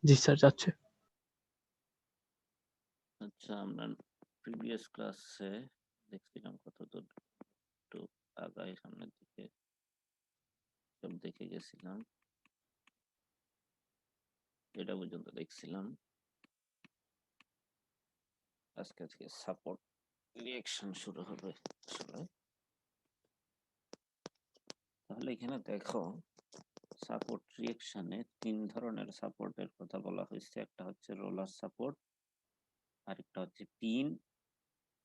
জি sir, যাচ্ছে। আচ্ছা, আমরা প্রিভিয়াস ক্লাসে দেখছিলাম কতদূর, একটু আগাই সামনের দিকে সব দেখে গেছিলাম, এটা পর্যন্ত দেখছিলাম। আজকে সাপোর্ট রিঅ্যাকশন শুরু হবে আসলে। তাহলে এখানে দেখো, সাপোর্ট রিঅ্যাকশনে 3 ধরনের সাপোর্টের কথা বলা হয়েছে। একটা হচ্ছে রোলার সাপোর্ট, আরেকটা হচ্ছে pin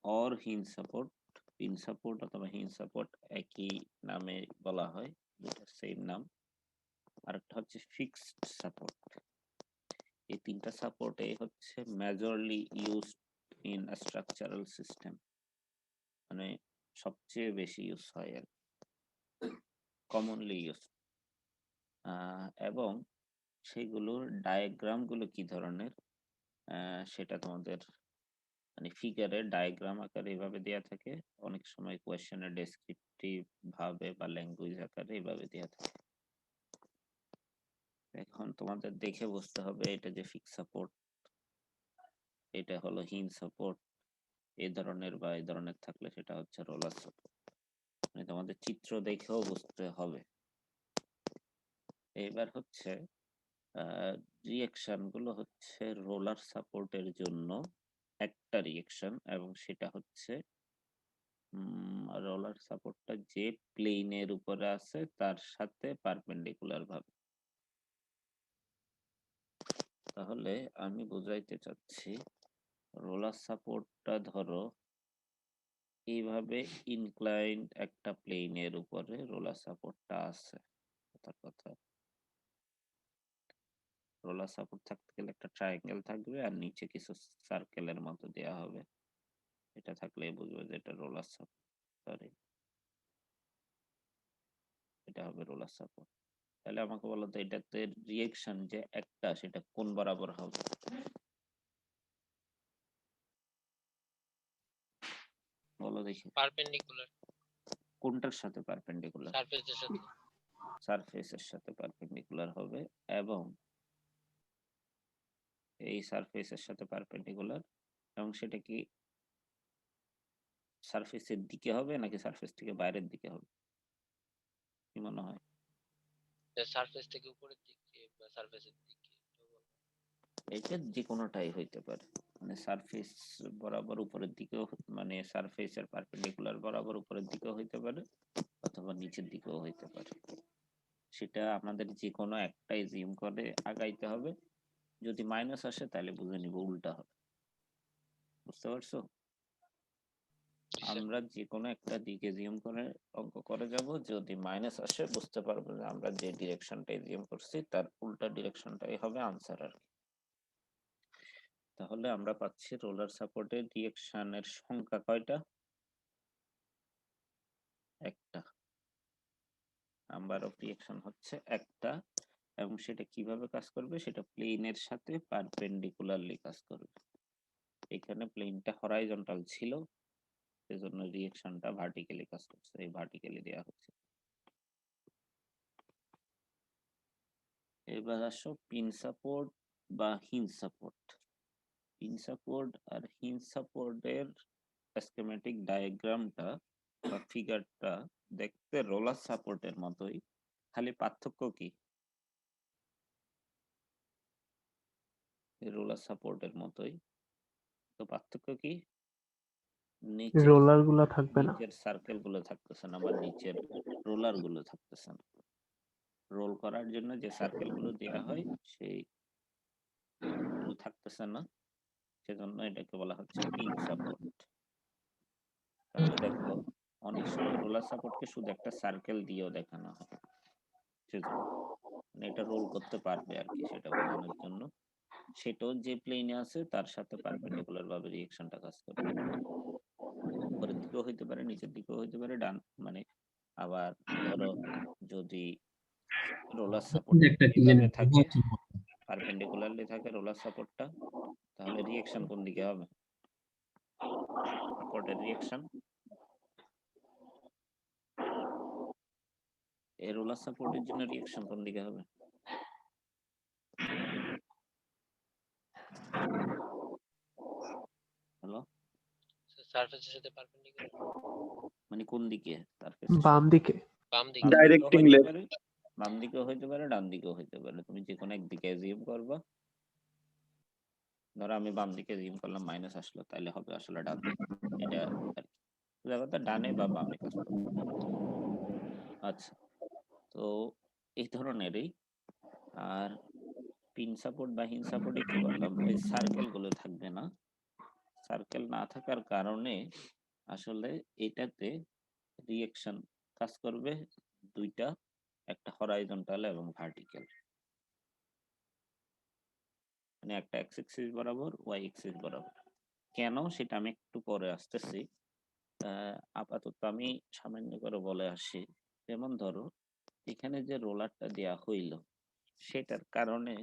or hinge support. Pin support অথবা হিঞ্জ সাপোর্ট একই নামে বলা হয়, দুটো সেম নাম। আরেকটা হচ্ছে ফিক্সড সাপোর্ট। এই তিনটা সাপোর্টে হচ্ছে majorly use in structural system, মানে সবচেয়ে বেশি ইউজ হয় আর কমনলি ইউজ। এবং সেগুলোর ডায়াগ্রামগুলো কি ধরনের, সেটা তোমাদের মানে ফিগারে ডায়াগ্রাম আকারে এভাবে দেওয়া থাকে, অনেক সময় কোয়েশ্চেনের ডেসক্রিপটিভ ভাবে বা ল্যাঙ্গুয়েজ আকারে এভাবে দেওয়া থাকে। এখন তোমাদের দেখে বুঝতে হবে এটা যে ফিক্স সাপোর্ট, এটা হলো হিঞ্জ সাপোর্ট, এই ধরনের বা এই ধরনের থাকলে সেটা হচ্ছে রোলার সাপোর্ট। মানে তোমাদের চিত্র দেখেও বুঝতে হবে। এবার হচ্ছে রিঅ্যাকশন গুলো হচ্ছে রোলার সাপোর্টের জন্য একটা রিঅ্যাকশন, এবং সেটা হচ্ছে রোলার সাপোর্টটা যে প্লেনের উপরে আছে তার সাথে পারপেন্ডিকুলার ভাবে। তাহলে আমি বুঝাইতে চাচ্ছি, রোলার সাপোর্টটা ধরো এইভাবে ইনক্লাইন্ড একটা প্লেনের উপরে রোলার সাপোর্টটা আছে। কথা, রোলার সাপোর্ট থাকতে গেলে একটা ট্রায়াঙ্গেল থাকবে আর নিচে কিছু সার্কেলের মতো দেওয়া হবে। এটা থাকলে বুঝবে যে এটা রোলার সাপোর্ট, সরি এটা হবে রোলার সাপোর্ট। তাহলে আমাকে বলো তো এটাতে রিঅ্যাকশন যে একটা সেটা কোন বরাবর হবে? বলো দেখি। পারপেন্ডিকুলার। কোনটার সাথে পারপেন্ডিকুলার? সারফেসের সাথে। সারফেসের সাথে পারপেন্ডিকুলার হবে, এবং এই সারফেসের সাথে পারপেন্ডিকুলার, এবং সেটা কি সারফেসের দিকে হবে নাকি সারফেস থেকে বাইরের দিকে হবে, কি মনে হয়? সারফেস থেকে উপরের দিকে বা সারফেসের দিকে। এটা যে কোনোটাই হইতে পারে, মানে সারফেস বরাবর উপরের দিকেও, মানে সারফেসের পারপেন্ডিকুলার বরাবর উপরের দিকেও হইতে পারে অথবা নিচের দিকেও হইতে পারে। সেটা আমাদের যে কোনো একটাই জিম করে আগাইতে হবে। যদি মাইনাস আসে তাহলে বুঝে নিব উল্টা হবে। বুঝতে পারছো? আমরা যে কোনো একটা দিকে জিম করে অঙ্ক করে যাব, যদি মাইনাস আসে বুঝতে পারবো যে আমরা যে ডিরেকশনটাই জিম করছি তার উল্টা ডিরেকশনটাই হবে আনসার আর কি। তাহলে আমরা পাচ্ছি রোলার সাপোর্টের রিঅ্যাকশনের সংখ্যা কয়টা? একটা। নাম্বার অফ রিঅ্যাকশন হচ্ছে একটা, এবং সেটা কিভাবে কাজ করবে, সেটা প্লেনের সাথে পারপেন্ডিকুলারলি কাজ করবে। এখানে প্লেনটা হরাইজন্টাল ছিল, সেজন্য রিঅ্যাকশনটা ভার্টিক্যালি কাজ করছে, এই ভার্টিক্যালি দেওয়া হচ্ছে। এবার আসো পিন সাপোর্ট বা হিঞ্জ সাপোর্ট। পিন সাপোর্ট আর হিঞ্জ সাপোর্টের স্কিমেটিক ডায়াগ্রামটা বা ফিগারটা দেখতে রোলার সাপোর্টের মতোই, খালি পার্থক্য কি? রোলার সাপোর্টের মতোই, তো পার্থক্য কি? নিচের রোলার গুলা থাকবে না। নিচের সার্কেল গুলো থাকতেছে না বা নিচের রোলার গুলো থাকতেছে না। রোল করার জন্য যে সার্কেল গুলো দেওয়া হয় সেই গুলো থাকতেছে না, সেজন্য এটাকে বলা হচ্ছে পিন সাপোর্ট। তাহলে দেখো, অনেক সময় রোলার সাপোর্টকে শুধু একটা সার্কেল দিয়েও দেখানো হয়, সেজন্য মানে এটা রোল করতে পারবে আর কি, সেটা বোঝানোর জন্য। সেটাও যে প্লেনে আছে তার সাথে পারপেন্ডিকুলার ভাবে রিঅ্যাকশনটা কাজ করবে। উপরের দিকেও হইতে পারে, নিচের দিকেও হইতে পারে, ডান মানে। আবার ধরো যদি রোলার সাপোর্ট একটা কি এভাবে জানি থাকে, পারপেন্ডিকুলারলি থাকে রোলার সাপোর্টটা, তাহলে রিঅ্যাকশন কোন দিকে হবে? সাপোর্টের রিঅ্যাকশন, এই রোলার সাপোর্টের জন্য রিঅ্যাকশন কোন দিকে হবে? সারফেসের সাথে পারপেন্ডিকুলার, মানে কোন দিকে সারফেসের বাম সাথে? দিকে। বাম দিকে। বাম দিকেও ডাইরেক্টিং হইতে লেফট। পারে, বাম দিকেও হইতে পারে, ডান দিকেও হইতে পারে। তুমি যে কোনো একদিকে অ্যাজিউম করবা। ধরো আমি বাম দিকে অ্যাজিউম করলাম, মাইনাস আসলো, তাহলে হবে আসলে ডান দিকে। এটা আর কি। সোজা কথা ডানে বা বামে কাজ করবে। আচ্ছা, তো এই ধরনেরই। আর পিন সাপোর্ট বা হিন সাপোর্টে কি বললাম, ওই সার্কেল গুলো থাকবে না। সার্কেল না থাকার কারণে আসলে এটাতে রিঅ্যাকশন কাজ করবে দুইটা, একটা হরাইজন্টাল এবং ভার্টিক্যাল। মানে একটা এক্স এক্সিস বরাবর, ওয়াই এক্সিস বরাবর। কেন সেটা আমি একটু পরে আসতেছি। আপাতত আমি সামান্য করে বলে আসি। যেমন ধরো এখানে যে রোলারটা দেয়া হইল, সেটার কারণে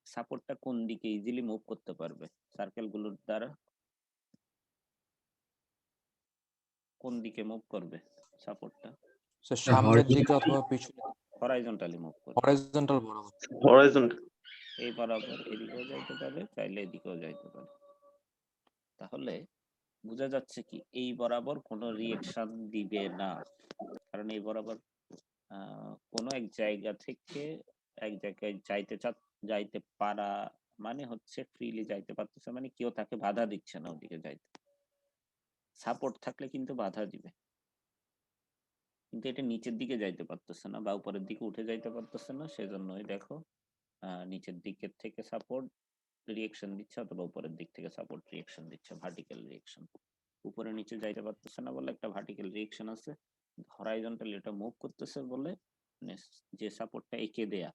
সাপোর্টটা কোন দিকে ইজিলি মুভ করতে পারবে সার্কেল গুলোর দ্বারা? কোন দিকে মুভ করবে সাপোর্টটা? স্যার সামনের দিকে অথবা পিছনে, হরাইজন্টালি মুভ করবে। হরাইজন্টাল বরাবর। হরাইজন্টাল। এই বরাবর এদিকেও যাইতে পারে, চাইলে এদিকেও যাইতে পারে। তাহলে বোঝা যাচ্ছে কি এই বরাবর কোনো রিঅ্যাকশন দিবে না, কারণ এই বরাবর কোনো এক জায়গা থেকে এক জায়গায় যাইতে পারা মানে হচ্ছে ফ্রিলি যাইতে পারতেছে, মানে কেউ তাকে বাধা দিচ্ছে না ওদিকে যাইতে। সাপোর্ট থাকলে কিন্তু বাধা দিবে, কিন্তু এটা নিচের দিকে যাইতে পারতেছে না বা উপরের দিকে উঠে যাইতে পারতেছে না। সেজন্যই দেখো নিচের দিকের থেকে সাপোর্ট রিঅ্যাকশন দিচ্ছে, অথবা উপরের দিক থেকে সাপোর্ট রিঅ্যাকশন দিচ্ছে, ভার্টিক্যাল রিঅ্যাকশন। উপরে নিচে যাইতে পারতেছে না বলে একটা ভার্টিক্যাল রিঅ্যাকশন আছে, হরাইজন্টালি এটা মুভ করতেছে বলে মানে যে সাপোর্টটা এঁকে দেয়া,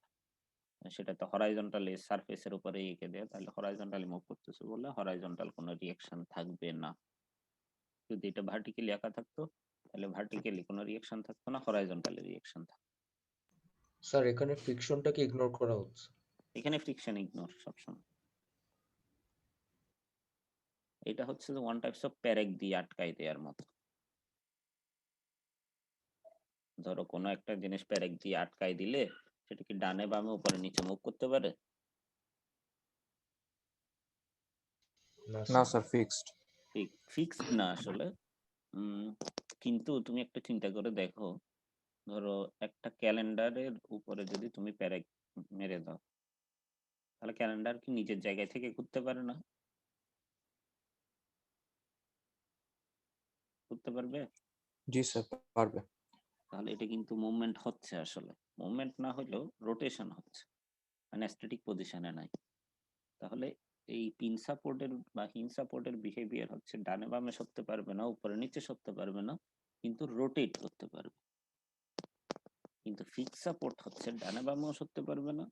সেটা তো হরাইজন্টালি সারফেসের উপরে এঁকে দেয়া, তাহলে হরাইজন্টালি মুভ করতেছে বলে হরাইজন্টাল কোনো রিঅ্যাকশন থাকবে না। যদি এটা ভার্টিক্যালি একা থাকতো তাহলে ভার্টিক্যালি কোনো রিঅ্যাকশন থাকতো না, হরাইজন্টালি রিঅ্যাকশন থাকতো। স্যার এখানে ফ্রিকশনটাকে ইগনোর করা হচ্ছে। এখানে ফ্রিকশন ইগনোর সবসময়। এটা হচ্ছে যে ওয়ান টাইপস অফ প্যারেক দিয়ে আটকাই দেওয়ার মতো। ধরো কোনো একটা জিনিস প্যারেক দিয়ে আটকাই দিলে সেটা কি ডানে বামে উপরে নিচে মুভ করতে পারে? না স্যার, ফিক্সড। ফিক্সড না আসলে। কিন্তু তুমি একটা চিন্তা করে দেখো, ধরো একটা ক্যালেন্ডারের উপরে যদি তুমি প্যারেক মেরে দাও, তাহলে ক্যালেন্ডার কি নিজের জায়গায় থেকে ঘুরতে পারে না? ঘুরতে পারবে? জি স্যার, পারবে। তাহলে এটা কিন্তু মুভমেন্ট হচ্ছে, আসলে মুভমেন্ট না হলেও রোটেশন হচ্ছে, মানে স্ট্যাটিক পজিশনে নাই। তাহলে এই পিন সাপোর্টের বা হিন সাপোর্টের বিহেভিয়ার হচ্ছে ডানে বামে সরতে পারবে না, উপরে নিচে সরতে পারবে না, কিন্তু রোটেট করতে পারবে। কিন্তু ফিক্স সাপোর্ট হচ্ছে ডানে বামেও সরতে পারবে না,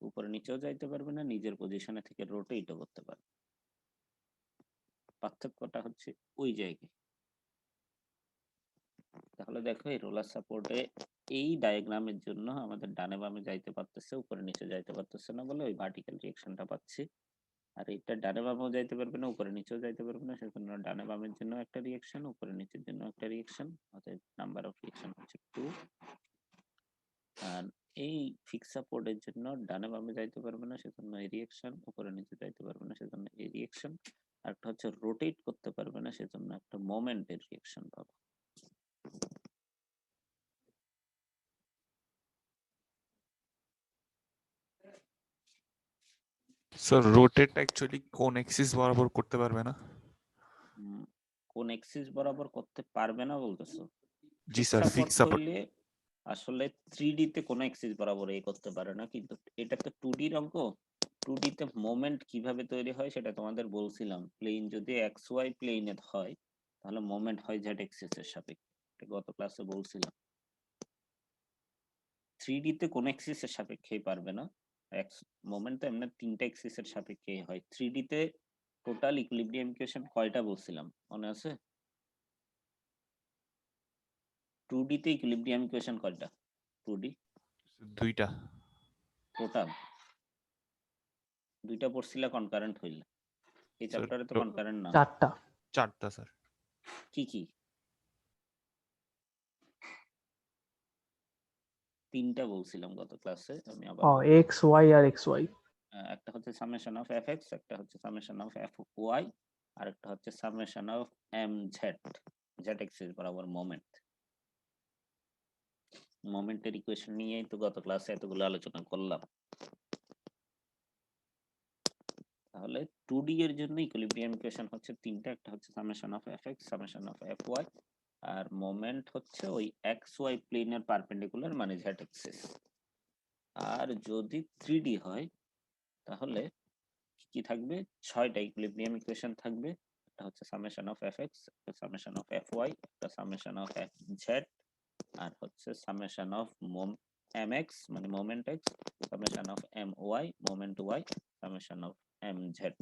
উপরে নিচেও যাইতে পারবে না, নিজের পজিশনে থেকে রোটেটও করতে পারবে। পার্থক্যটা হচ্ছে ওই জায়গায়। তাহলে দেখো এই রোলার সাপোর্টে এই ডায়াগ্রামের জন্য আমাদের ডানে বামে যাইতে পারতেছে, উপরে নিচে যাইতে পারতেছে না বলে ওই ভার্টিক্যাল রিঅ্যাকশনটা পাচ্ছি। আর এটা ডানে বামেও যাইতে পারবে না, উপরে নিচেও যাইতে পারবে না, সেজন্য ডানে বামের জন্য একটা রিঅ্যাকশন, উপরে নিচের জন্য একটা রিঅ্যাকশন, অর্থাৎ নাম্বার অফ রিঅ্যাকশন হচ্ছে 2। আর এই ফিক্স সাপোর্টের জন্য ডানে বামে যাইতে পারবে না, সেজন্য এই রিঅ্যাকশন, উপরে নিচে যাইতে পারবে না, সেজন্য এই রিঅ্যাকশন। আর একটা হচ্ছে রোটেট করতে পারবে না, সেজন্য একটা মোমেন্টের রিঅ্যাকশন পাবো। স্যার রোটেট অ্যাকচুয়ালি কোন এক্সিস বরাবর করতে পারবে না? কোন এক্সিস বরাবর করতে পারবে না বলতেছো? জি স্যার, ফিক্স সাপোর্ট। হইলে আসলে 3D তে কোনো এক্সিস বরাবর এই করতে পারে না, কিন্তু এটা তো 2D র অঙ্ক। 2D তে মোমেন্ট কিভাবে তৈরি হয় সেটা তোমাদের বলছিলাম। প্লেন যদি এক্স ওয়াই প্লেনে হয় তাহলে মোমেন্ট হয় জেড এক্সিস এর সাপেক্ষে, এটা গত ক্লাসে বলছিলাম। 3D তে কোনো এক্সিস এর সাপেক্ষেই পারবে না। এক্স মোমেন্ট তো এমনি 3টা এক্সিস এর সাপেক্ষেই হয়। 3D তে টোটাল ইকুইলিব্রিয়াম ইকুয়েশন কয়টা বলছিলাম মনে আছে? 2D তে ইকুইলিব্রিয়াম ইকুয়েশন কয়টা? 2D দুইটা। টোটাল দুইটা পড়ছিলা কনকারেন্ট হইলে। এই স্যার, চ্যাপ্টারে তো কনকারেন্ট না। চারটা স্যার। কি কি? তিনটা বলছিলাম গত ক্লাসে, আমি আবার এক্স ওয়াই আর এক্স ওয়াই। একটা হচ্ছে সামেশন অফ এফ এক্স, একটা হচ্ছে সামেশন অফ এফ ওয়াই, আরেকটা হচ্ছে summation of M Z, Z axis বরাবর মোমেন্টের ইকুয়েশন নিয়েই তো গত ক্লাসে এতগুলো আলোচনা করলাম। তাহলে 2D এর জন্য ইকুইলিব্রিয়াম ইকুয়েশন হচ্ছে তিনটা, একটা হচ্ছে summation of F X, summation of F Y, আর মোমেন্ট হচ্ছে ওই এক্স ওয়াই প্লেনের পারপেন্ডিকুলার মানে জেড এক্সিস। আর যদি 3D হয় তাহলে কি থাকবে, 6টা ইকুইলিব্রিয়াম ইকুয়েশন থাকবে। একটা হচ্ছে সামেশন অফ এফ এক্স, একটা সামেশন অফ এফ ওয়াই, একটা সামেশন অফ এফ জেড, আর হচ্ছে সামেশন অফ এম এক্স মানে moment X, summation of M Y moment Y, summation of M Z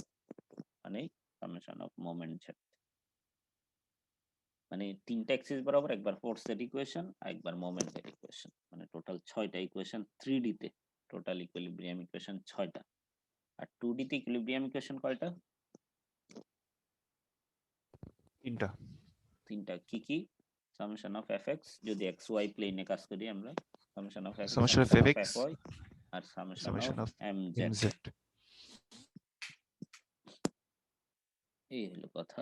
মানে সামেশন অফ মোমেন্ট জেড। মানে তিনটা axis বরাবর একবার ফোর্সের ইকুয়েশন আর একবার মোমেন্টের ইকুয়েশন, মানে টোটাল 6টা ইকুয়েশন 3D তে, টোটাল ইকুইলিব্রিয়াম ইকুয়েশন 6টা। আর 2D তে ইকুইলিব্রিয়াম ইকুয়েশন কয়টা? তিনটা। কি কি? সামেশন অফ এফ এক্স যদি এক্স ওয়াই প্লেনে কাজ করি আমরা, summation of F X, Summation of summation of fx, F Y, আর summation summation of of M Z. mz. এই হলো কথা।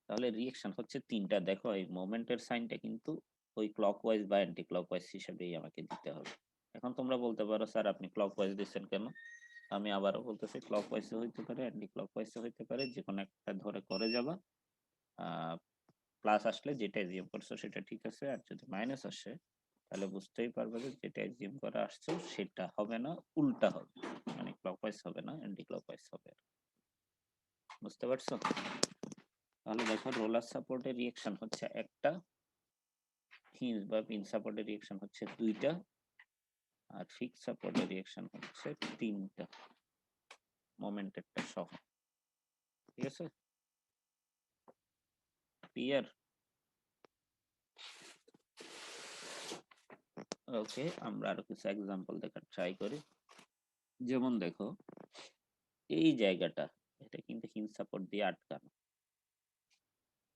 তাহলে রিঅ্যাকশন হচ্ছে তিনটা। দেখো এই মোমেন্টের সাইনটা কিন্তু ওই ক্লকওয়াইজ বা অ্যান্টি ক্লকওয়াইজ হিসেবেই আমাকে দিতে হবে। এখন তোমরা বলতে পারো স্যার আপনি ক্লকওয়াইজ দিচ্ছেন কেন? আমি আবারও বলতেছি ক্লকওয়াইজে হইতে পারে, অ্যান্টি ক্লকওয়াইজে হইতে পারে, যে কোনো একটা ধরে করে যাবা। প্লাস আসলে যেটা এজিএম করছো সেটা ঠিক আছে, আর যদি মাইনাস আসে তাহলে বুঝতেই পারবে যে যেটা এজিএম করা আসছো সেটা হবে না, উল্টা হবে, মানে ক্লকওয়াইজ হবে না, অ্যান্টি ক্লকওয়াইজ হবে। বুঝতে পারছো? তাহলে দেখো রোলার সাপোর্টের রিঅ্যাকশন হচ্ছে একটা, হিঞ্জ বা পিন সাপোর্টের রিঅ্যাকশন হচ্ছে দুইটা, আর ফিক্স সাপোর্টের রিঅ্যাকশন হচ্ছে তিনটা, মোমেন্টেরটা সহ। ঠিক আছে? ক্লিয়ার? ওকে, আমরা আরো কিছু এক্সাম্পল দেখার ট্রাই করি। যেমন দেখো এই জায়গাটা, এটা কিন্তু হিঞ্জ সাপোর্ট দিয়ে আটকানো।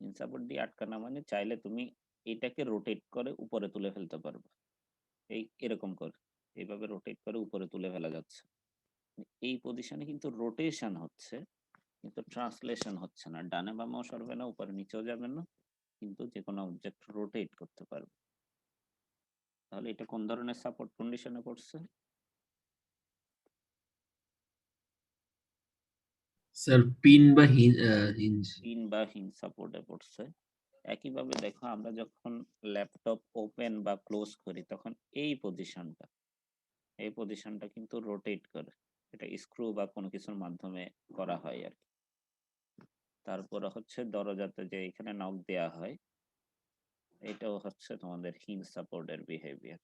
হিঞ্জ সাপোর্ট দিয়ে আটকানো মানে চাইলে তুমি এটাকে রোটেট করে উপরে তুলে ফেলতে পারবে, এই এরকম করে এইভাবে রোটেট করে উপরে তুলে ফেলা যাচ্ছে। এই পজিশনে কিন্তু রোটেশন হচ্ছে, কিন্তু ট্রান্সলেশন হচ্ছে না, ডানে বামেও সরবে না, উপরে নিচেও যাবে না, কিন্তু যে কোনো অবজেক্ট রোটেট করতে পারবে। তাহলে এটা কোন ধরনের সাপোর্ট কন্ডিশনে পড়ছে? স্যার পিন বা হিঞ্জ। পিন বা হিঞ্জ সাপোর্টে পড়ছে। একইভাবে দেখো আমরা যখন ল্যাপটপ ওপেন বা ক্লোজ করি তখন এই পজিশনটা কিন্তু রোটেট করে, এটা স্ক্রু বা কোনো কিছুর মাধ্যমে করা হয় আর কি। তারপরে হচ্ছে দরজাতে যে এখানে নক দেয়া হয়, এটাও হচ্ছে তোমাদের হিঞ্জ সাপোর্টের বিহেভিয়ার,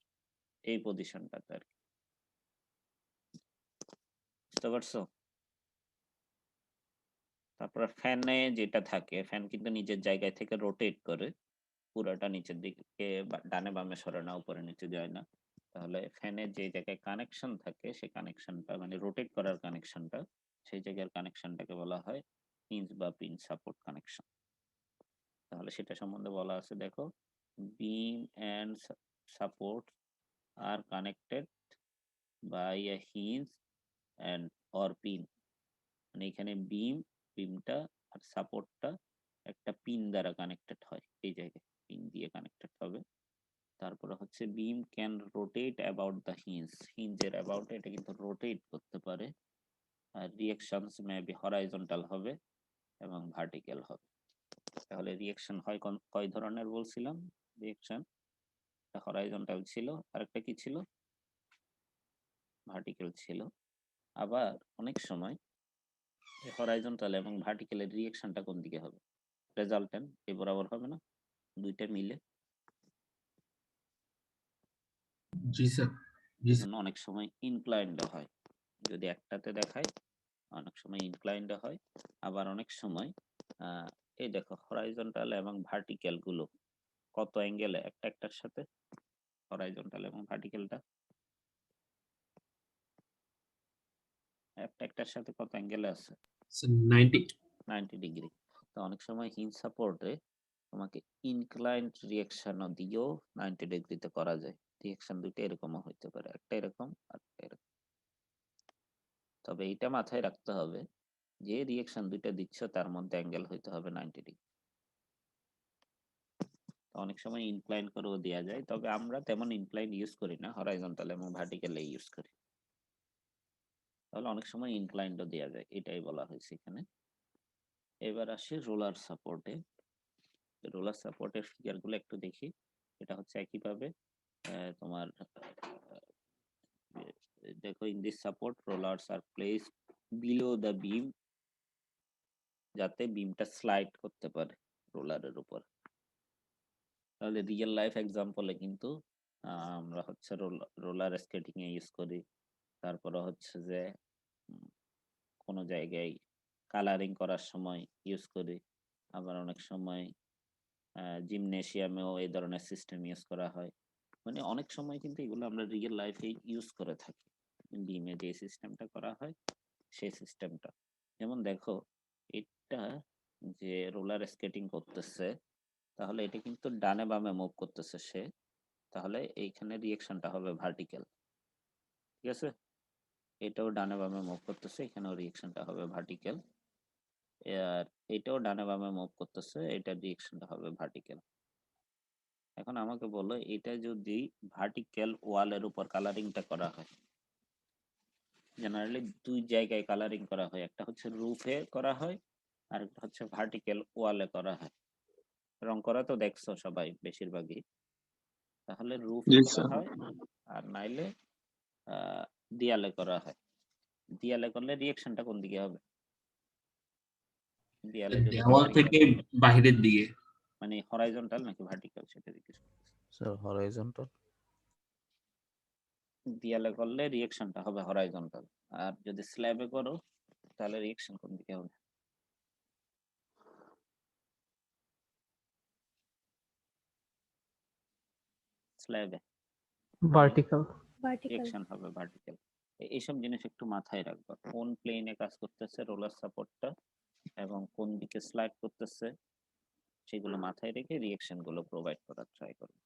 এই পজিশনটাতে আর কি। বুঝতে পারছো? তারপর ফ্যানে যেটা থাকে, ফ্যান কিন্তু নিজের জায়গায় থেকে রোটেট করে, পুরোটা নিচের দিকে ডানে বামে সরে না, উপরে নিচে যায় না। তাহলে ফ্যানের যে জায়গায় কানেকশন থাকে সেই কানেকশনটা মানে রোটেট করার কানেকশনটা, সেই জায়গার কানেকশনটাকে বলা হয় হিঞ্জ বা পিন সাপোর্ট কানেকশন। তাহলে সেটা সম্বন্ধে বলা আছে দেখো, beam and support are connected by a hinge and or pin। মানে এখানে বিমটা আর সাপোর্টটা একটা পিন দ্বারা কানেক্টেড হয়, এই জায়গায় পিন দিয়ে কানেক্টেড হবে। তারপরে হচ্ছে beam can rotate about the হিঞ্জের অ্যাবাউট এটা কিন্তু রোটেট করতে পারে। আর রিঅ্যাকশনস মে বি হরাইজন্টাল হবে এবং ভার্টিক্যাল হবে। তাহলে রিঅ্যাকশন হয় কয় ধরনের বলছিলাম? রিঅ্যাকশন হরাইজন্টাল ছিল, আরেকটা কি ছিল? ভার্টিক্যাল ছিল। আবার অনেক সময় হরাইজন্টাল এবং ভার্টিক্যালের রিঅ্যাকশনটা কোন দিকে হবে? রেজাল্টেন্ট এই বরাবর হবে না, দুইটা মিলে। জি স্যার। জি স্যার। এজন্য অনেক সময় ইনক্লাইন্ড হয়, যদি একটাতে দেখায় অনেক সময় ইনক্লাইন্ড হয়। আবার অনেক সময় আহ, এই দেখো হরাইজন্টাল এবং ভার্টিক্যাল গুলো কত অ্যাঙ্গেলে একটা একটার সাথে, হরাইজন্টাল এবং ভার্টিক্যালটা একটা একটার সাথে কত অ্যাঙ্গেলে আছে? স্যার 90। 90 ডিগ্রি। তো অনেক সময় হিঞ্জ সাপোর্টে তোমাকে ইনক্লাইন্ড রিঅ্যাকশনও দিয়েও 90 ডিগ্রিতে করা যায়। রিঅ্যাকশন দুটো এরকমও হইতে পারে, একটা এরকম আর একটা এরকম। তবে এইটা মাথায় রাখতে হবে যে রিয়েকশন দুইটা দিচ্ছ তার মধ্যে অ্যাঙ্গেল হইতে হবে 90 ডিগ্রি। অনেক সময় ইনক্লাইন করেও দেওয়া যায়, তবে আমরা তেমন ইনক্লাইন ইউজ করি না, হরাইজন্টাল এবং ভার্টিক্যালে ইউজ করি। তাহলে অনেক সময় ইনক্লাইন্ডও দেওয়া যায়, এটাই বলা হয়েছে এখানে। এবার আসি রোলার সাপোর্টে। রোলার সাপোর্টের ফিগারগুলো একটু দেখি। এটা হচ্ছে একইভাবে তোমার দেখো, in this support rollers are placed below the beam, যাতে বিমটা স্লাইড করতে পারে রোলারের উপর। তাহলে রিয়েল লাইফ এক্সাম্পলে কিন্তু আমরা হচ্ছে রোলার স্কেটিং এ ইউজ করি। তারপরে হচ্ছে যে কোনো জায়গায় কালারিং করার সময় ইউজ করি। আবার অনেক সময় জিমনেশিয়ামেও এই ধরনের সিস্টেম ইউজ করা হয়। মানে অনেক সময় কিন্তু এগুলো আমরা রিয়েল লাইফে ইউজ করে থাকি। বিমে যে সিস্টেমটা করা হয় সেই সিস্টেমটা, যেমন দেখো এটা যে রোলার স্কেটিং করতেছে, তাহলে এটা কিন্তু ডানে বামে মুভ করতেছে সে, তাহলে এইখানে রিয়েকশনটা হবে ভার্টিক্যাল। ঠিক আছে, এটাও ডানে বামে মুভ করতেছে, এখানেও রিয়েকশনটা হবে ভার্টিক্যাল। আর এটাও ডানে বামে মুভ করতেছে, এটার রিয়েকশনটা হবে ভার্টিক্যাল। এখন আমাকে বলো, এটা যদি ভার্টিক্যাল ওয়ালের উপর কালারিংটা করা হয়, জেনারেলি দুই জায়গায় কালারিং করা হয়, একটা হচ্ছে রুফে করা হয় আর একটা হচ্ছে ভার্টিক্যাল ওয়ালে করা হয়। রং করা তো দেখছো সবাই বেশিরভাগই। তাহলে রুফে জি করা স্যার। হয় আর নাইলে দেয়ালে করা হয়। দেয়ালে করলে রিয়েকশনটা কোন দিকে হবে? দেয়ালে যদি দেওয়াল কালারিং থেকে বাহিরের দিকে। মানে হরাইজন্টাল নাকি ভার্টিক্যাল সেটা জিজ্ঞেস করতেছি। Sir horizontal. দেয়ালে করলে রিয়েকশনটা হবে হরাইজন্টাল, আর যদি স্ল্যাবে করো তাহলে রিয়েকশন কোন দিকে হবে? স্ল্যাবে ভার্টিক্যাল। রিয়েকশন হবে ভার্টিক্যাল। এইসব জিনিস একটু মাথায় রাখবা, কোন প্লেনে কাজ করতেছে রোলার সাপোর্টটা এবং কোন দিকে স্লাইড করতেছে, সেগুলো মাথায় রেখে রিয়েকশন গুলো প্রোভাইড করার ট্রাই করবে।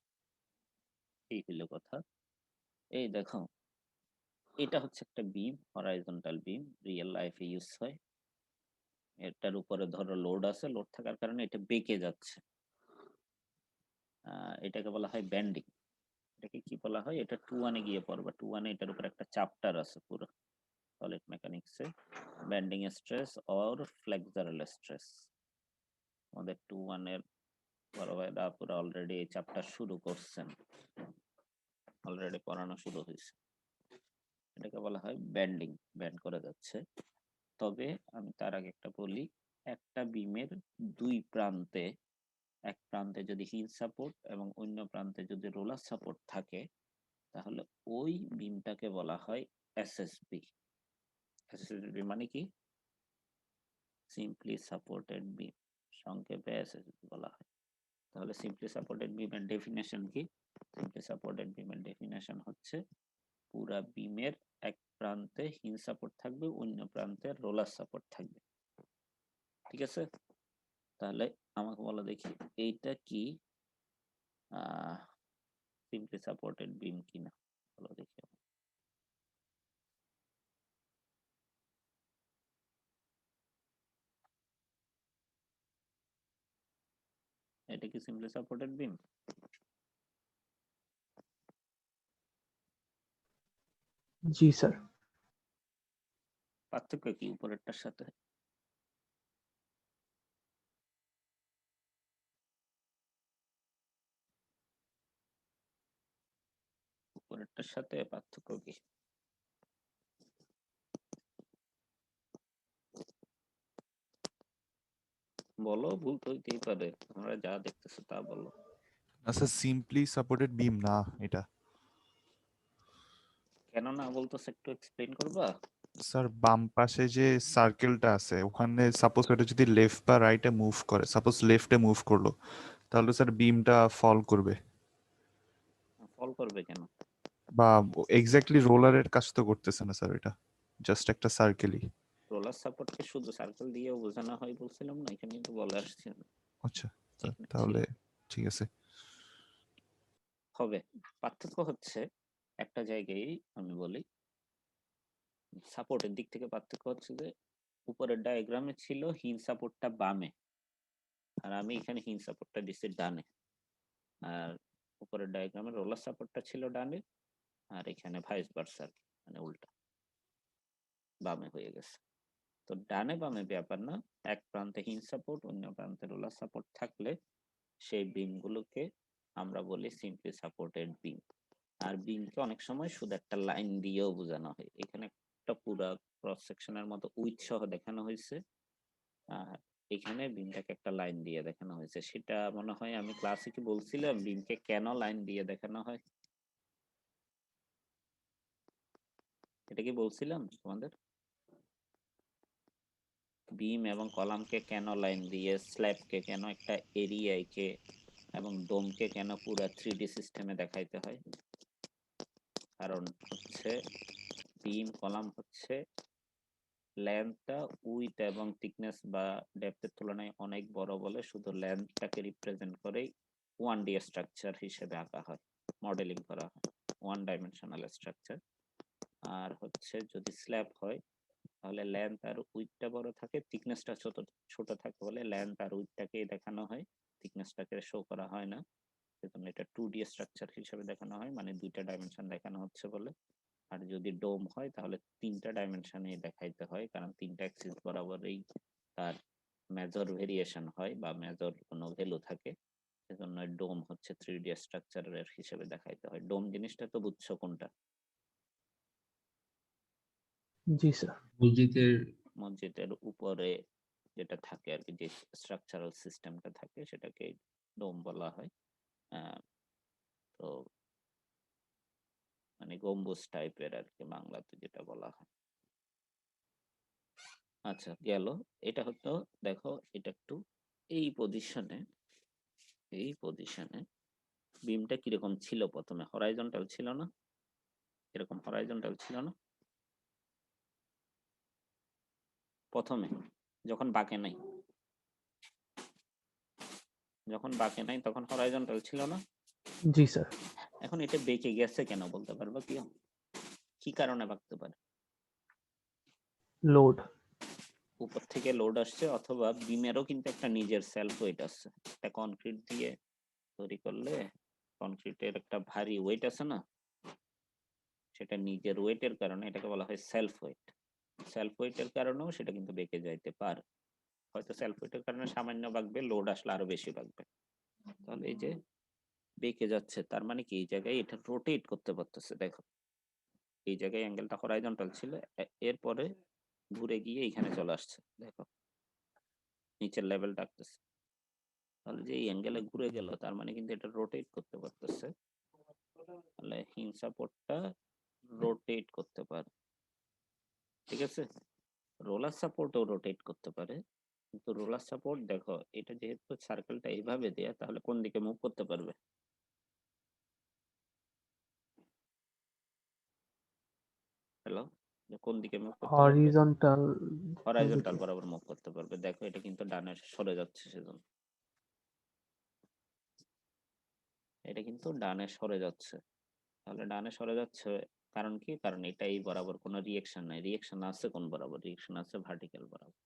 এই হলো কথা। এই দেখো, এটা হচ্ছে একটা বিম, হরাইজন্টাল বিম, রিয়েল লাইফে ইউজ হয়। এটার উপরে ধরো লোড আছে, লোড থাকার কারণে এটা বেঁকে যাচ্ছে। এটাকে বলা হয় ব্যান্ডিং। এটাকে কি বলা হয়? এটা 2-1 এ গিয়ে পড়বে। 2-1 এ এটার উপর একটা চ্যাপ্টার আছে পুরো সলিড মেকানিক্সে, bending stress or flexural stress. আমাদের 2-1 এর বড় ভাইরা পুরো অলরেডি এই চ্যাপ্টার শুরু করছেন, অলরেডি পড়ানো শুরু হয়েছে। এটাকে বলা হয় ব্যান্ডিং, ব্যান্ড করে যাচ্ছে। তবে আমি তার আগে একটা বলি, একটা বিমের দুই প্রান্তে, এক প্রান্তে যদি হিঞ্জ সাপোর্ট এবং অন্য প্রান্তে যদি রোলার সাপোর্ট থাকে, তাহলে ওই বিমটাকে বলা হয় এসএসবি। এসএসবি মানে কি? সিম্পলি সাপোর্টেড বিম, সংক্ষেপে এসএসবি বলা হয়। তাহলে সিম্পলি সাপোর্টেড বিমের ডেফিনেশন কি? সিম্পলি সাপোর্টেড বিমের ডেফিনেশন হচ্ছে পুরা বিমের এক প্রান্তে হিঞ্জ সাপোর্ট থাকবে, অন্য প্রান্তে রোলার সাপোর্ট থাকবে। ঠিক আছে, তাহলে আমাকে বলো দেখি এইটা কি সিম্পলি সাপোর্টেড বিম কিনা, বলো দেখি। এটা কি সিম্পলি সাপোর্টেড বিম? জি স্যার। পার্থক্য কি উপরেরটার সাথে? উপরেরটার সাথে পার্থক্য কি? বলো, ভুল তো হইতেই পারে, তোমরা যা দেখতেছো তা বলো। আচ্ছা, সিম্পলি সাপোর্টেড বিম না এটা। কেন না বলতেছো একটু এক্সপ্লেইন করবা? স্যার বাম পাশে যে সার্কেলটা আছে ওখানে সাপোজ ওটা যদি লেফট বা রাইটে মুভ করে, সাপোজ লেফটে মুভ করলো, তাহলে স্যার বিমটা ফল করবে। ফল করবে কেন? বা এক্স্যাক্টলি রোলারের কাজ তো করতেছে না স্যার, এটা জাস্ট একটা সার্কেলই। রোলার সাপোর্টকে শুধু সার্কেল দিয়েও বোঝানো হয় বলছিলাম না, এখানে তো বলে আসছি আমি। আচ্ছা স্যার, এখানে তাহলে ছিল। ঠিক আছে। হবে। পার্থক্য হচ্ছে একটা জায়গায় আমি বলি, সাপোর্টের দিক থেকে পার্থক্য হচ্ছে যে উপরের ডায়াগ্রামে ছিল হিঞ্জ সাপোর্টটা বামে, আর আমি এখানে হিঞ্জ সাপোর্টটা দিচ্ছি ডানে। আর উপরের ডায়াগ্রামে রোলার সাপোর্টটা ছিল ডানে, আর এখানে ভাইস ভার্সা, মানে উল্টা বামে হয়ে গেছে। তো ডানে বামে ব্যাপার না, এক প্রান্তে হিঞ্জ সাপোর্ট, অন্য প্রান্তে রোলার সাপোর্ট থাকলে সেই বিমগুলোকে আমরা বলি সিম্পলি সাপোর্টেড বিম। আর বিমকে অনেক সময় শুধু একটা লাইন দিয়েও বোঝানো হয়। এখানে একটা পুরো ক্রস সেকশনের মতো উইথ সহ দেখানো হয়েছে, আর এখানে বিমটাকে একটা লাইন দিয়ে দেখানো হয়েছে। সেটা মনে হয় আমি ক্লাসে কি বলছিলাম বিমকে কেন লাইন দিয়ে দেখানো হয়, এটা কি বলছিলাম তোমাদের? বিম এবং কলামকে কেন লাইন দিয়ে, স্ল্যাবকে কেন একটা এরিয়াকে, এবং ডোমকে কেন পুরো 3D সিস্টেমে দেখাইতে হয়? কারণ হচ্ছে বিম কলাম হচ্ছে লেন্থটা উইথ এবং থিকনেস বা ডেপথের তুলনায় অনেক বড় বলে শুধু লেন্থটাকে রিপ্রেজেন্ট করেই 1D স্ট্রাকচার হিসেবে আঁকা হয়, মডেলিং করা হয়, 1 ডাইমেনশনাল স্ট্রাকচার। আর হচ্ছে যদি স্ল্যাব হয় তাহলে লেন্থ আর উইথটা বড় থাকে, থিকনেসটা ছোট থাকে বলে লেন্থ আর উইথটাকেই দেখানো হয়, থিকনেসটাকে শো করা হয় না। সেজন্য এটা 2D স্ট্রাকচার হিসেবে দেখানো হয়, মানে 2টা ডাইমেনশন দেখানো হচ্ছে বলে। আর যদি ডোম হয় তাহলে 3টা ডাইমেনশনে দেখাইতে হয়, কারণ 3টা অ্যাক্সিস বরাবরই তার মেজর ভেরিয়েশন হয় বা মেজর কোনো ভ্যালু থাকে। সেজন্য ডোম হচ্ছে 3D স্ট্রাকচারের হিসেবে দেখাইতে হয়। ডোম জিনিসটা তো বুঝছো কোনটা? জি স্যার। মসজিদের উপরে যেটা থাকে আর কি, যে স্ট্রাকচারাল সিস্টেমটা থাকে সেটাকে ডোম বলা হয়। তো মানে গম্বুজ টাইপের আর কি বাংলাতে যেটা বলা হয়। আচ্ছা গেল, এটা হতো দেখো এটা একটু এই পজিশনে বিমটা কিরকম ছিল, প্রথমে হরাইজন্টাল ছিল না, এরকম হরাইজন্টাল ছিল না প্রথমে, যখন বাঁকে নাই তখন হরাইজন্টাল ছিল না? জি স্যার। এখন এটা বেঁকে গেছে কেন বলতে পারবা কি কারণে বাঁকতে পারে? লোড। উপর থেকে লোড আসছে, অথবা বিমেরও কিন্তু একটা নিজের সেলফ ওয়েট আছে। একটা কনক্রিট দিয়ে তৈরি করলে কনক্রিটের একটা ভারী ওয়েট আছে না, সেটা নিজের ওয়েটের কারণে এটাকে বলা হয় সেলফ ওয়েট। সেলফ ওয়েটের কারণেও সেটা কিন্তু বেঁকে যাইতে পারে। হয়তো সেলফ ওয়েটের কারণে সামান্য বাঁকবে, লোড আসলে আরো বেশি বাঁকবে। তাহলে এই যে বেঁকে যাচ্ছে তার মানে কি এই জায়গায় এটা রোটেট করতে পারতেছে। দেখো এই জায়গায় অ্যাঙ্গেলটা হরাইজন্টাল ছিল, এরপরে ঘুরে গিয়ে এখানে চলে আসছে, দেখো নিচের লেভেল ডাকতেছে। তাহলে যে এই অ্যাঙ্গেলে ঘুরে গেল তার মানে কিন্তু এটা রোটেট করতে পারতেছে। তাহলে হিঞ্জ সাপোর্টটা রোটেট করতে পারে, ঠিক আছে? রোলার সাপোর্টও রোটেট করতে পারে, কিন্তু রোলার সাপোর্ট দেখো এটা যেহেতু সার্কেলটা এইভাবে দেয়া, তাহলে কোন দিকে মুভ করতে পারবে? হ্যালো, কোন দিকে মুভ করতে পারবে? হরিজন্টাল। হরাইজন্টাল বরাবর মুভ করতে পারবে। দেখো এটা কিন্তু ডানে সরে যাচ্ছে, সেজন্য এটা কিন্তু ডানে সরে যাচ্ছে। তাহলে ডানে সরে যাচ্ছে কারণ কি? কারণ এটা এই বরাবর কোনো রিয়েকশন নাই। রিয়েকশন আছে কোন বরাবর? রিয়েকশন আছে ভার্টিক্যাল বরাবর।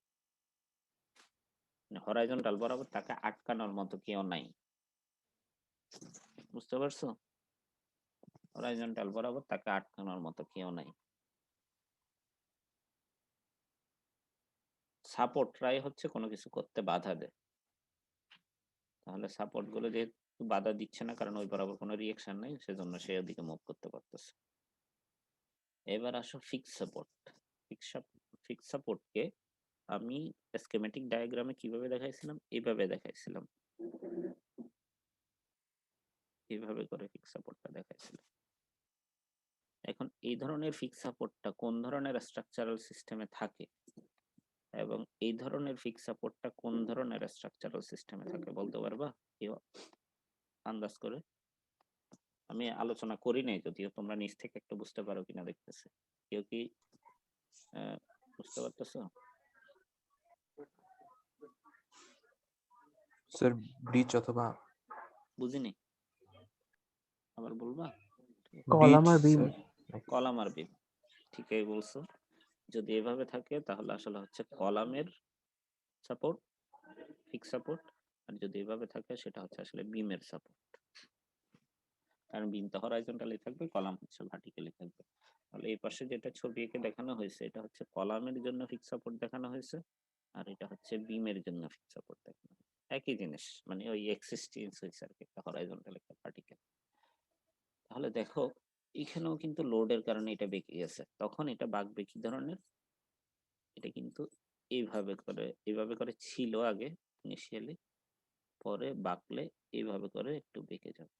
হরাইজন্টাল বরাবর তাকে আটকানোর মতো কেউ নাই, বুঝতে পারছো? হরাইজন্টাল বরাবর তাকে আটকানোর মতো কেউ নাই। সাপোর্টরাই হচ্ছে কোনো কিছু করতে বাধা দেয়। তাহলে সাপোর্ট গুলো যেহেতু বাধা দিচ্ছে না, কারণ ওই বরাবর কোনো রিয়েকশন নাই, সেজন্য সে ওদিকে মুভ করতে পারতেছে। এবার আসো ফিক্স সাপোর্ট। ফিক্স সাপোর্টকে আমি স্কিমেটিক ডায়াগ্রামে কিভাবে দেখাইছিলাম? এইভাবে দেখাইছিলাম, এইভাবে করে ফিক্স সাপোর্টটা দেখাইছিলাম। এখন এই ধরনের ফিক্স সাপোর্টটা কোন ধরনের স্ট্রাকচারাল সিস্টেমে থাকে, এবং এই ধরনের ফিক্স সাপোর্টটা কোন ধরনের স্ট্রাকচারাল সিস্টেমে থাকে বলতে পারবা কেউ আন্দাজ করে? আমি আলোচনা করি নাই, যদিও তোমরা নিচ থেকে একটু বুঝতে পারো কিনা দেখতেছি। কেউ কি বুঝতে পারতেছো? স্যার ব্রিজ অথবা বুঝিনি, আবার বলবা? কলাম আর বিম। স্যার কলাম আর বিম, ঠিকই বলছো। যদি এভাবে থাকে তাহলে আসলে হচ্ছে কলামের সাপোর্ট, ফিক্স সাপোর্ট। আর যদি এভাবে থাকে সেটা হচ্ছে আসলে বিমের সাপোর্ট, কারণ বিম তো হরাইজন্টালি থাকবে, কলাম হচ্ছে ভার্টিক্যালি থাকবে। তাহলে এই পাশে যেটা ছবি এঁকে দেখানো হয়েছে এটা হচ্ছে কলামের জন্য ফিক্স সাপোর্ট দেখানো হয়েছে, আর এটা হচ্ছে বিমের জন্য ফিক্স সাপোর্ট দেখানো হয়েছে। একই জিনিস, মানে ওই এক্সিস চেঞ্জ হয়েছে আর কি, একটা হরাইজন্টাল একটা ভার্টিক্যাল। তাহলে দেখো এখানেও কিন্তু লোডের কারণে এটা বেঁকে গেছে, তখন এটা বাঁকবে কি ধরনের, এটা কিন্তু এইভাবে করে ছিল আগে ইনিশিয়ালি, পরে বাঁকলে এইভাবে করে একটু বেঁকে যাবে।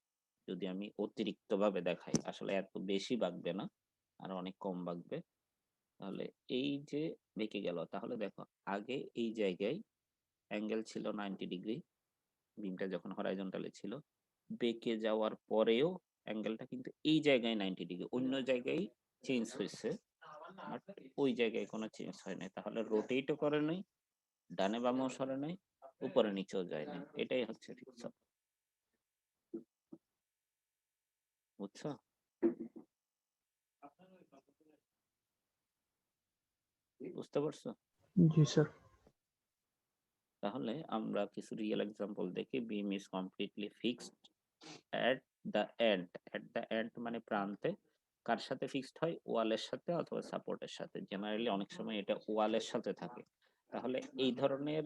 যদি আমি অতিরিক্ত ভাবে দেখাই, আসলে এত বেশি বাঁকবে না, আর অনেক কম বাঁকবে। তাহলে এই যে বেঁকে গেল, তাহলে দেখো আগে এই জায়গায় অ্যাঙ্গেল ছিল 90 ডিগ্রি, বিমটা যখন হরাইজন্টালে ছিল, বেঁকে যাওয়ার পরেও অ্যাঙ্গেলটা কিন্তু এই জায়গায় 90 ডিগ্রি, অন্য জায়গায় চেঞ্জ হয়েছে, বাট ওই জায়গায় কোনো চেঞ্জ হয় নাই। তাহলে রোটেটও করে নাই, ডানে বামেও সরে নাই, উপরে নিচেও যায় নাই। এটাই হচ্ছে ফিক্স সাপোর্ট। বুঝছো? বুঝতে পারছো? जी सर। তাহলে আমরা কিছু রিয়েল এক্সাম্পল দেখি। Beam is completely fixed at the end. At the end মানে প্রান্তে। কার সাথে ফিক্সড হয়? ওয়ালের সাথে অথবা সাপোর্টের সাথে। জেনারেলি অনেক সময় এটা ওয়ালের সাথে থাকে। তাহলে এই ধরনের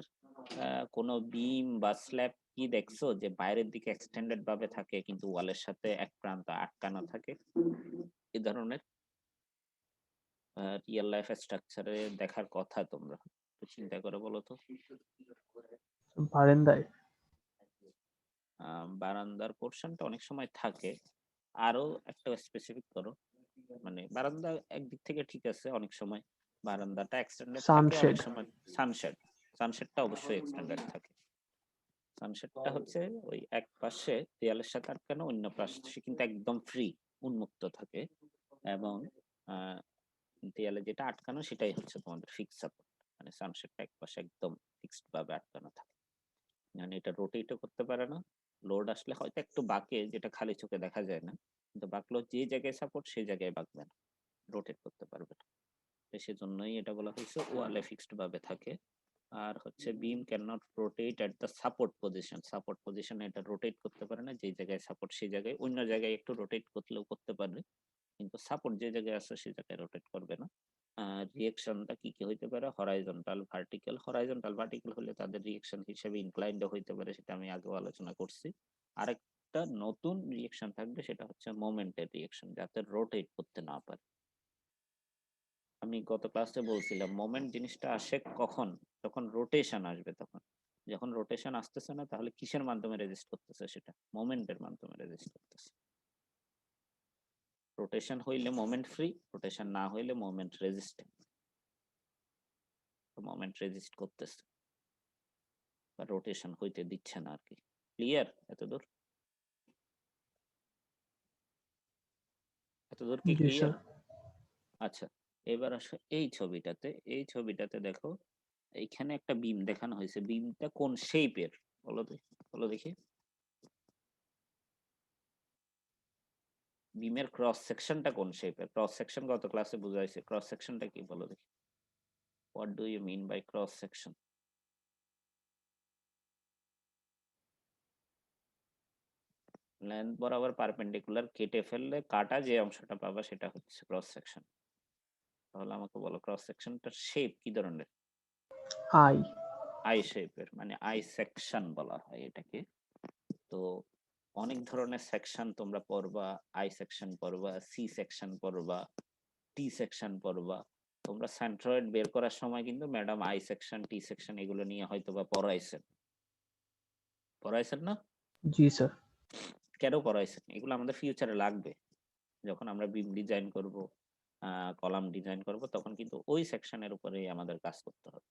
কোনো বিম বা স্ল্যাব কি দেখছো যে বাইরের দিকে এক্সটেন্ডেড ভাবে থাকে কিন্তু ওয়ালের সাথে এক প্রান্ত আটকানো থাকে? এই ধরনের রিয়েল লাইফ স্ট্রাকচারে দেখার কথা তোমরা একটু চিন্তা করে বলো তো। বারান্দায়। বারান্দার পোর্শনটা অনেক সময় থাকে। আরো একটা স্পেসিফিক করো, মানে বারান্দা একদিক থেকে ঠিক আছে, অনেক সময় বারান্দাটা এক্সটেন্ডেড থাকে, অনেক সানশেড। সময় সানশেডটা অবশ্যই এক্সটেন্ডেড থাকে। সানশেডটা হচ্ছে ওই এক পাশে দেয়ালের সাথে আটকানো, অন্য পাশে কিন্তু একদম ফ্রি, উন্মুক্ত থাকে, এবং আহ, দেয়ালে যেটা আটকানো সেটাই হচ্ছে তোমাদের ফিক্স সাপোর্ট। মানে সানশেডটা এক পাশে একদম ফিক্সড ভাবে আটকানো থাকে, মানে এটা রোটেটও করতে পারে না। লোড আসলে হয়তো একটু বাঁকে, যেটা খালি চোখে দেখা যায় না, কিন্তু বাঁকলেও যে জায়গায় সাপোর্ট সেই জায়গায় বাঁকবে না, রোটেট করতে পারবে না। তো সেজন্যই এটা বলা হয়েছে ওয়ালে ফিক্সড ভাবে থাকে। আর হচ্ছে beam can not rotate at the support position. Support পজিশনে এটা রোটেট করতে পারে না, যে জায়গায় সাপোর্ট সেই জায়গায়, অন্য জায়গায় একটু রোটেট করলেও করতে পারবে, কিন্তু সাপোর্ট যে জায়গায় আছে সেই জায়গায় রোটেট করবে না। রিয়েকশনটা কি কি হইতে পারে? Horizontal, vertical. হরাইজন্টাল ভার্টিক্যাল হলে তাদের রিয়েকশন হিসেবে ইনক্লাইন্ড হইতে পারে, সেটা আমি আগেও আলোচনা করছি। আরেকটা নতুন রিয়েকশন থাকবে, সেটা হচ্ছে মোমেন্টের রিয়েকশন, যাতে রোটেট করতে না পারে। আমি গত ক্লাসে বলছিলাম মোমেন্ট জিনিসটা আসে কখন? যখন রোটেশন আসবে তখন। যখন রোটেশন আসতেছে না, তাহলে কিসের মাধ্যমে রেজিস্ট করতেছে? সেটা মোমেন্টের মাধ্যমে রেজিস্ট করতেছে। রোটেশন হইলে মোমেন্ট ফ্রি, রোটেশন না হইলে মোমেন্ট রেজিস্টেন্ট। মোমেন্ট রেজিস্ট করতেছে বা রোটেশন হইতে দিচ্ছে না আর কি। ক্লিয়ার এতদূর? এতদূর কি जी ক্লিয়ার? सर। আচ্ছা, এবার আসো এই ছবিটাতে। এই ছবিটাতে দেখো এইখানে একটা বিম দেখানো হয়েছে। বিমটা কোন শেপের বলো দেখি। বিমের ক্রস সেকশনটা কোন শেপের? ক্রস সেকশন গত ক্লাসে বুঝাইছে, ক্রস সেকশনটা কি বলো দেখি। What do you mean by cross section? Length বরাবর পারপেন্ডিকুলার কেটে ফেললে কাটা যে অংশটা পাবা সেটা হচ্ছে ক্রস সেকশন। তাহলে আমাকে বলো ক্রস সেকশনটার শেপ কি ধরনের? आई। আই শেপের, মানে আই সেকশন বলা হয় এটাকে। তো অনেক ধরনের সেকশন তোমরা পড়বা, আই সেকশন পড়বা, সি সেকশন পড়বা, টি সেকশন পড়বা। তোমরা সেন্ট্রয়েড বের করার সময় কিন্তু madam I section, T section এগুলো নিয়ে হয়তো বা পড়াইছেন না? जी सर। কেন পড়াইছেন? এগুলো আমাদের ফিউচারে লাগবে। যখন আমরা বিম ডিজাইন করব, কলাম ডিজাইন করব, তখন কিন্তু ওই সেকশনের উপরেই আমাদের কাজ করতে হবে।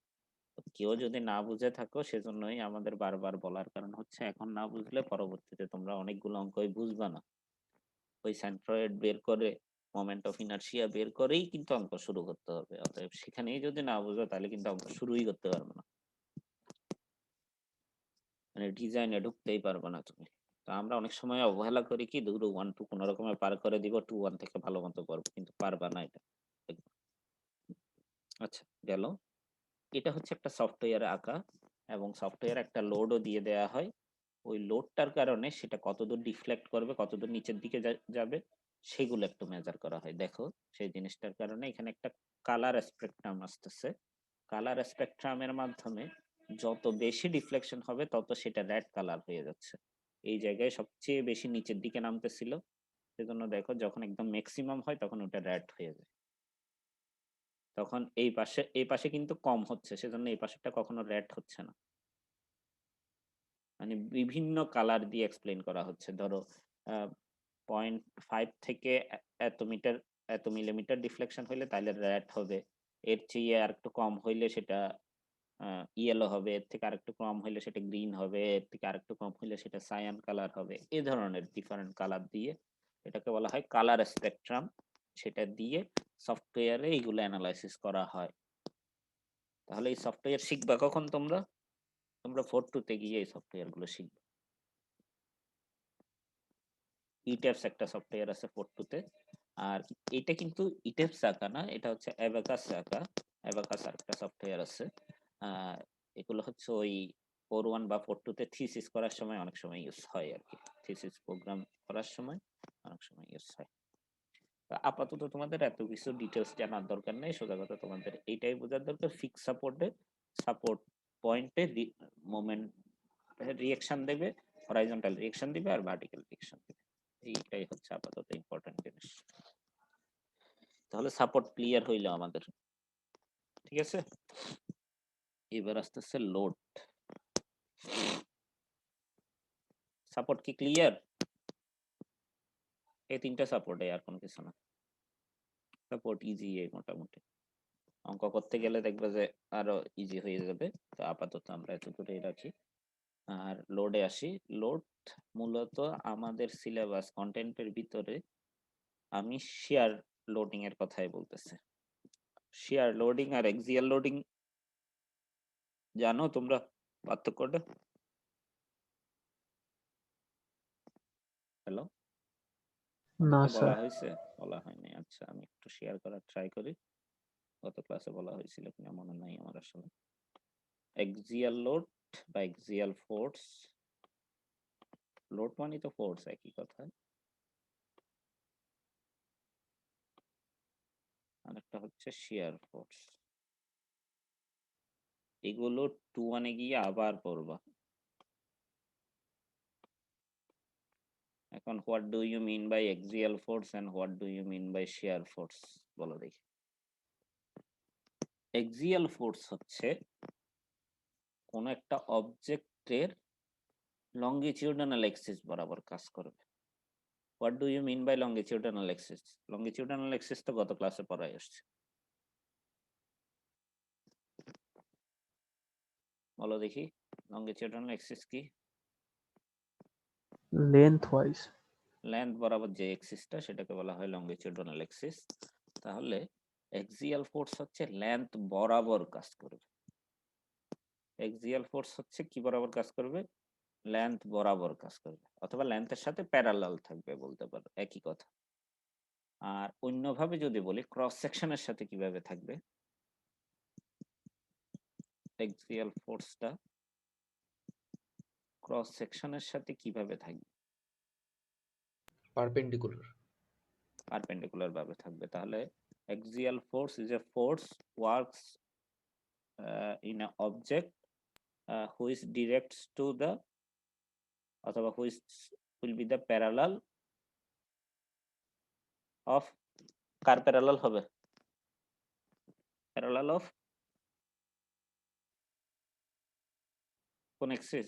তো কেউ যদি না বুঝে থাকো, সেজন্যই আমাদের বারবার বলার কারণ হচ্ছে, এখন না বুঝলে পরবর্তীতে তোমরা অনেকগুলো অঙ্কই বুঝবা না। ওই সেন্ট্রয়েড বের করে, মোমেন্ট অফ ইনার্শিয়া বের করেই কিন্তু অঙ্ক শুরু করতে হবে। অতএব সেখানেই যদি না বুঝো তাহলে কিন্তু অঙ্ক শুরুই করতে পারবে না, মানে ডিজাইনে ঢুকতেই পারবে না তুমি। তো আমরা অনেক সময় অবহেলা করি কি, দূর 1 2 কোনো রকমে পার করে দিব, 2 1 থেকে ভালো মতো করবো, কিন্তু পারবা না এটা। আচ্ছা, গেল। এটা হচ্ছে একটা সফটওয়্যারে আঁকা এবং সফটওয়্যার একটা লোডও দিয়ে দেয়া হয়। ওই লোডটার কারণে সেটা কতদূর ডিফ্লেক্ট করবে, কতদূর নিচের দিকে যাবে সেগুলো একটু মেজার করা হয়। দেখো সেই জিনিসটার কারণে এখানে একটা কালার স্পেকট্রাম আসতেছে। কালার স্পেকট্রামের মাধ্যমে যত বেশি ডিফ্লেকশন হবে তত সেটা রেড কালার হয়ে যাচ্ছে। এই জায়গায় সবচেয়ে বেশি নিচের দিকে নামতেছিল, সেজন্য দেখো যখন একদম ম্যাক্সিমাম হয় তখন ওটা রেড হয়ে যায়। তখন এই পাশে কিন্তু কম হচ্ছে, সেজন্য এই পাশেরটা কখনো রেড হচ্ছে না। মানে বিভিন্ন কালার দিয়ে এক্সপ্লেন করা হচ্ছে। ধরো 0.5 থেকে এত মিলিমিটার ডিফ্লেকশন হইলে তাহলে রেড হবে, এর চেয়ে আর একটু কম হইলে সেটা ইয়েলো হবে, এর থেকে আরেকটু কম হইলে সেটা গ্রিন হবে, এর থেকে আরেকটু কম হইলে সেটা সায়ান কালার হবে। এই ধরনের ডিফারেন্ট কালার দিয়ে এটাকে বলা হয় কালার স্পেকট্রাম। সেটা দিয়ে সফটওয়্যারে এইগুলো অ্যানালাইসিস করা হয়। তাহলে এই সফটওয়্যার শিখবা কখন তোমরা? তোমরা 4-2 তে গিয়ে এই সফটওয়্যার গুলো শিখবে। ইটেপস একটা সফটওয়্যার আছে 4-2 তে। আর এটা কিন্তু ইটেপস আঁকা না, এটা হচ্ছে অ্যাবাকাস আঁকা। অ্যাবাকাস আর একটা সফটওয়্যার আছে। এগুলো হচ্ছে ওই 4-1 বা 4-2 তে থিসিস করার সময় অনেক সময় ইউজ হয় আর কি। থিসিস প্রোগ্রাম করার সময় অনেক সময় ইউজ হয়। তো আপাতত তোমাদের এত কিছু ডিটেলস জানার দরকার নেই, সোজা কথা তোমাদের এইটাই বোঝার দরকার ফিক্স সাপোর্ট পয়েন্টে মোমেন্ট রিঅ্যাকশন দেবে, হরাইজন্টাল রিঅ্যাকশন দিবে আর ভার্টিক্যাল রিঅ্যাকশন দিবে। এইটাই হচ্ছে আপাতত ইম্পর্টেন্ট জিনিস। তাহলে সাপোর্ট ক্লিয়ার হইলো আমাদের, ঠিক আছে। এবার আসতেছে লোড। সাপোর্ট কি ক্লিয়ার? এই তিনটা সাপোর্টে আর কোনো কিছু না। সাপোর্ট ইজি মোটামুটি, অঙ্ক করতে গেলে দেখবে যে আরো ইজি হয়ে যাবে। তো আপাতত আমরা এতটুকুই রাখি। আর লোডে আসি। লোড মূলত আমাদের সিলেবাস কন্টেন্টের ভিতরে আমি শেয়ার লোডিং এর কথাই বলতেছি। শেয়ার লোডিং আর এক্সিয়াল লোডিং জানো তোমরা পার্থক্যটা? হ্যালো, না বলা স্যার। হয়েছে? বলা হয়নি। আচ্ছা, আমি একটু শেয়ার করার ট্রাই করি। গত ক্লাসে বলা হয়েছিল কিনা মনে নাই আমার আসলে। এক্সিয়াল লোড বা এক্সিয়াল ফোর্স, লোড মানে তো ফোর্স, একই কথা। আর একটা হচ্ছে শেয়ার ফোর্স। এগুলো 2-1 এ গিয়ে আবার পড়বা। এখন what do you mean by axial force and what do you mean by shear force বলো দেখি। এক্সিয়াল ফোর্স হচ্ছে কোন একটা অবজেক্টের লঙ্গিটিউডানাল এক্সিস বরাবর কাজ করবে। What do you mean by longitudinal axis? Longitudinal axis তো গত ক্লাসে পড়াই আসছে। বলো দেখি লঙ্গিটিউডানাল এক্সিস কি? Length wise. লেন্থ বরাবর যে এক্সিসটা সেটাকে বলা হয় লঙ্গিটিউডানাল এক্সিস। তাহলে এক্সিয়াল ফোর্স হচ্ছে লেন্থ বরাবর কাজ করবে। এক্সিয়াল ফোর্স হচ্ছে কি বরাবর কাজ করবে? লেন্থ বরাবর কাজ করবে, অথবা লেন্থের সাথে প্যারালাল থাকবে বলতে পারো, একই কথা। আর অন্যভাবে যদি বলি ক্রস সেকশনের সাথে কিভাবে থাকবে? এক্সিয়াল ফোর্সটা ক্রস সেকশনের সাথে কিভাবে থাকবে? পারপেন্ডিকুলার। পারপেন্ডিকুলার ভাবে থাকবে। তাহলে axial force is a force works in a object which directs to the অথবা which will be the parallel of car parallel হবে? প্যারালাল অফ কোন এক্সিস?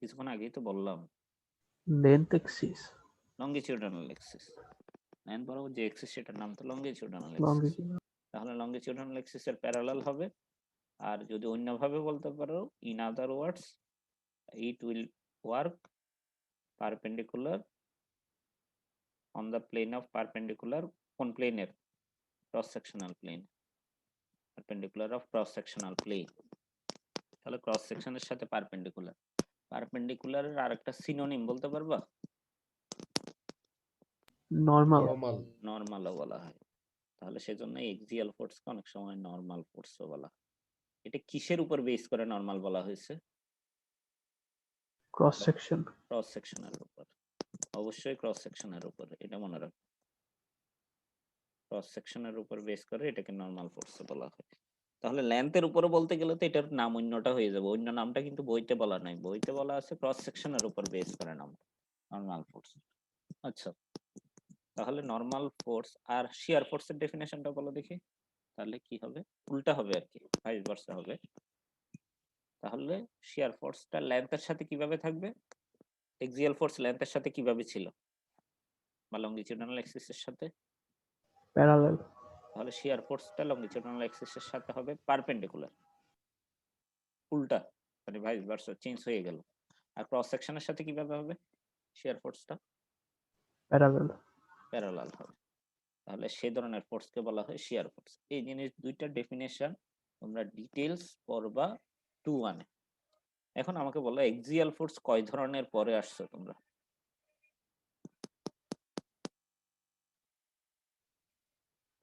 কিছুক্ষণ আগেই তো বললাম length axis. Longitudinal axis. Length বরাবর যে এক্সিস সেটার নাম তো লঙ্গিটিউডানাল এক্সিস। লঙ্গিটিউডাল। তাহলে লঙ্গিটিউডানাল এক্সিসের প্যারালাল হবে। আর যদি অন্যভাবে বলতে পারো, in other words, it will work perpendicular on the plane of perpendicular কোন প্লেনের? Cross sectional plane. Perpendicular of cross sectional plane. তাহলে ক্রস সেকশনের সাথে পারপেন্ডিকুলার। পারপেন্ডিকুলারের আরেকটা সিনোনিম বলতে পারবা? Normal normal. নর্মালও বলা হয়। তাহলে সেজন্য এক্সিয়াল ফোর্সকে অনেক সময় নর্মাল ফোর্সও বলা হয়। এটা কিসের উপর বেস করে নর্মাল বলা হয়েছে? Cross section. ক্রস সেকশনের উপর। অবশ্যই ক্রস সেকশনের উপর, এটা মনে রাখো। ক্রস সেকশনের উপর বেস করে এটাকে নর্মাল ফোর্স বলা হয়। তাহলে লেন্থের উপরে বলতে গেলে তো এটার নাম অন্যটা হয়ে যাবে। অন্য নামটা কিন্তু বইতে বলা নাই। বইতে বলা আছে ক্রস সেকশনের উপর বেস করে নাম নর্মাল ফোর্স। আচ্ছা, তাহলে নর্মাল ফোর্স আর শিয়ার ফোর্সের ডেফিনেশনটা বলো দেখি। তাহলে কি হবে? উল্টা হবে আর কি, ভাইস ভার্সা হবে। তাহলে শিয়ার ফোর্সটা লেন্থের সাথে কিভাবে থাকবে? এক্সিয়াল ফোর্স লেন্থের সাথে কিভাবে ছিল? বা লংজিটিউডাল অ্যাক্সিসের সাথে? প্যারালাল। তাহলে শিয়ার ফোর্সটা লংজিটিউডাল অ্যাক্সিসের সাথে হবে পারপেন্ডিকুলার, উল্টা, মানে ভাইস ভার্সা, চেঞ্জ হয়ে গেল। আর ক্রস সেকশনের সাথে কিভাবে হবে শিয়ার ফোর্সটা? প্যারালাল। প্যারালাল হবে। তাহলে সেই ধরনের ফোর্সকে বলা হয় শিয়ার ফোর্স। এই জিনিস দুইটা ডেফিনেশন তোমরা ডিটেইলস পড়বা 2-1 এ। এখন আমাকে বলো এক্সিয়াল ফোর্স কয় ধরনের পরে আসছো তোমরা?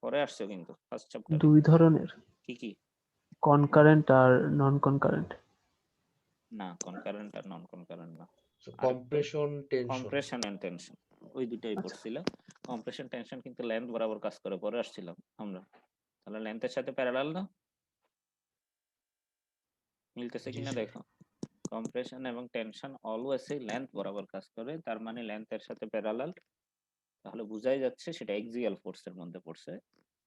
পরে আসছো কিন্তু ফার্স্ট চ্যাপ্টারে। 2 ধরনের, কি কি? কনকারেন্ট আর নন কনকারেন্ট। না, কনকারেন্ট আর নন কনকারেন্ট না। Compression, tension. Compression and tension, ওই দুটাই আচ্ছা। পড়ছিল। কম্প্রেশন টেনশন কিন্তু লেন্থ বরাবর কাজ করে, পরে আসছিলাম আমরা। তাহলে লেন্থের সাথে প্যারালাল না? মিলতেছে জি কিনা স্যার। দেখো। কম্প্রেশন এবং টেনশন অলওয়েজই লেন্থ বরাবর কাজ করে, তার মানে লেন্থের সাথে প্যারালাল। তাহলে বুঝাই যাচ্ছে সেটা এক্সিয়াল ফোর্সের মধ্যে পড়ছে।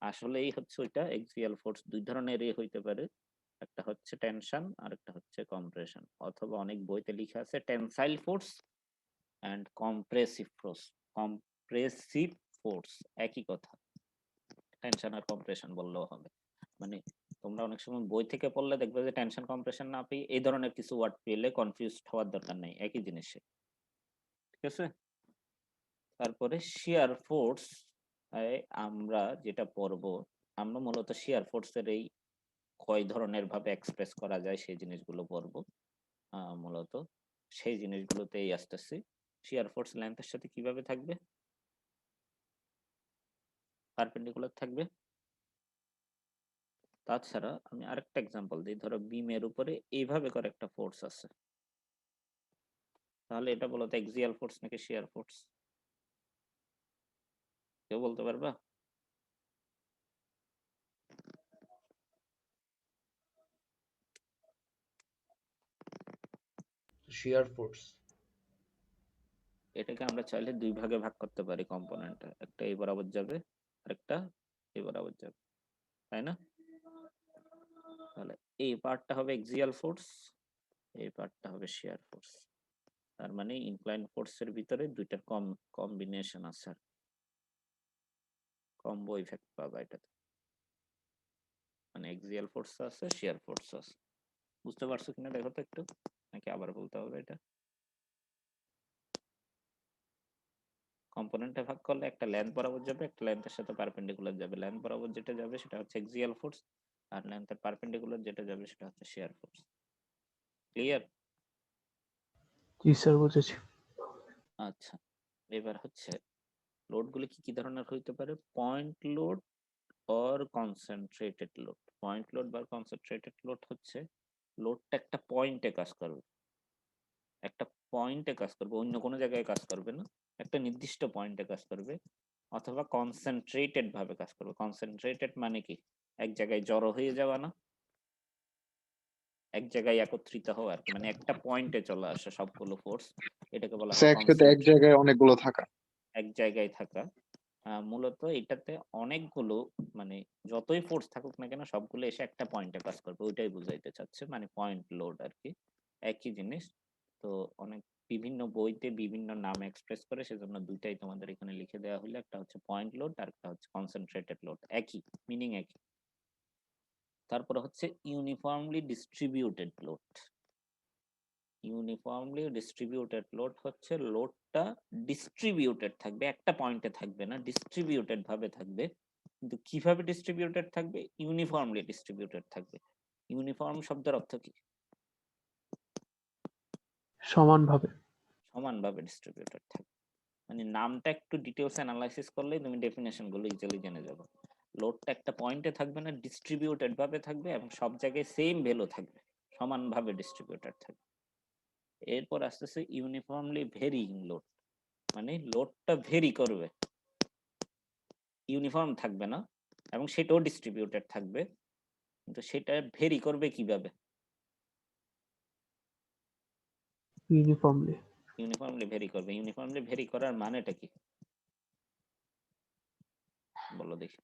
আসলেই হচ্ছে ওইটা এক্সিয়াল ফোর্স দুই ধরনেরই হইতে পারে। একটা হচ্ছে টেনশন আর একটা হচ্ছে কম্প্রেশন, অথবা অনেক বইতে লেখা আছে tensile force and compressive force. Compressive force একই কথা, টেনশন আর কম্প্রেশন বললেও হবে। মানে তোমরা অনেক সময় বই থেকে পড়লে দেখবে যে টেনশন কম্প্রেশন না পেয়ে এই ধরনের কিছু ওয়ার্ড পেলে কনফিউজড হওয়ার দরকার নেই, একই জিনিসে। ঠিক আছে। তারপরে শিয়ার ফোর্স আমরা যেটা পড়ব, আমরা মূলত শিয়ার ফোর্সের এই কয় ধরনের ভাবে এক্সপ্রেস করা যায় সেই জিনিসগুলো পড়ব। মূলত সেই জিনিসগুলোতেই আসতেছি। শিয়ার ফোর্স লেন্থের সাথে কিভাবে থাকবে? পারপেন্ডিকুলার থাকবে। তাছাড়া আমি আরেকটা এক্সাম্পল দিই, ধরো বিমের উপরে এইভাবে করে একটা ফোর্স আছে, তাহলে এটা বলতো এক্সিয়াল ফোর্স নাকি শিয়ার ফোর্স? কেউ বলতে পারবা? Shear force. এটাকে আমরা চাইলে দুই ভাগে ভাগ করতে পারি কম্পোনেন্টটা, একটা এই বরাবর যাবে আর একটা এই বরাবর যাবে, তাই না? তাহলে এই পার্টটা হবে এক্সিয়াল ফোর্স, এই পার্টটা হবে শিয়ার ফোর্স। তার মানে ইনক্লাইন ফোর্সের ভিতরে দুইটার কম্বিনেশন আছে, কম্বো ইফেক্ট পাবা এটাতে। মানে এক্সিয়াল ফোর্স আছে, শিয়ার ফোর্স আছে। বুঝতে পারছো কিনা দেখো তো একটু, নাকি আবার বলতে হবে এটা? কম্পোনেন্টে ভাগ করলে একটা লেন্থ বরাবর যাবে, একটা লেন্থের সাথে পারপেন্ডিকুলার যাবে। লেন্থ বরাবর যেটা যাবে সেটা হচ্ছে এক্সিয়াল ফোর্স, আর লেন্থের পারপেন্ডিকুলার যেটা যাবে সেটা হচ্ছে শিয়ার ফোর্স। ক্লিয়ার? জি স্যার, বুঝেছি। আচ্ছা, এবার হচ্ছে লোডগুলো কি কি ধরনের হইতে পারে? Point load or concentrated load. Point load বা কনসেন্ট্রেটেড লোড হচ্ছে লোডটা একটা পয়েন্টে কাজ করবে, একটা পয়েন্টে কাজ করবে, অন্য কোনো জায়গায় কাজ করবে না, একটা নির্দিষ্ট পয়েন্টে কাজ করবে। অথবা কনসেন্ট্রেটেড ভাবে কাজ করবে। কনসেন্ট্রেটেড মানে কি? এক জায়গায় জড়ো হয়ে যাওয়া না, এক জায়গায় একত্রিত হওয়া আর কি, মানে একটা পয়েন্টে চলে আসে সবগুলো ফোর্স, এটাকে বলা হয় একসাথে এক কনসেন্ট্রেট। জায়গায় অনেকগুলো থাকা। এক জায়গায় থাকা। মূলত এটাতে অনেকগুলো, মানে যতই ফোর্স থাকুক না কেন সবগুলো এসে একটা পয়েন্টে কাজ করবে, ওইটাই বুঝাইতে চাচ্ছে, মানে পয়েন্ট লোড আর কি, একই জিনিস। তো অনেক বিভিন্ন বইতে বিভিন্ন নাম এক্সপ্রেস করে, সেজন্য দুইটাই তোমাদের এখানে লিখে দেওয়া হলো, একটা হচ্ছে পয়েন্ট লোড আর একটা হচ্ছে কনসেন্ট্রেটেড লোড, একই মিনিং একই। তারপরে হচ্ছে uniformly distributed load. Uniformly distributed load হচ্ছে লোডটা ডিস্ট্রিবিউটেড থাকবে, একটা পয়েন্টে থাকবে না, ডিস্ট্রিবিউটেড ভাবে থাকবে। কিন্তু কিভাবে ডিস্ট্রিবিউটেড থাকবে? ইউনিফর্মলি ডিস্ট্রিবিউটেড থাকবে। ইউনিফর্ম শব্দের অর্থ কি? সমানভাবে। সমানভাবে ডিস্ট্রিবিউটেড থাকবে। মানে নামটা একটু ডিটেলস অ্যানালাইসিস করলে তুমি ডেফিনেশন গুলো ইজিলি জেনে যাবে। লোডটা একটা পয়েন্টে থাকবে না, ডিস্ট্রিবিউটেড ভাবে থাকবে এবং সব জায়গায় সেম ভ্যালু থাকবে, সমানভাবে ডিস্ট্রিবিউটেড থাকবে। এরপর আসতেছে ইউনিফর্মলি ভেরিং লোড, মানে লোডটা ভেরি করবে, ইউনিফর্ম থাকবে না এবং সেটাও ডিস্ট্রিবিউটেড থাকবে, কিন্তু সেটা ভেরি করবে কিভাবে? ইউনিফর্মলি। ইউনিফর্মলি ভেরি করবে। ইউনিফর্মলি ভেরি করার মানেটা কি বলো দেখি।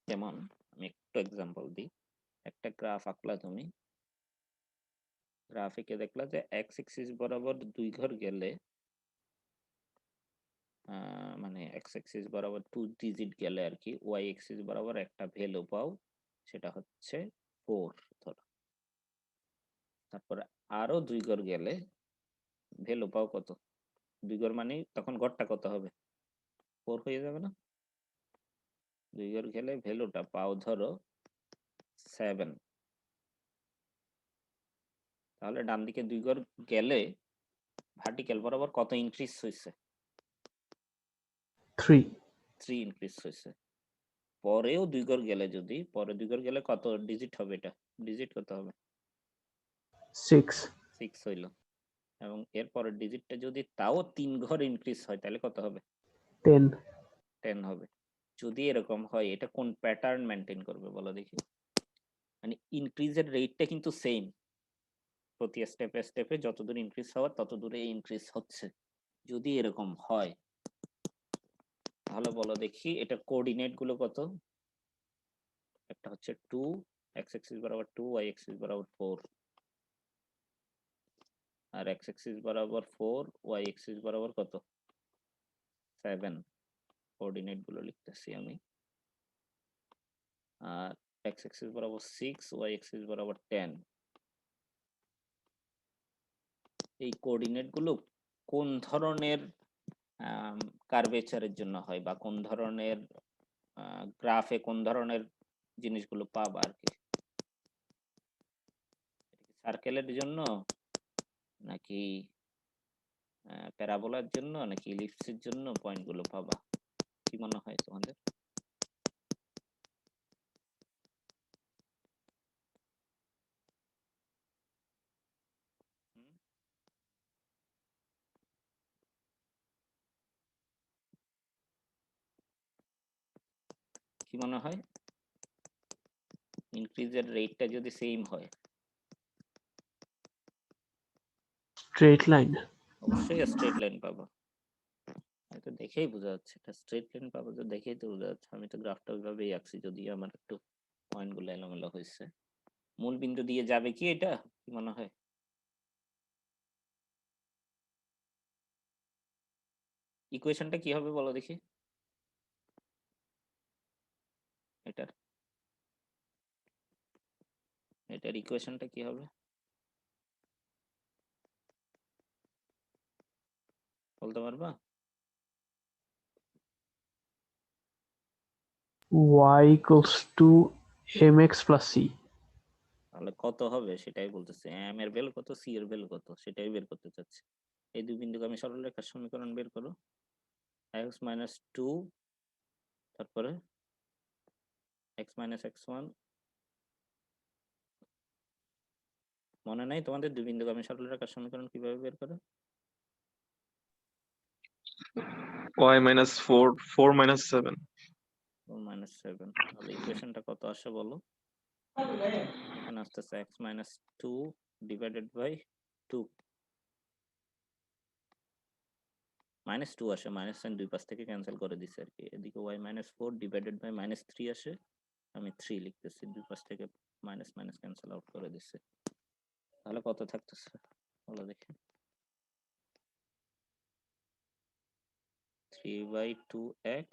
যেমন আমি একটু এক্সাম্পল দিই, একটা গ্রাফ আঁকলা তুমি, গ্রাফিকে দেখলা যে এক্স এক্সিস বরাবর 2 ঘর গেলে মানে এক্স এক্সিস বরাবর 2 ডিজিট গেলে আর কি ওয়াই এক্সিস বরাবর একটা ভ্যালু পাও, সেটা হচ্ছে 4 ধরো। তারপরে আরো 2 ঘর গেলে ভ্যালু পাও কত? 2 ঘর মানে তখন ঘরটা কত হবে? 4 হয়ে যাবে না? 2 ঘর গেলে ভ্যালুটা পাও ধরো 7। তাহলে ডান দিকে 2 ঘর গেলে ভার্টিক্যাল বরাবর কত ইনক্রিজ হয়েছে? 3 ইনক্রিজ হয়েছে। পরেও 2 ঘর গেলে, যদি পরে 2 ঘর গেলে কত ডিজিট হবে? এটা ডিজিট কত হবে? 6 হইল। এবং এর পরের ডিজিটটা যদি তাও 3 ঘর ইনক্রিজ হয় তাহলে কত হবে? 10 হবে। যদি এরকম হয় এটা কোন প্যাটার্ন মেনটেন করবে বলো দেখি? মানে ইনক্রিজের রেটটা কিন্তু সেম, প্রতি স্টেপে স্টেপে যতদূর ইনক্রিজ হওয়ার তত দূরে ইনক্রিজ হচ্ছে। যদি এরকম হয় তাহলে বলো দেখি এটার কোঅর্ডিনেট গুলো কত? একটা হচ্ছে 2, এক্স এক্সিস বরাবর 2, ওয়াই এক্সিস বরাবর 4, আর এক্স এক্সিস বরাবর 4, ওয়াই এক্সিস বরাবর কত? 7। কোঅর্ডিনেট গুলো লিখতেছি আমি। আর এক্স এক্সিস বরাবর 6, ওয়াই এক্সিস বরাবর 10। এই কোঅর্ডিনেট গুলো কোন ধরনের কার্ভেচারের জন্য হয় বা কোন ধরনের গ্রাফে কোন ধরনের জিনিসগুলো পাবা আর কি? সার্কেলের জন্য নাকি প্যারাবোলার জন্য নাকি ইলিপসের জন্য পয়েন্টগুলো পাবা? কি মনে হয় তোমাদের? কি মনে হয় ইনক্রিজের রেটটা যদি সেম হয়? Straight line. অবশ্যই স্ট্রেট লাইন পাবো। এটা দেখেই বোঝা যাচ্ছে এটা স্ট্রেট লাইন পাবো, তো দেখেই তো বোঝা যাচ্ছে। আমি তো গ্রাফটা ওইভাবেই আঁকছি, যদি আমার একটু পয়েন্টগুলো এলোমেলো হয়েছে। মূল বিন্দু দিয়ে যাবে কি এটা? কি মনে হয়? ইকুয়েশনটা কি হবে বলো দেখি এটার? এটার ইকুয়েশনটা কি হবে বলতে পারবা? y equals to mx plus c. তাহলে কত হবে সেটাই বলতেছে। এম এর ভ্যালু কত, সি এর ভ্যালু কত, সেটাই বের করতে চাচ্ছি। এই দুই বিন্দুকে আমি সরলরেখার সমীকরণ বের করো। x মাইনাস 2, তারপরে x মাইনাস x1। মনে নাই তোমাদের দুই বিন্দুকে আমি সরলরেখার সমীকরণ কিভাবে বের করো? y minus 4, 4 minus 7. 4 minus 7। তাহলে ইকুয়েশনটা কত আসে বলো? এখানে আসতেছে x minus 2 divided by 2। Minus 2 আসে, মাইনাস সাইন দুই পাশ থেকে ক্যান্সেল করে দিছে আর কি। এদিকে y minus 4 divided by minus 3 আসে, আমি 3 লিখতেছি, দুই পাশ থেকে মাইনাস মাইনাস ক্যান্সেল আউট করে দিছে। তাহলে কত থাকতেছে বলো দেখি? 3/2x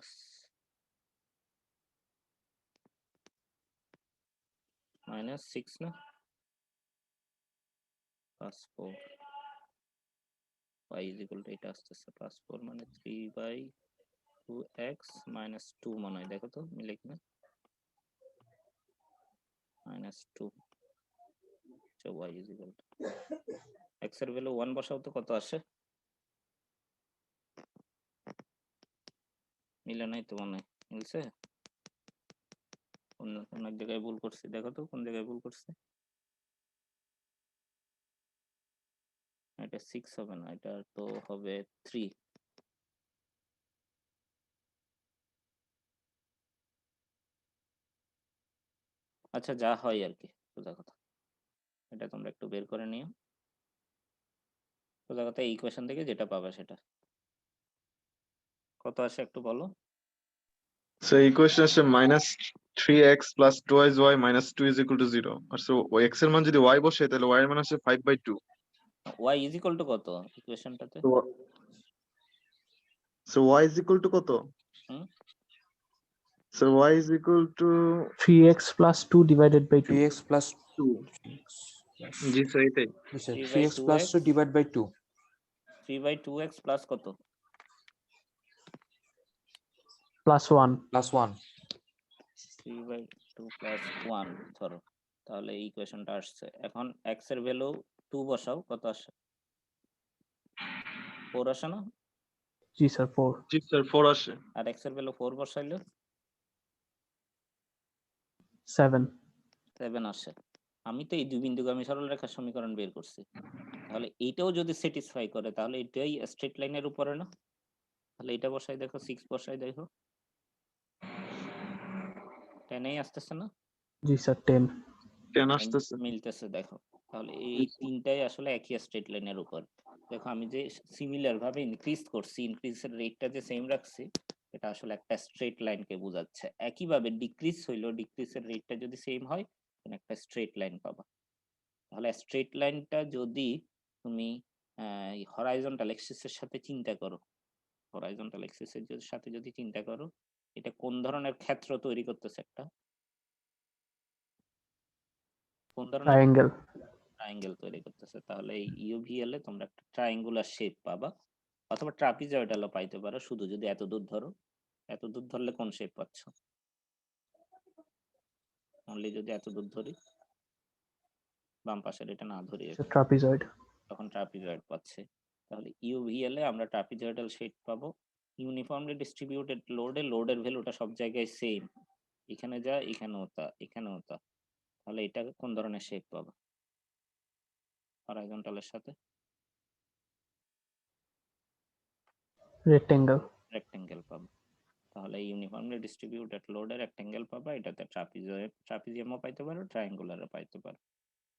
minus 6 না plus 4 y is equal to এটা আসতেছে প্লাস 4 মানে 3/2x minus 2 মনে হয়, দেখো তো মিলে কিনা? minus 2 so y is equal to x এর ভ্যালু 1 বসাও তো কত আসে? মিলে নাই তো মনে হয়, মিলছে? কোন কোন এক জায়গায় ভুল করছি, দেখো তো কোন জায়গায় ভুল করছি। এটা 6 হবে না, এটা তো হবে 3। আচ্ছা যা হয় আর কি, সোজা কথা। এটা তোমরা একটু বের করে নিও। সোজা কথা এই ইকুয়েশন থেকে যেটা পাবে সেটা কত আসে একটু বলো। So equation আসে -3x plus 2y minus 2 is equal to 0. R so x এর মান যদি y বসে তাহলে y এর মান আসে 5/2. ওয়াই ইজ ইকুয়াল টু কত ইকুয়েশনটাতে? So y is equal to কত? হুম So y is equal to 3x plus 2 divided by 2. 3x plus 2. 3x plus জি স্যার এটাই। জি sir 3 by 3x plus 2 divided by 2 3/2x plus কত? Plus 1. plus 1 3/2 plus 1 ধরো, তাহলে এই ইকুয়েশনটা আসছে। এখন x এর ভ্যালু 2 বসাও, কত আসে? 4 আসে না? জি স্যার 4. জি স্যার 4 আসে। আর x এর ভ্যালু 4 বসাইলে 7. 7 আসে। আমি তো এই দুই বিন্দুগামী সরলরেখার সমীকরণ বের করছি, তাহলে এইটাও যদি স্যাটিসফাই করে তাহলে এটাই স্ট্রেট লাইনের উপরে না? তাহলে এটা বসাই দেখো, 6 বসাই দেখো, 10 এই আসতেছে না? জি স্যার 10. 10 আসতেছে। মিলতেছে দেখো। তাহলে এই তিনটাই আসলে একই স্ট্রেট লাইনের উপর। দেখো আমি যে সিমিলার ভাবে ইনক্রিজ করছি, ইনক্রিজের রেটটা যে সেম রাখছি, এটা আসলে একটা স্ট্রেট লাইনকে বোঝাচ্ছে। একইভাবে ডিক্রিজ হইলো, ডিক্রিজের রেটটা যদি সেম হয় তখন একটা স্ট্রেট লাইন পাবা। তাহলে স্ট্রেট লাইনটা যদি তুমি হরাইজন্টাল এক্সিসের সাথে চিন্তা করো, হরাইজন্টাল এক্সিসের সাথে যদি চিন্তা করো, এটা কোন ধরনের ক্ষেত্র তৈরি করতেছে? একটা কোন ধরনের Triangle. ট্রায়াঙ্গেল তৈরি করতেছে। তাহলে এই ইউভিএল এ তোমরা একটা ট্রায়াঙ্গুলার শেপ পাবা, অথবা ট্রাপিজয়েডালও পাইতে পারো, শুধু যদি এত দূর ধরো। এত দূর ধরলে কোন শেপ পাচ্ছ? অনলি যদি এত দূর ধরি, বাম পাশের এটা না ধরি, So trapezoid. তখন ট্রাপিজয়েড পাচ্ছে। তাহলে ইউভিএল এ আমরা ট্রাপিজয়েডাল শেপ পাবো। ইউনিফর্মলি ডিস্ট্রিবিউটেড লোডে লোডের ভ্যালুটা সব জায়গায় সেম, এখানে যা এখানেও তা এখানেও তা। তাহলে এটা কোন ধরনের শেপ পাবো হরাইজন্টালের সাথে? Rectangle. রেক্টেঙ্গেল পাবো। তাহলে ইউনিফর্মলি ডিস্ট্রিবিউটেড লোডের রেক্টেঙ্গেল পাবা, এটাতে ট্রাপিজিয়ামও পাইতে পারো, ট্রায়াঙ্গুলারও পাইতে পারো।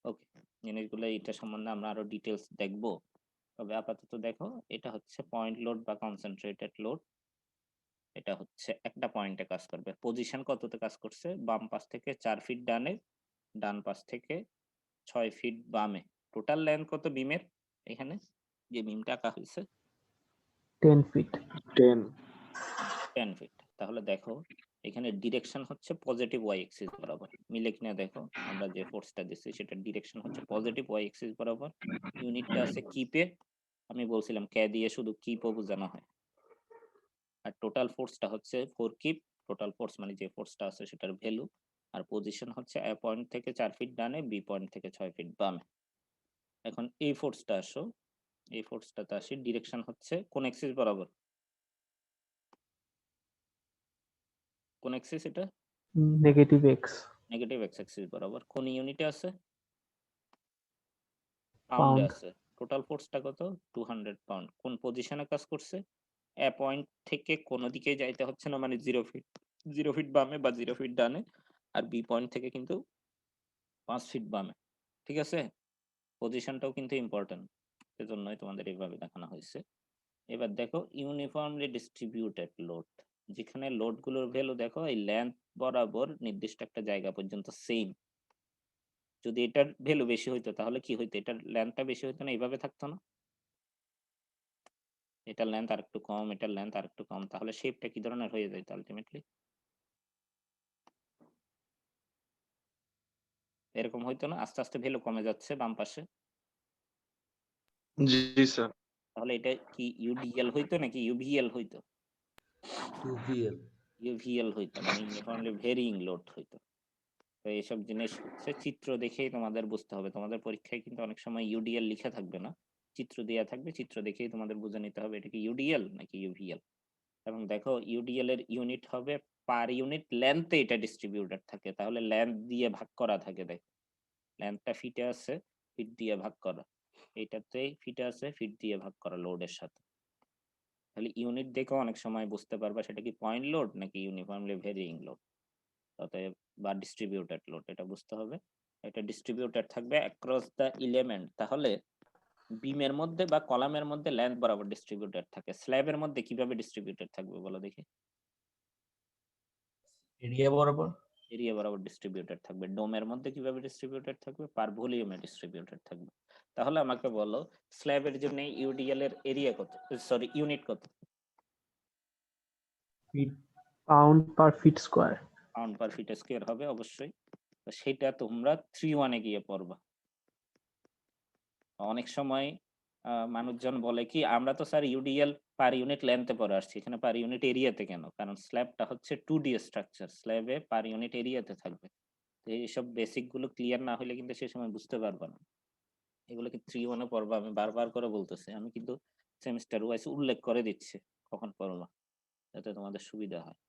ওকে, জিনিসগুলো এটা সম্বন্ধে আমরা আরো ডিটেলস দেখবো। তবে আপাতত দেখো, এটা হচ্ছে পয়েন্ট লোড বা কনসেন্ট্রেটেড লোড। এটা হচ্ছে একটা পয়েন্টে কাজ করবে। পজিশন কততে কাজ করছে? বাম পাশ থেকে 4 ফিট ডানে, ডান পাশ থেকে 6 ফিট বামে। টোটাল লেন্থ কত বিমের? এখানে যে বিমটা আঁকা হয়েছে 10 feet. 10 10 ফিট। তাহলে দেখো এখানে ডিরেকশন হচ্ছে পজিটিভ ওয়াই এক্সিস বরাবর, মিলে কিনা দেখো। আমরা যে ফোর্সটা দিচ্ছি সেটার ডিরেকশন হচ্ছে পজিটিভ ওয়াই এক্সিস বরাবর। ইউনিটটা আছে কিপে, আমি বলছিলাম কে দিয়ে শুধু কিপও বোঝানো হয়। আর টোটাল ফোর্সটা হচ্ছে 4 কিপ। টোটাল ফোর্স মানে যে ফোর্সটা আছে সেটার ভ্যালু। আর পজিশন হচ্ছে এ পয়েন্ট থেকে 4 ফিট ডানে, বি পয়েন্ট থেকে 6 ফিট বামে। এখন এই ফোর্সটা আসো, এই ফোর্সটাতে আসি, ডিরেকশন হচ্ছে কোন এক্সিস বরাবর? কোন এক্সিস এটা? Negative x. Negative x Axis বরাবর। কোন ইউনিটে আছে? পাউন্ডে Pound. আছে। টোটাল ফোর্সটা কত? 200 পাউন্ড। কোন পজিশনে কাজ করছে? এ পয়েন্ট থেকে কোন দিকে যাইতে হচ্ছে না, মানে 0 ফিট, 0 ফিট বামে বা 0 ফিট ডানে। আর বি পয়েন্ট থেকে কিন্তু 5 ফিট বামে। ঠিক আছে, পজিশনটাও কিন্তু ইম্পর্টেন্ট, সেজন্যই তোমাদের এইভাবে দেখানো হয়েছে। এবার দেখো ইউনিফর্মলি ডিস্ট্রিবিউটেড লোড, যেখানে লোডগুলোর ভ্যালু দেখো এই লেন্থ বরাবর নির্দিষ্ট একটা জায়গা পর্যন্ত সেম। যদি এটার ভ্যালু বেশি হইতো তাহলে কি হইতো? এটার লেন্থটা বেশি হইতো না, এইভাবে থাকতো না? এটার লেন্থ আর একটু কম, এটার লেন্থ আর একটু কম, তাহলে শেপটা কি ধরনের হয়ে যাইতো আলটিমেটলি? এরকম হইতো না? আস্তে আস্তে ভ্যালু কমে যাচ্ছে বাম পাশে। জি স্যার। তাহলে এটা কি ইউডিএল হইতো নাকি ইউভিএল হইতো? ইউভিএল। ইউভিএল হইতো, মানে ইউনিফর্মলি ভেরিইং লোড হইতো। তো এইসব জিনিস হচ্ছে চিত্র দেখেই তোমাদের বুঝতে হবে। তোমাদের পরীক্ষায় কিন্তু অনেক সময় ইউডিএল লিখা থাকবে না, চিত্র দেওয়া থাকবে, চিত্র দেখেই তোমাদের বুঝে নিতে হবে এটা কি ইউডিএল নাকি ইউভিএল। এবং দেখো ইউডিএল এর ইউনিট হবে পার ইউনিট লেন্থে এটা ডিস্ট্রিবিউটেড থাকে, তাহলে লেন্থ দিয়ে ভাগ করা থাকে। দেখো লেন্থটা ফিটে আছে, ফিট দিয়ে ভাগ করা, এইটাতে ফিটে আছে, ফিট দিয়ে ভাগ করা লোডের সাথে। তাহলে ইউনিট দেখেও অনেক সময় বুঝতে পারবা সেটা কি পয়েন্ট লোড নাকি ইউনিফর্মলি ভেরিয়িং লোড, অতএব বা ডিস্ট্রিবিউটেড লোড, এটা বুঝতে হবে। এটা ডিস্ট্রিবিউটেড থাকবে অ্যাক্রস দ্য এলিমেন্ট, তাহলে বিমের মধ্যে বা কলামের মধ্যে লেন্থ বরাবর ডিস্ট্রিবিউটেড থাকে। স্ল্যাবের মধ্যে কিভাবে ডিস্ট্রিবিউটেড থাকবে বলো দেখি? এরিয়া বরাবর। এরিয়া বরাবর ডিস্ট্রিবিউটেড থাকবে। ডোমের মধ্যে কিভাবে ডিস্ট্রিবিউটেড থাকবে? পার ভলিউমে ডিস্ট্রিবিউটেড থাকবে। তাহলে আমাকে বলো স্ল্যাবের জন্য ইউডিএল এর এরিয়া কত, সরি ইউনিট কত? Pound per fit square. Pound per fit square হবে অবশ্যই। তো সেটা তোমরা 3-1 গিয়ে পড়বা। অনেক সময় মানুষজন বলে কি আমরা তো স্যার ইউডিএল পার ইউনিট লেন্থে পড়ে আসছি, এখানে পার ইউনিট এরিয়াতে কেন? কারণ স্ল্যাবটা হচ্ছে 2D স্ট্রাকচার, স্ল্যাবে পার ইউনিট এরিয়াতে থাকবে। তো এইসব বেসিক গুলো ক্লিয়ার না হলে কিন্তু সেই সময় বুঝতে পারবা না। এগুলোকে 3-1 পড়বা, আমি বারবার করে বলতেছি, আমি কিন্তু সেমিস্টার ওয়াইজ উল্লেখ করে দিচ্ছি কখন পড়বা, যাতে তোমাদের সুবিধা হয়।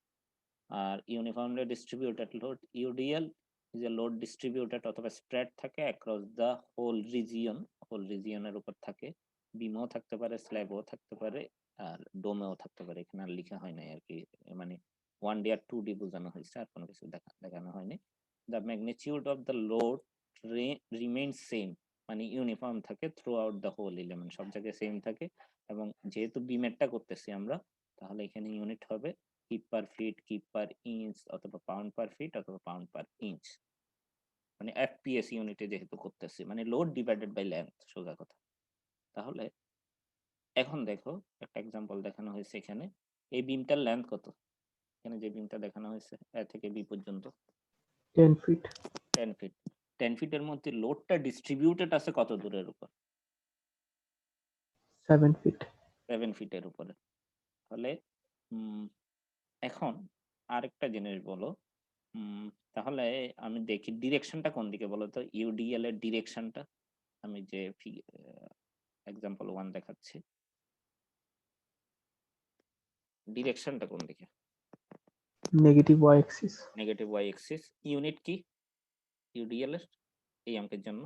আর uniformly distributed load UDL is a load distributed অথবা স্প্রেড থাকে across the whole region, whole রিজিয়নের উপর থাকে। বিমও থাকতে পারে, স্ল্যাবও থাকতে পারে, আর ডোমেও থাকতে পারে। এখানে আর লেখা হয় নাই আর কি, মানে 1D আর 2D বোঝানো হয়েছে, আর কোনো কিছু দেখানো হয়নি। The magnitude of the load remain same, মানে ইউনিফর্ম থাকে throughout the whole element, সব জায়গায় সেম থাকে। এবং যেহেতু বিমেরটা করতেছি আমরা, তাহলে এখানে ইউনিট হবে কিপ পার ফিট, কিপ পার ইঞ্চ, অথবা পাউন্ড পার ফিট, অথবা পাউন্ড পার ইঞ্চ, মানে এফপিএস ইউনিটে যেহেতু করতেছি, মানে লোড ডিভাইডেড বাই লেন্থ, সোজা কথা। তাহলে এখন দেখো একটা এক্সাম্পল দেখানো হয়েছে এখানে। এই বিমটার লেন্থ কত? এখানে যে বিমটা দেখানো হয়েছে এ থেকে বি পর্যন্ত 10 ফিট। 10 ফিট। 10 ফিটের মধ্যে লোডটা ডিস্ট্রিবিউটেড আছে কত দূরের উপর? 7 ফিট। 7 ফিটের উপরে। তাহলে এখন আরেকটা জিনিস বলো, তাহলে আমি দেখি ডিরেকশনটা কোন দিকে বলো তো, ইউডিএল এর ডিরেকশনটা। আমি যে এক্সাম্পল 1 দেখাচ্ছি, ডিরেকশনটা কোন দিকে? Negative Y axis. Negative Y axis. Unit কি ইউডিএল এর এই অঙ্কের জন্য?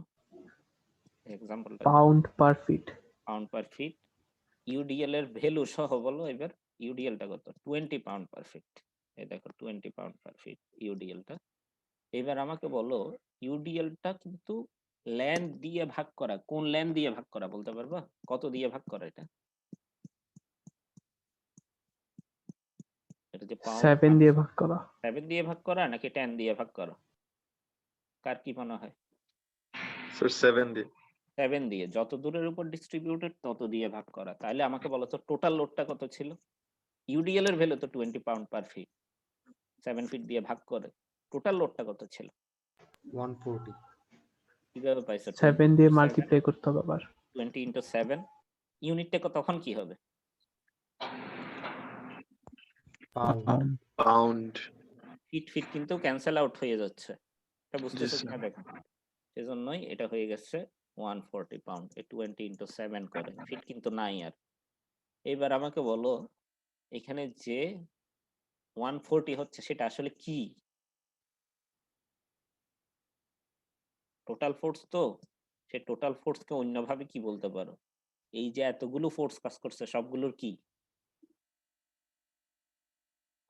এক্সাম্পলটা pound per feet. Pound per feet. UDL এর ভ্যালু সহ বলো এবার, ইউডিএলটা কত? 20 পাউন্ড পার ফিট। এই দেখো 20 পাউন্ড পার ফিট ইউডিএলটা। এবার আমাকে বলো ইউডিএলটা কিন্তু লেন্থ দিয়ে ভাগ করা, কোন লেন্থ দিয়ে ভাগ করা বলতে পারবা? কত দিয়ে ভাগ করা এটা? এটা যে 7 দিয়ে ভাগ করা। 7 দিয়ে ভাগ করা নাকি 10 দিয়ে ভাগ করা? কার কি মনে হয়? স্যার 7 দিয়ে। 7 দিয়ে, যত দূরের উপর ডিস্ট্রিবিউটেড তত দিয়ে ভাগ করা। তাহলে আমাকে বলো তো টোটাল লোডটা কত ছিল? ইউডিএল এর ভ্যালু তো 20 পাউন্ড পার ফিট, 7 ফিট দিয়ে ভাগ করে টোটাল লোডটা কত ছিল? 140। কিভাবে পাইছো? 7 দিয়ে মাল্টিপ্লাই করতে হবে আবার। 20 ইনটু 7, ইউনিটটা তখন কি হবে? পাউন্ড। পাউন্ড। ফিট ফিট কিন্তু ক্যান্সেল আউট হয়ে যাচ্ছে, এটা বুঝতেছো জি, কিনা দেখো। সেজন্যই এটা হয়ে গেছে 140 পাউন্ড। 20 ইনটু 7 করে, ফিট কিন্তু নাই আর। এবার আমাকে বলো এখানে যে 140 হচ্ছে সেটা আসলে কি? টোটাল ফোর্স তো, সে টোটাল ফোর্সকে অন্যভাবে কি বলতে পারো? এই যে এতগুলো ফোর্স কাজ করছে সবগুলোর কি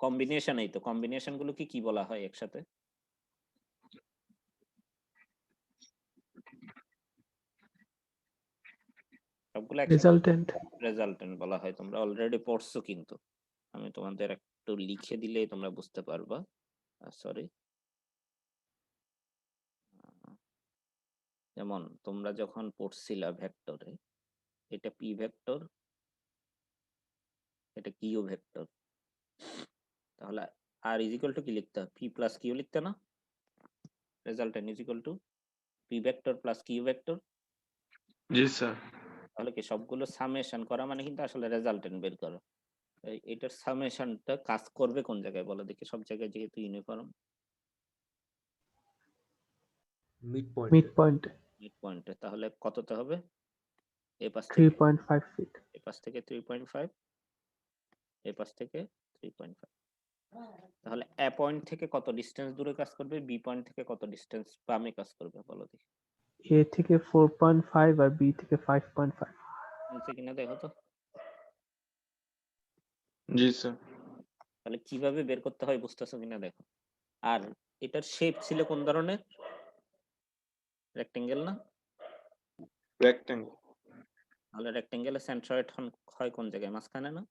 কম্বিনেশন? এই তো কম্বিনেশন গুলো কি বলা হয় একসাথে? সবগুলো একসাথে রেজাল্টেন্ট। রেজাল্টেন্ট বলা হয়। তোমরা অলরেডি পড়ছো, কিন্তু আমি তোমাদের একটু লিখে দিলেই তোমরা বুঝতে পারবা। সরি, যেমন তোমরা যখন পড়ছিলা ভেক্টরে, এটা পি ভেক্টর, এটা কিউ ভেক্টর, তাহলে আর ইজ ইকুয়াল টু কি লিখতে হয়? পি প্লাস কিউ লিখতে না? Resultant is equal to P vector plus Q vector. জি স্যার। তাহলে কি সবগুলো সামেশন করা মানে কিন্তু আসলে রেজাল্টেন্ট বের করা। এটার সামেশনটা কাজ করবে কোন জায়গায় বলো দেখি? সব জায়গায় যেহেতু uniform. Mid point mid point mid পয়েন্টে, তাহলে কততে হবে? এই পাশ থেকে 3.5 ফিট। এই পাশ থেকে 3.5, এই পাশ থেকে 3.5। তাহলে এ পয়েন্ট থেকে কত ডিস্টেন্স দূরে কাজ করবে, বি পয়েন্ট থেকে কত ডিস্টেন্স বামে কাজ করবে বলো দেখি। এ থেকে 4.5 আর বি থেকে 5.5। মিলছে কিনা দেখো তো। জি স্যার। তাহলে কিভাবে বের করতে হয় বুঝতেছো কিনা দেখো। আর এটার শেপ ছিল কোন ধরনের? রেক্টেঙ্গেল না? রেক্টেঙ্গল। তাহলে রেক্টেঙ্গেলের সেন্ট্রয়েড হয় কোন জায়গায়? মাঝখানে না?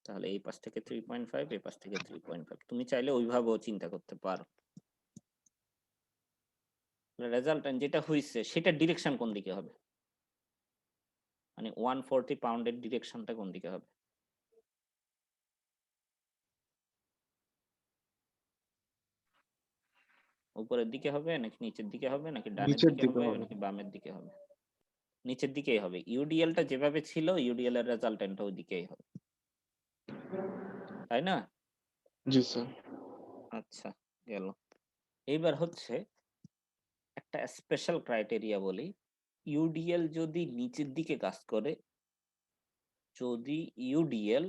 তাহলে এই পাশ থেকে 3.5, এই পাশ থেকে 3.5। তুমি চাইলে ওইভাবেও চিন্তা করতে পারো। রেজাল্ট যেটা হয়েছে সেটার ডিরেকশন কোন দিকে হবে? মানে 140 পাউন্ডের ডিরেকশনটা কোন দিকে হবে? উপরের দিকে হবে নাকি নিচের দিকে হবে নাকি ডানের নিচের দিকে দিকে হবে হবে। নাকি বামের দিকে হবে? নিচের দিকেই হবে। ইউডিএলটা যেভাবে ছিল ইউডিএল এর রেজাল্টেন্ট ওই দিকেই হবে, তাই না? জি স্যার। আচ্ছা, গেল। এইবার হচ্ছে একটা স্পেশাল ক্রাইটেরিয়া বলি। ইউডিএল যদি নিচের দিকে কাজ করে, যদি ইউডিএল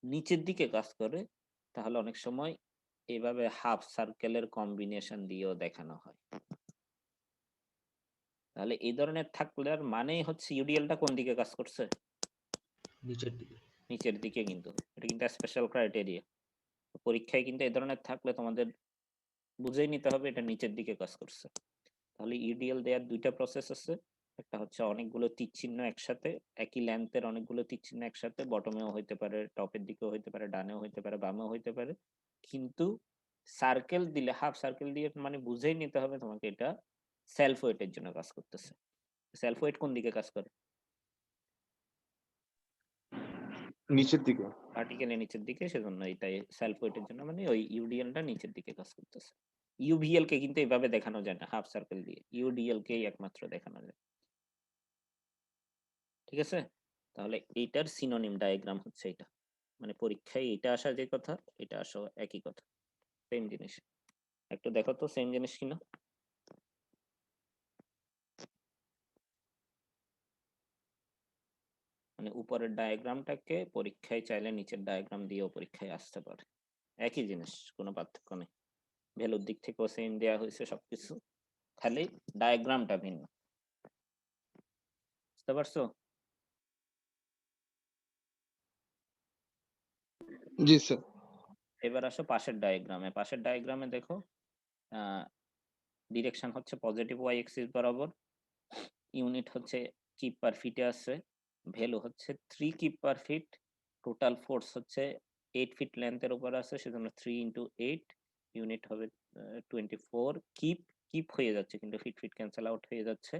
নিচের দিকে কাজ করে তাহলে অনেক সময় এভাবে হাফ সার্কেলের কম্বিনেশন দিয়েও দেখানো হয়। তাহলে এই ধরনের থাকলে মানেই হচ্ছে ইউডিএলটা কোন দিকে কাজ করছে? নিচের দিকে। নিচের দিকে। কিন্তু এটা কিন্তু স্পেশাল ক্রাইটেরিয়া। পরীক্ষায় কিন্তু এই ধরনের থাকলে তোমাদের বুঝেই নিতে হবে এটা নিচের দিকে কাজ করছে। তাহলে ইউডিএল দেওয়ার দুইটা প্রসেস আছে। একটা হচ্ছে অনেকগুলো তীর চিহ্ন একসাথে, একই লেন্থের অনেকগুলো তীর চিহ্ন একসাথে, বটমেও হইতে পারে, টপের দিকেও হইতে পারে, ডানেও হইতে পারে, বামেও হইতে পারে। কিন্তু সার্কেল দিলে, হাফ সার্কেল দিয়ে মানে বুঝেই নিতে হবে তোমাকে এটা সেলফ ওয়েটের জন্য কাজ করতেছে। সেলফ ওয়েট কোন দিকে কাজ করে? নিচের দিকে। ভার্টিক্যালি নিচের দিকে, সেজন্য এটাই সেলফ ওয়েটের জন্য, মানে ওই ইউডিএলটা নিচের দিকে কাজ করতেছে। ইউভিএল কে কিন্তু এইভাবে দেখানো যায় না হাফ সার্কেল দিয়ে, ইউডিএল কেই একমাত্র দেখানো যায়। ঠিক আছে? তাহলে এইটার সিনোনিম ডায়াগ্রাম হচ্ছে এটা। মানে পরীক্ষায় এটা আসা যে কথা, এটা আসা একই কথা, সেম জিনিস। একটু দেখো তো সেম জিনিস কিনা। মানে উপরের ডায়াগ্রামটাকে পরীক্ষায় চাইলে নিচের ডায়াগ্রাম দিয়েও পরীক্ষায় আসতে পারে। একই জিনিস, কোনো পার্থক্য নেই। ভ্যালুর দিক থেকেও সেম দেওয়া হয়েছে সবকিছু, খালি ডায়াগ্রামটা ভিন্ন। বুঝতে পারছো? জি স্যার। এবার আসো পাশের ডায়াগ্রামে। পাশের ডায়াগ্রামে দেখো ডিরেকশন হচ্ছে পজিটিভ ওয়াই এক্সিস বরাবর, ইউনিট হচ্ছে কিপ পার ফিটে আছে, ভ্যালু হচ্ছে 3 কিপ পার ফিট, টোটাল ফোর্স হচ্ছে 8 ফিট লেন্থের উপর আছে, সেজন্য 3 ইন্টু 8, ইউনিট হবে 24 কিপ। কিপ হয়ে যাচ্ছে কিন্তু ফিট ফিট ক্যান্সেল আউট হয়ে যাচ্ছে।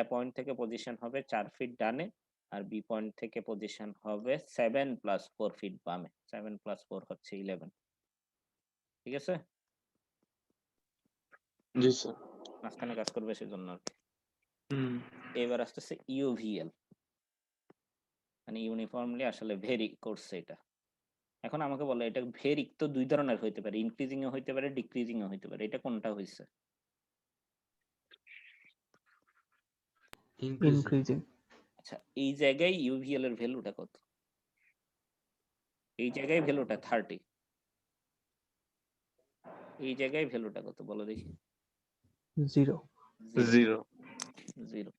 এ পয়েন্ট থেকে পজিশন হবে 4 ফিট ডানে, আর বি পয়েন্ট থেকে পজিশন হবে 7 প্লাস 4 ফিট বামে। 7 প্লাস 4 হচ্ছে 11। ঠিক আছে? জি স্যার। মাঝখানে কাজ করবে সেজন্য আর কি। হুম। এবার আসতেছে ইউভিএল, মানে ইউনিফর্মলি আসলে ভেরি করছে এটা। এখন আমাকে বলো এটা ভেরি তো দুই ধরনের হইতে পারে, ইনক্রিজিং এ হইতে পারে, ডিক্রিজিং এ হইতে পারে, এটা কোনটা হইছে? ইনক্রিজিং। ইনক্রিজিং। আচ্ছা, এই জায়গায় ইউভিএল এর ভ্যালুটা কত? এই জায়গায় ভ্যালুটা 30, এই জায়গায় ভ্যালুটা কত বলো দেখি? 0। 0। 0।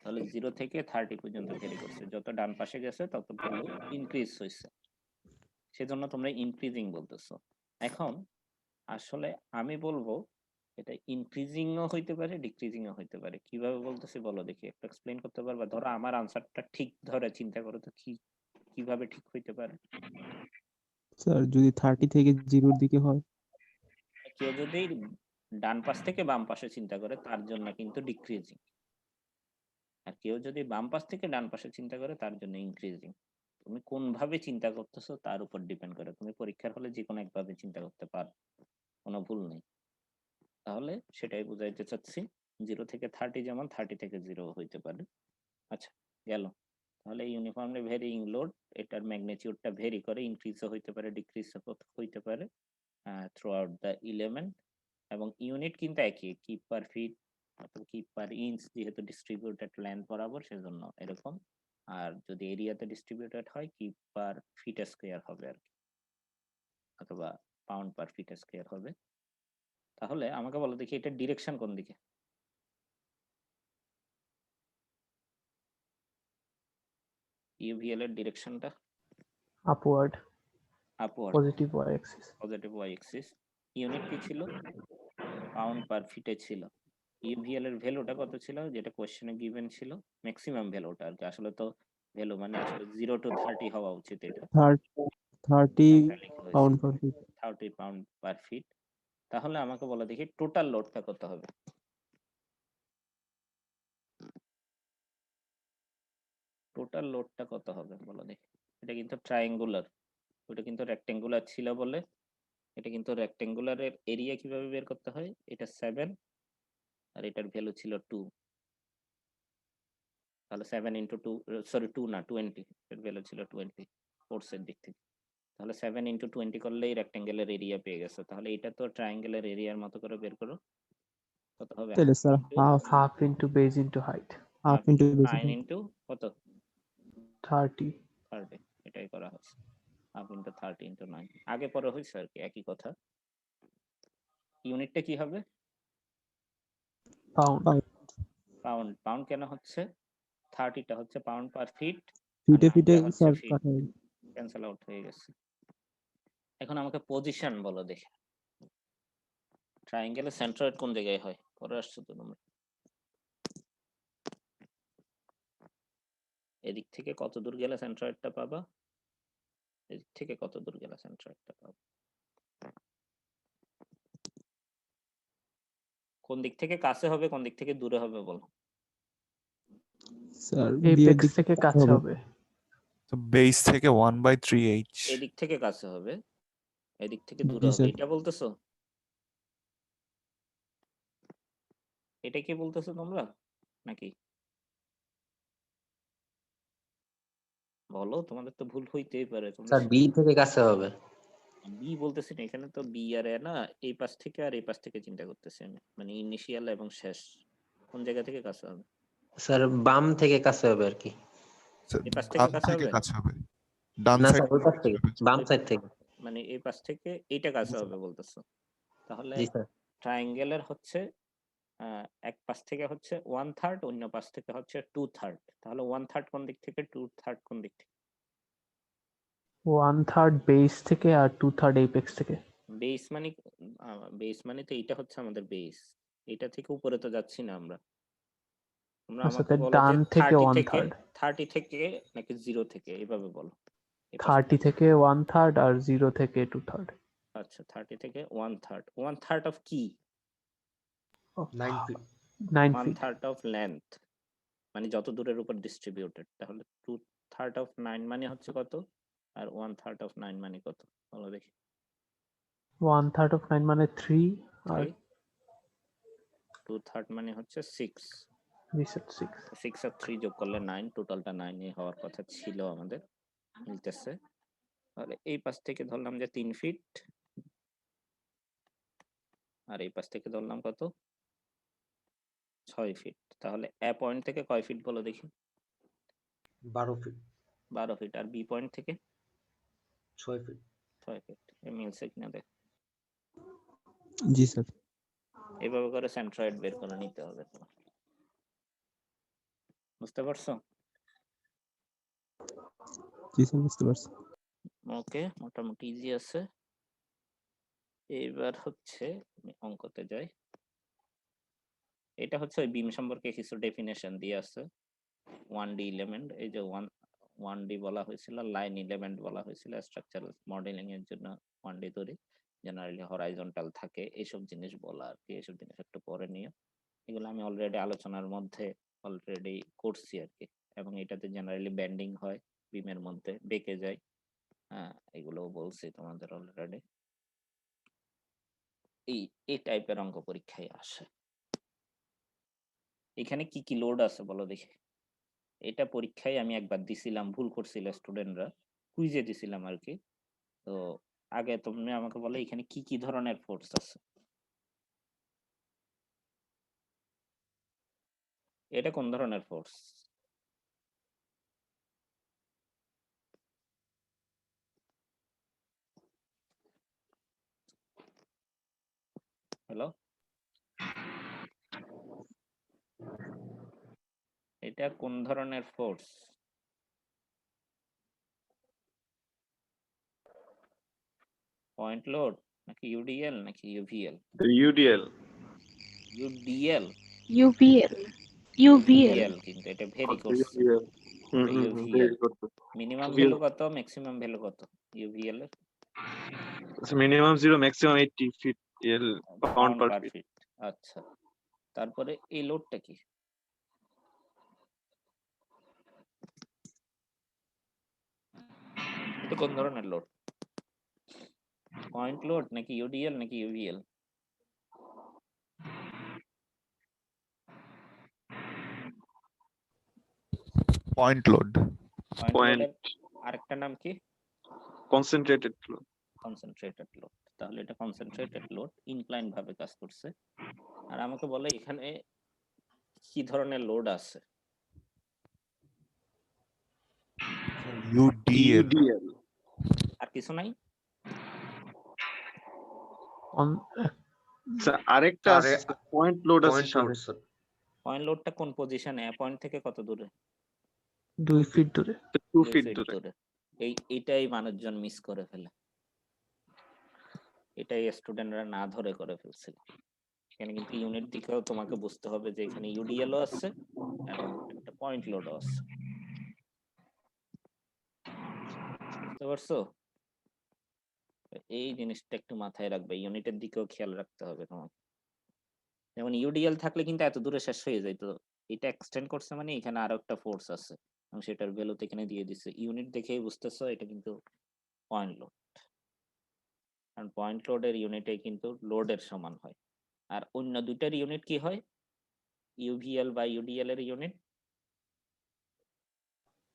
তাহলে 0 থেকে 30 পর্যন্ত ভ্যারি করছে, যত ডান পাশে গেছে তত ভ্যালু ইনক্রিজ হয়েছে, সেজন্য তোমরা ইনক্রিজিং বলতেছো। এখন আসলে আমি বলবো এটা ইনক্রিজিং ও হইতে পারে, ডিক্রিজিং ও হইতে পারে। কিভাবে বলতেছি বলো দেখি, একটু এক্সপ্লেইন করতে পারবা? ধরো আমার আনসারটা ঠিক ধরে চিন্তা করো তো কিভাবে ঠিক হইতে পারে। স্যার যদি 30 থেকে 0-র দিকে হয়, কেউ যদি ডান পাশ থেকে বাম পাশে চিন্তা করে তার জন্য কিন্তু ডিক্রিজিং, আর কেউ যদি বাম পাশ থেকে ডান পাশে চিন্তা করে তার জন্য ইনক্রিজিং। তুমি কোন ভাবে চিন্তা করতেছো তার উপর ডিপেন্ড করে। তুমি পরীক্ষার হলে যে কোনো একভাবে চিন্তা করতে পারো, কোনো ভুল নেই। তাহলে সেটাই বুঝাইতে চাচ্ছি, 0 থেকে 30 যেমন 30 থেকে 0 হইতে পারে। আচ্ছা, গেল। তাহলে ইউনিফর্মলি ভেরিং লোড, এটার ম্যাগনিটিউডটা ভেরি করে, ইনক্রিজও হইতে পারে, ডিক্রিজও হইতে পারে থ্রু আউট দ্য এলিমেন্ট। এবং ইউনিট কিন্তু একই, কিপ পার ফিট অথবা কিপ পার ইঞ্চ, যেহেতু ডিস্ট্রিবিউটেড লেন্থ বরাবর সেজন্য এরকম। আর যদি এরিয়াতে ডিস্ট্রিবিউটেড হয় কিপ পার ফিট স্কোয়ার হবে আর কি, অথবা পাউন্ড পার ফিট স্কোয়ার হবে। তাহলে আমাকে বলো দেখি এটা ডিরেকশন কোন দিকে? ইউভিএল এর ডিরেকশনটা upward, upward, positive Y axis. Positive Y axis. Unit কি ছিল? পাউন্ড পার ফিটে ছিল। ইউভিএল এর ভ্যালুটা কত ছিল যেটা কোশ্চেনে গিভেন ছিল? ম্যাক্সিমাম ভ্যালুটা আর কি, আসলে তো ভ্যালু মানে আসলে 0 to 30 হওয়া উচিত এটা। 30 আমরা লিখে হয়েছে pound per fit. 30 pound per fit. তাহলে আমাকে বলো দেখি টোটাল লোডটা কত হবে? টোটাল লোডটা কত হবে বলো দেখি। এটা কিন্তু ট্রায়াঙ্গুলার, ওটা কিন্তু রেক্টেঙ্গুলার ছিল বলে এটা কিন্তু রেক্টেঙ্গুলারের এরিয়া কিভাবে বের করতে হয়, এটা 7 আর এটার ভ্যালু ছিল 2, তাহলে 7 ইন্টু 2, সরি 2 না 20, এর ভ্যালু ছিল 20 ফোর্সের দিক থেকে। তাহলে 7 ইন্টু 20 করলেই রেক্টেঙ্গেলের এরিয়া পেয়ে গেছে। তাহলে এটা তো ট্রায়াঙ্গেলের এরিয়ার মতো করে বের করো, কত হবে? তাহলে sir half into base into height, half into 9 into কত? 30। 30, এটাই করা হয়েছে। হাফ ইন্টু 30 ইন্টু 9 আগে পরে হয়েছে আর কি, একই কথা। ইউনিটটা কি হবে? পাউন্ড। পাউন্ড। পাউন্ড কেন হচ্ছে? 30টা হচ্ছে পাউন্ড পার ফিট, ফিটে ফিটে হচ্ছে স্যার ফিট, কাটা ক্যান্সেল আউট হয়ে গেছে। এখন আমাকে পজিশন বলো দেখে, ট্রায়াঙ্গেলের সেন্ট্রয়েড কোন জায়গায় হয়? পরে আসছো তো তোমরা। এদিক থেকে কত দূর গেলে সেন্ট্রয়েডটা পাবা, এদিক থেকে কত দূর গেলে সেন্ট্রয়েডটা পাবা? কোন দিক থেকে কাছে হবে কোন দিক থেকে দূরে হবে বলো? স্যার বিয়ের এপেক্স দিক থেকে কাছে হবে। তো বেস থেকে 1/3h। এদিক থেকে কাছে হবে, এদিক থেকে জি দূরে হবে, স্যার। এটা বলতেছো? এটা কি বলতেছো তোমরা নাকি? বলো, তোমাদের তো ভুল হইতেই পারে। তোমরা স্যার বি থেকে কাছে হবে। বি বলতেছি না, এখানে তো বি আর এ না, এই পাশ থেকে আর এই পাশ থেকে চিন্তা করতেছি আমি, মানে ইনিশিয়াল এবং শেষ কোন জায়গা থেকে কাছে হবে? স্যার বাম থেকে কাছে হবে আর কি। এই পাশ থেকে ডান কাছে থেকে হবে? কাছে হবে, ডান না সাইড স্যার ওই পাশ থেকে, বাম সাইড থেকে। মানে এই পাশ থেকে এইটা কাছে হবে বলতেছো? তাহলে জি স্যার। ট্রায়াঙ্গেলের হচ্ছে এক পাশ থেকে হচ্ছে 1/3, অন্য পাশ থেকে হচ্ছে 2/3। তাহলে 1/3 কোন দিক থেকে, 2/3 কোন দিক থেকে? 1/3 বেস থেকে আর 2/3 এপেক্স থেকে। বেস মানে তো এইটা হচ্ছে আমাদের বেস, এটা থেকে উপরে তো যাচ্ছি না আমরা। তোমরা আচ্ছা, আমাকে তাই বলো ডান যে থেকে 30 1/3, থেকে নাকি 0 থেকে, এইভাবে বলো। এই পাশে 30 থেকে 1/3 আর 0 থেকে 2/3। আচ্ছা 30 থেকে 1/3, 1/3 অফ কি? 9 ফিট। 9 ফিট। 1/3 অফ লেন্থ, মানে যত দূরের উপর ডিস্ট্রিবিউটেড। তাহলে 2/3 অফ 9 মানে হচ্ছে কত, আর 1/3 অফ 9 মানে কত বলো দেখি? 1/3 অফ 9 মানে 3 আর 2/3 মানে হচ্ছে 6, 6। 6 আর 3 যোগ করলে 9, টোটালটা 9 এ হওয়ার কথা ছিল আমাদের, মিলতেছে। তাহলে এই পাশ থেকে ধরলাম যে 3 ফিট, আর এই পাশ থেকে ধরলাম কত, 6 ফিট। তাহলে এ পয়েন্ট থেকে কয় ফিট বলো দেখি? 12 ফিট। 12 ফিট। আর বি পয়েন্ট থেকে 6 ফিট। 6 ফিট। এ মিলছে কিনা দেখ। জি স্যার। এইভাবে করে সেন্ট্রয়েড বের করে নিতে হবে তোমার, বুঝতে পারছো? জি স্যার বুঝতে পারছি। ওকে, মোটামুটি ইজি আছে। এবার হচ্ছে আমি অঙ্কতে যাই। এটা হচ্ছে ওই বিম সম্পর্কে কিছু ডেফিনেশন দিয়ে আছে। 1D এলিমেন্ট, এই যে 1D বলা হয়েছিল, লাইন এলিমেন্ট বলা হয়েছিল স্ট্রাকচারাল মডেলিং এর জন্য 1D তৈরি, জেনারেলি হরাইজন্টাল থাকে, এইসব জিনিস বলা আর কি। এইসব জিনিস একটু পরে নিয়ে, এগুলো আমি অলরেডি আলোচনার মধ্যে অলরেডি করছি আর কি। এবং এটাতে জেনারেলি ব্যান্ডিং হয়, বিমের মধ্যে বেঁকে যায়, হ্যাঁ এগুলোও বলছি তোমাদের অলরেডি। এই টাইপের অঙ্ক পরীক্ষায় আসে। এখানে কি কি লোড আছে বলো দেখি? এটা পরীক্ষায় আমি একবার দিছিলাম, ভুল করছিল স্টুডেন্টরা, কুইজে দিছিলাম আর কি। তো আগে তুমি আমাকে বলো এখানে কি কি ধরনের ফোর্স আছে? এটা কোন ধরনের ফোর্স? হ্যালো, এটা কোন ধরনের ফোর্স? পয়েন্ট লোড নাকি ইউডিএল নাকি ইউভিএল? UDL. UDL, UVL. ইউভিএল কিন্তু এটা ভেরি Okay, করছে। UDL. এটা very ইউভিএল। good. Minimum UVL. Value কত, ম্যাক্সিমাম ভ্যালু কত ইউভিএল এর? So minimum 0, maximum 80 feet pound pound per per feet. Feet. আচ্ছা, তারপরে এই লোডটা কি? এটা কোন ধরনের লোড? পয়েন্ট লোড নাকি ইউডিএল নাকি UVL? Point load. Point Point লোডের আরেকটা নাম কি? concentrated flow. Concentrated load. তাহলে এটা কনসেন্ট্রেটেড লোড, ইনক্লাইন ভাবে কাজ করছে। আর আমাকে বলে এখানে কি ধরনের লোড আছে? UDL। UDL. আর কিছু নাই? on So আরেকটা আরে আছে পয়েন্ট লোড আছে পয়েন্ট লোড সামনে। স্যার। পয়েন্ট লোডটা কোন পজিশনে? পয়েন্ট থেকে কত দূরে? 2 feet দূরে। 2 2 feet feet দূরে। দূরে। এইটাই মানুষজন মিস করে ফেলে, এটাই স্টুডেন্টরা না ধরে করে ফেলছিল। এখানে কিন্তু ইউনিট দিকেও তোমাকে বুঝতে হবে যে এখানে ইউডিএলও আছে এবং একটা পয়েন্ট লোডও আছে। বুঝতে পারছো? এই জিনিসটা একটু মাথায় রাখবে, ইউনিটের দিকেও খেয়াল রাখতে হবে তোমাকে। যেমন ইউডিএল থাকলে কিন্তু এত দূরে শেষ হয়ে যায়, তো এটা এক্সটেন্ড করছে মানে এখানে আরো একটা ফোর্স আছে এবং সেটার ভ্যালু তো এখানে দিয়ে দিচ্ছে। ইউনিট দেখেই বুঝতেছো এটা কিন্তু পয়েন্ট লোড, কারণ পয়েন্ট লোডের ইউনিটে কিন্তু লোডের সমান হয়। আর অন্য দুইটার ইউনিট কি হয়? ইউভিএল বা ইউডিএল এর ইউনিট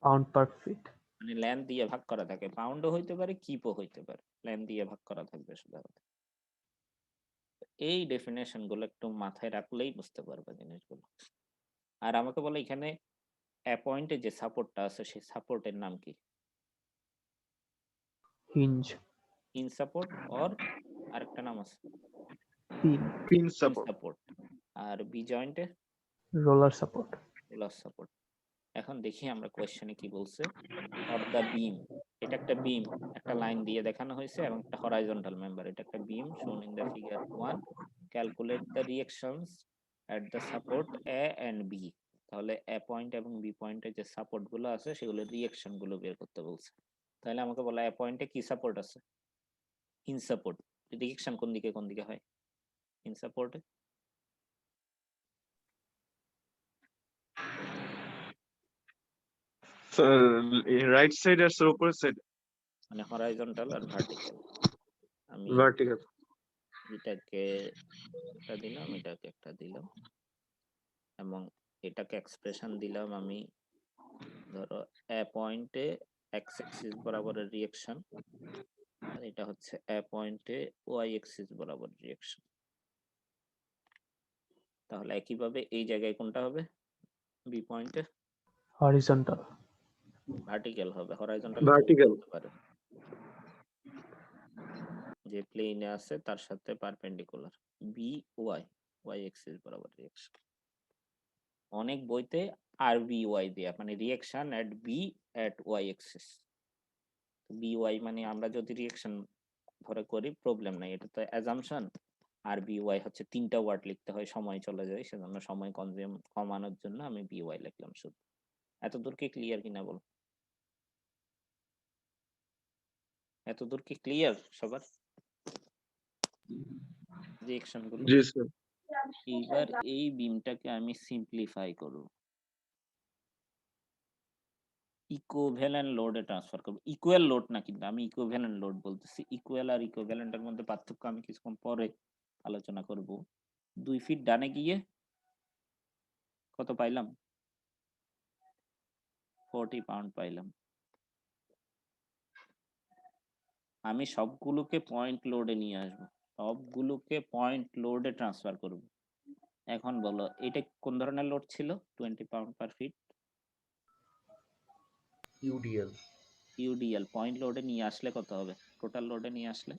pound per feet। মানে ল্যান দিয়ে ভাগ করা থাকে, পাউন্ডও হইতে পারে কিপও হইতে পারে, ল্যান দিয়ে ভাগ করা থাকবে সাধারণত। এই ডেফিনেশন গুলো একটু মাথায় রাখলেই বুঝতে পারবে জিনিসগুলো। আর আমাকে বলে এখানে পয়েন্টে যে সাপোর্টটা আছে সেই সাপোর্টের নাম কি? hinge। ইন সাপোর্ট অর আরেকটা নাম আছে pin। Pin in support. Support. আর বি জয়েন্টে roller support। Roller support. এখন দেখি আমরা কোয়েশ্চেনে কি বলছে। অফ দা বিম, এটা একটা বিম, একটা লাইন দিয়ে দেখানো হয়েছে এবং একটা হরাইজন্টাল মেম্বার। এটা একটা beam shown in the figure 1, calculate the reactions at the support A and B. তাহলে এ পয়েন্ট এবং বি পয়েন্টে যে সাপোর্ট গুলো আছে সেগুলোর রিঅ্যাকশন গুলো বের করতে বলছে। তাহলে আমাকে বলা এ পয়েন্টে কি সাপোর্ট আছে? In support. রিঅ্যাকশন কোন দিকে হয়? ইন সাপোর্টে। রাইট সাইড আর উপরের সাইড মানে হরাইজন্টাল আর ভার্টিক্যাল। আমি ভার্টিক্যাল। এটাকে একটা দিলাম, এটাকে একটা দিলাম এবং এটাকে এক্সপ্রেশন দিলাম আমি, ধরো এ পয়েন্টে এক্স এক্সিস বরাবরের রিঅ্যাকশন আর এটা হচ্ছে এ পয়েন্টে ওয়াই এক্সিস বরাবর রিঅ্যাকশন। তাহলে একইভাবে এই জায়গায় কোনটা হবে? বি পয়েন্টে horizontal। ভার্টিক্যাল হবে, হরাইজন্টাল Vertical. হতে পারে, যে প্লেনে আছে তার সাথে perpendicular, B Y, Y axis বরাবর রিঅ্যাকশন। অনেক বইতে আর বি ওয়াই দেয়া, মানে reaction at B at Y axis. B Y মানে আমরা যদি রিঅ্যাকশন ধরে করি প্রবলেম নাই, এটা তো অ্যাজাম্পশন। আর বি ওয়াই হচ্ছে 3টা ওয়ার্ড লিখতে হয়, সময় চলে যায়, সেজন্য সময় কমানোর জন্য আমি বি ওয়াই লিখলাম শুধু। এত দূর কি ক্লিয়ার কিনা বল? এত দূর কি ক্লিয়ার সবার রিঅ্যাকশন গুলো? জি স্যার। এইবার এই বিমটাকে আমি সিম্পলিফাই করব, ইকুইভ্যালেন্ট লোডে ট্রান্সফার করব। ইকুয়াল লোড না, কিন্তু আমি ইকুইভ্যালেন্ট লোড বলতেছি। ইকুয়াল আর ইকুইভ্যালেন্টের মধ্যে পার্থক্য আমি কিছুক্ষণ পরে আলোচনা করব। 2 ফিট ডানে গিয়ে কত পাইলাম? 40 পাউন্ড পাইলাম। আমি সবগুলোকে পয়েন্ট লোডে নিয়ে আসব, সবগুলোকে পয়েন্ট লোডে ট্রান্সফার করব। এখন বলো এটা কোন ধরনের লোড ছিল? 20 pound per feet. UDL UDL point লোডে নিয়ে আসলে কত হবে? টোটাল লোডে নিয়ে আসলে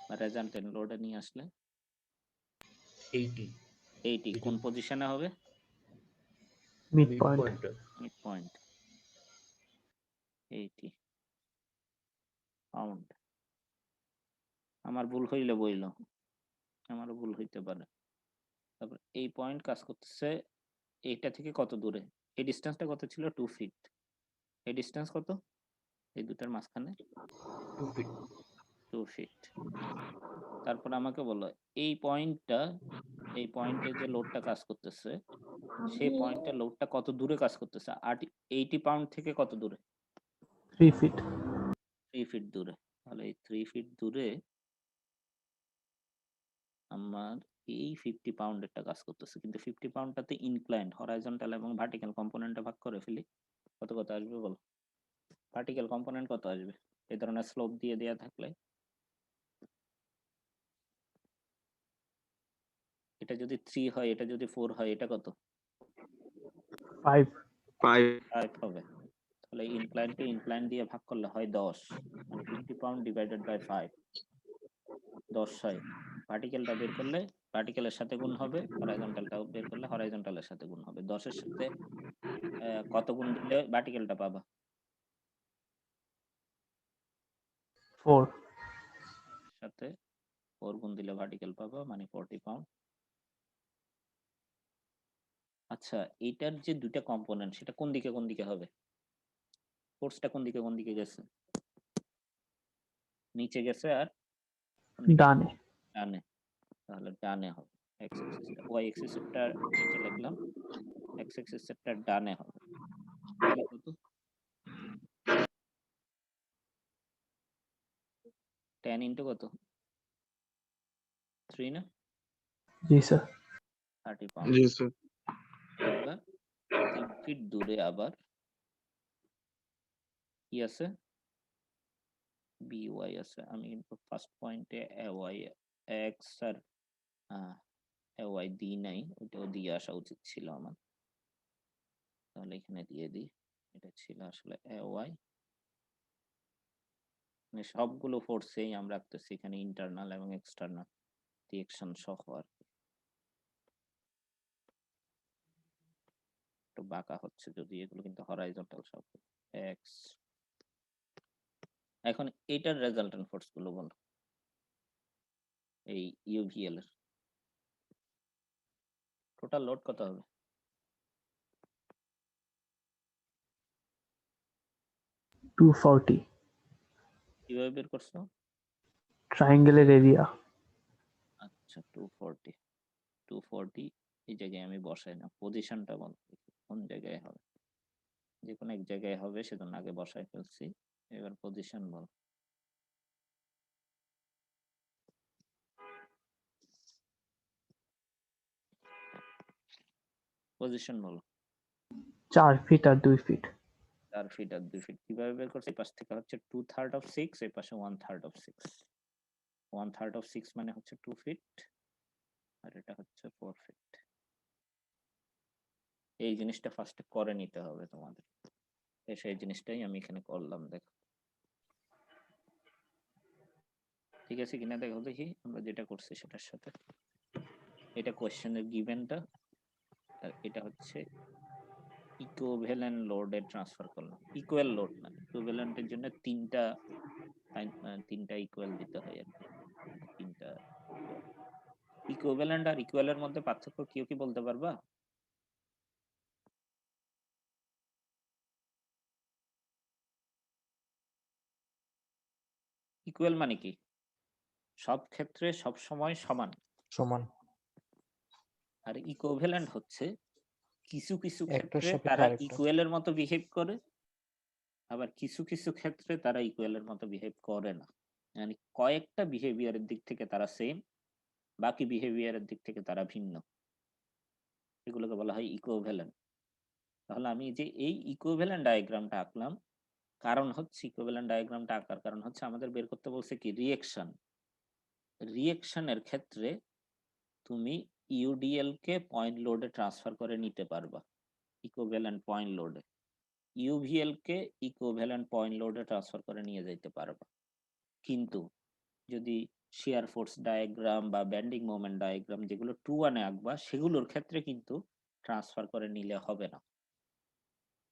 বা রেজাল্টেন্ট লোডে নিয়ে আসলে 80 80 কোন পজিশনে হবে? Mid mid point. Point mid point. 80 pound. আমার ভুল হইলে বইল, আমারও ভুল হইতে পারে। তারপর এই পয়েন্ট কাজ করতেছে এইটা থেকে কত দূরে? এই ডিসটেন্সটা কত ছিল? 2 ফিট। এই ডিসটেন্স কত এই দুটার মাঝখানে? 2 ফিট 2 ফিট। তারপর আমাকে বলো এই পয়েন্টটা, এই পয়েন্টে যে লোডটা কাজ করতেছে সেই পয়েন্টে লোডটা কত দূরে কাজ করতেছে? 80 পাউন্ড থেকে কত দূরে? 3 ফিট। 3 ফিট দূরে। তাহলে এই 3 ফিট দূরে আমার এই 50 পাউন্ডেরটা কাজ করতেছে, কিন্তু 50 পাউন্ডটাতে ইনক্লাইন্ড, হরাইজন্টাল এবং ভার্টিক্যাল কম্পোনেন্টে ভাগ করে ফেলি, কত কত আসবে বল? ভার্টিক্যাল কম্পোনেন্ট কত আসবে এই ধরনের স্লোপ দিয়ে দেয়া থাকলে? এটা যদি 3 হয়, এটা যদি 4 হয়, এটা কত? 5। 5 হবে। তাহলে ইনক্লাইনকে ইনক্লাইন দিয়ে ভাগ করলে হয় 10, মানে 50 পাউন্ড ডিভাইডেড বাই 5 10 হয়। ভার্টিক্যালটা বের করলে ভার্টিক্যালের সাথে গুণ হবে, হরাইজন্টালটাও বের করলে হরাইজন্টালের সাথে গুণ হবে। 10 এর সাথে কত গুণ দিলে ভার্টিক্যালটা পাবা? 4। সাথে 4 গুণ দিলে ভার্টিক্যাল পাবা, মানে 40 পাউন্ড। আচ্ছা, এইটার যে দুইটা কম্পোনেন্ট সেটা কোন দিকে কোন দিকে হবে? ফোর্সটা কোন দিকে কোন দিকে গেছে? নিচে গেছে আর কোন দিকে? ডানে। ডানে। তাহলে ডানে হবে। এক্স এক্সিসটা, ওয়াই এক্সিসটা নিচে লিখলাম, এক্স এক্সিসটা ডানে হবে। তাহলে কত? 10 ইনটু কত? 3 না? জি স্যার। 30 পাউন্ড। জি স্যার। এবার 3 ফিট দূরে আবার কি আছে? বিওয়াই আছে। আমি কিন্তু ফার্স্ট পয়েন্টে ওয়াই এক্স আর ওয়াই দিই নাই, ওটাও দিয়ে আসা উচিত ছিল আমার। তাহলে এখানে দিয়ে দিই, এটা ছিল আসলে ওয়াই, মানে সবগুলো ফোর্সেই আমরা রাখতেছি এখানে ইন্টারনাল এবং এক্সটার্নাল রিঅ্যাকশন সহ আর কি। একটু বাঁকা হচ্ছে যদি, এগুলো কিন্তু হরাইজন্টাল সব। এক্স। এখন এটার রেজাল্টেন্ট ফোর্স গুলো বলো, এই ইউভিএল এর টোটাল লোড কত হবে? 240। কিভাবে বের করছো? ট্রায়াঙ্গেলের এরিয়া। আচ্ছা, 240 এই জায়গায় আমি বসাই না, পজিশনটা বল কোন জায়গায় হবে? যে কোনো এক জায়গায় হবে, সেজন্য আগে বসাই ফেলছি। এবার পজিশন বল। পজিশন বলো। 4 ফিট আর 2 ফিট। 4 ফিট আর 2 ফিট কিভাবে বের করছে? এই পাশ থেকে হচ্ছে 2/3 অফ 6, এই পাশে 1/3 অফ 6। 1/3 অফ 6 মানে হচ্ছে 2 ফিট, আর এটা হচ্ছে 4 ফিট। এই জিনিসটা ফার্স্টে করে নিতে হবে তোমাদের, সেই জিনিসটাই আমি এখানে করলাম। দেখো ঠিক আছে কিনা দেখো দেখি আমরা যেটা করছি সেটার সাথে। এটা কোশ্চেনের গিভেনটা, আর এটা হচ্ছে ইকুইভ্যালেন্ট লোডে ট্রান্সফার করলাম। ইকুয়াল লোড না, ইকুইভ্যালেন্টের জন্য তিনটা ইকুয়াল দিতে হয় আর কি। তিনটা ইকুইভ্যালেন্ট আর ইকুয়ালের মধ্যে পার্থক্য কেউ কি বলতে পারবা? ইকুয়াল মানে কি? সব ক্ষেত্রে সব সময় সমান। সমান আর ইকুইভ্যালেন্ট হচ্ছে কিছু কিছু একটার ক্ষেত্রে সাপেক্ষে তারা আরেকটা। ইকুয়ালের মতো বিহেভ করে, আবার কিছু কিছু ক্ষেত্রে তারা ইকুয়ালের মতো বিহেভ করে না। মানে কয়েকটা বিহেভিয়ারের দিক থেকে তারা সেম, বাকি বিহেভিয়ারের দিক থেকে তারা ভিন্ন, এগুলোকে বলা হয় ইকুইভ্যালেন্ট। তাহলে আমি যে এই ইকুইভ্যালেন্ট ডায়াগ্রামটা আঁকলাম, কারণ হচ্ছে ইকুইভ্যালেন্ট ডায়াগ্রামটা আঁকার কারণ হচ্ছে আমাদের বের করতে বলছে কি রিঅ্যাকশন। রিঅ্যাকশনের ক্ষেত্রে তুমি ইউডিএল কে পয়েন্ট লোডে ট্রান্সফার করে নিতে পারবা ইকুইভ্যালেন্ট পয়েন্ট লোডে, ইউভিএল কে ইকুইভ্যালেন্ট পয়েন্ট লোডে ট্রান্সফার করে নিয়ে যাইতে পারবা। কিন্তু যদি শিয়ার ফোর্স ডায়াগ্রাম বা ব্যান্ডিং মোমেন্ট ডায়াগ্রাম যেগুলো 2-1 আঁকবা সেগুলোর ক্ষেত্রে কিন্তু ট্রান্সফার করে নিলে হবে না।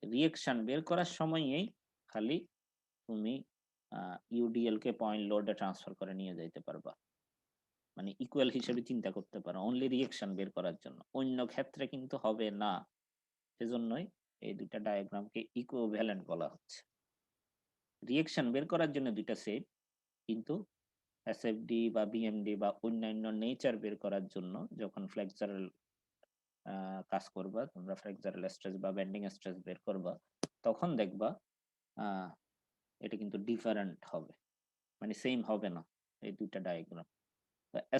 রিঅ্যাকশন বের করার সময়ই খালি তুমি ইউডিএল কে পয়েন্ট লোডে ট্রান্সফার করে নিয়ে যাইতে পারবা, মানে ইকুয়াল হিসেবে চিন্তা করতে পারো অনলি রিঅ্যাকশন বের করার জন্য, অন্য ক্ষেত্রে কিন্তু হবে না। সেজন্যই এই দুইটা ডায়াগ্রামকে ইকুইভ্যালেন্ট বলা হচ্ছে। রিঅ্যাকশন বের করার জন্য দুইটা সেম, কিন্তু এসএফডি বা বিএমডি বা অন্যান্য নেচার বের করার জন্য যখন ফ্লেক্সারাল কাজ করবা তোমরা, ফ্লেক্সারাল স্ট্রেস বা বেন্ডিং স্ট্রেস বের করবা, তখন দেখবা এটা কিন্তু ডিফারেন্ট হবে, মানে সেম হবে না এই দুইটা ডায়াগ্রাম।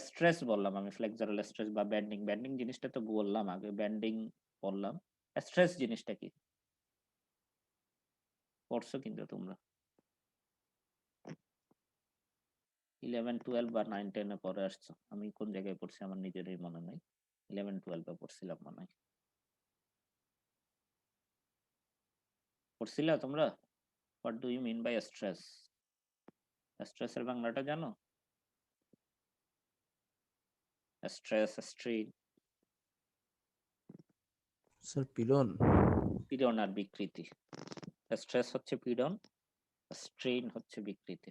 স্ট্রেস বললাম আমি, ফ্লেক্সারাল স্ট্রেস বা ব্যান্ডিং, ব্যান্ডিং জিনিসটা তো বললাম আগে, ব্যান্ডিং বললাম। স্ট্রেস জিনিসটা কি পড়ছো কিন্তু তোমরা 11-12 বা 9-10 এ পরে আসছো, আমি কোন জায়গায় পড়ছি আমার নিজেরই মনে নাই, 11-12 এ পড়ছিলাম মনে হয়। পড়ছিলা তোমরা? What do you mean by stress? স্ট্রেসের বাংলাটা জানো? স্ট্রেস, স্ট্রেইন, স্যার পিলন। পীড়ন আর বিকৃতি। স্ট্রেস হচ্ছে পীড়ন, স্ট্রেইন হচ্ছে বিকৃতি।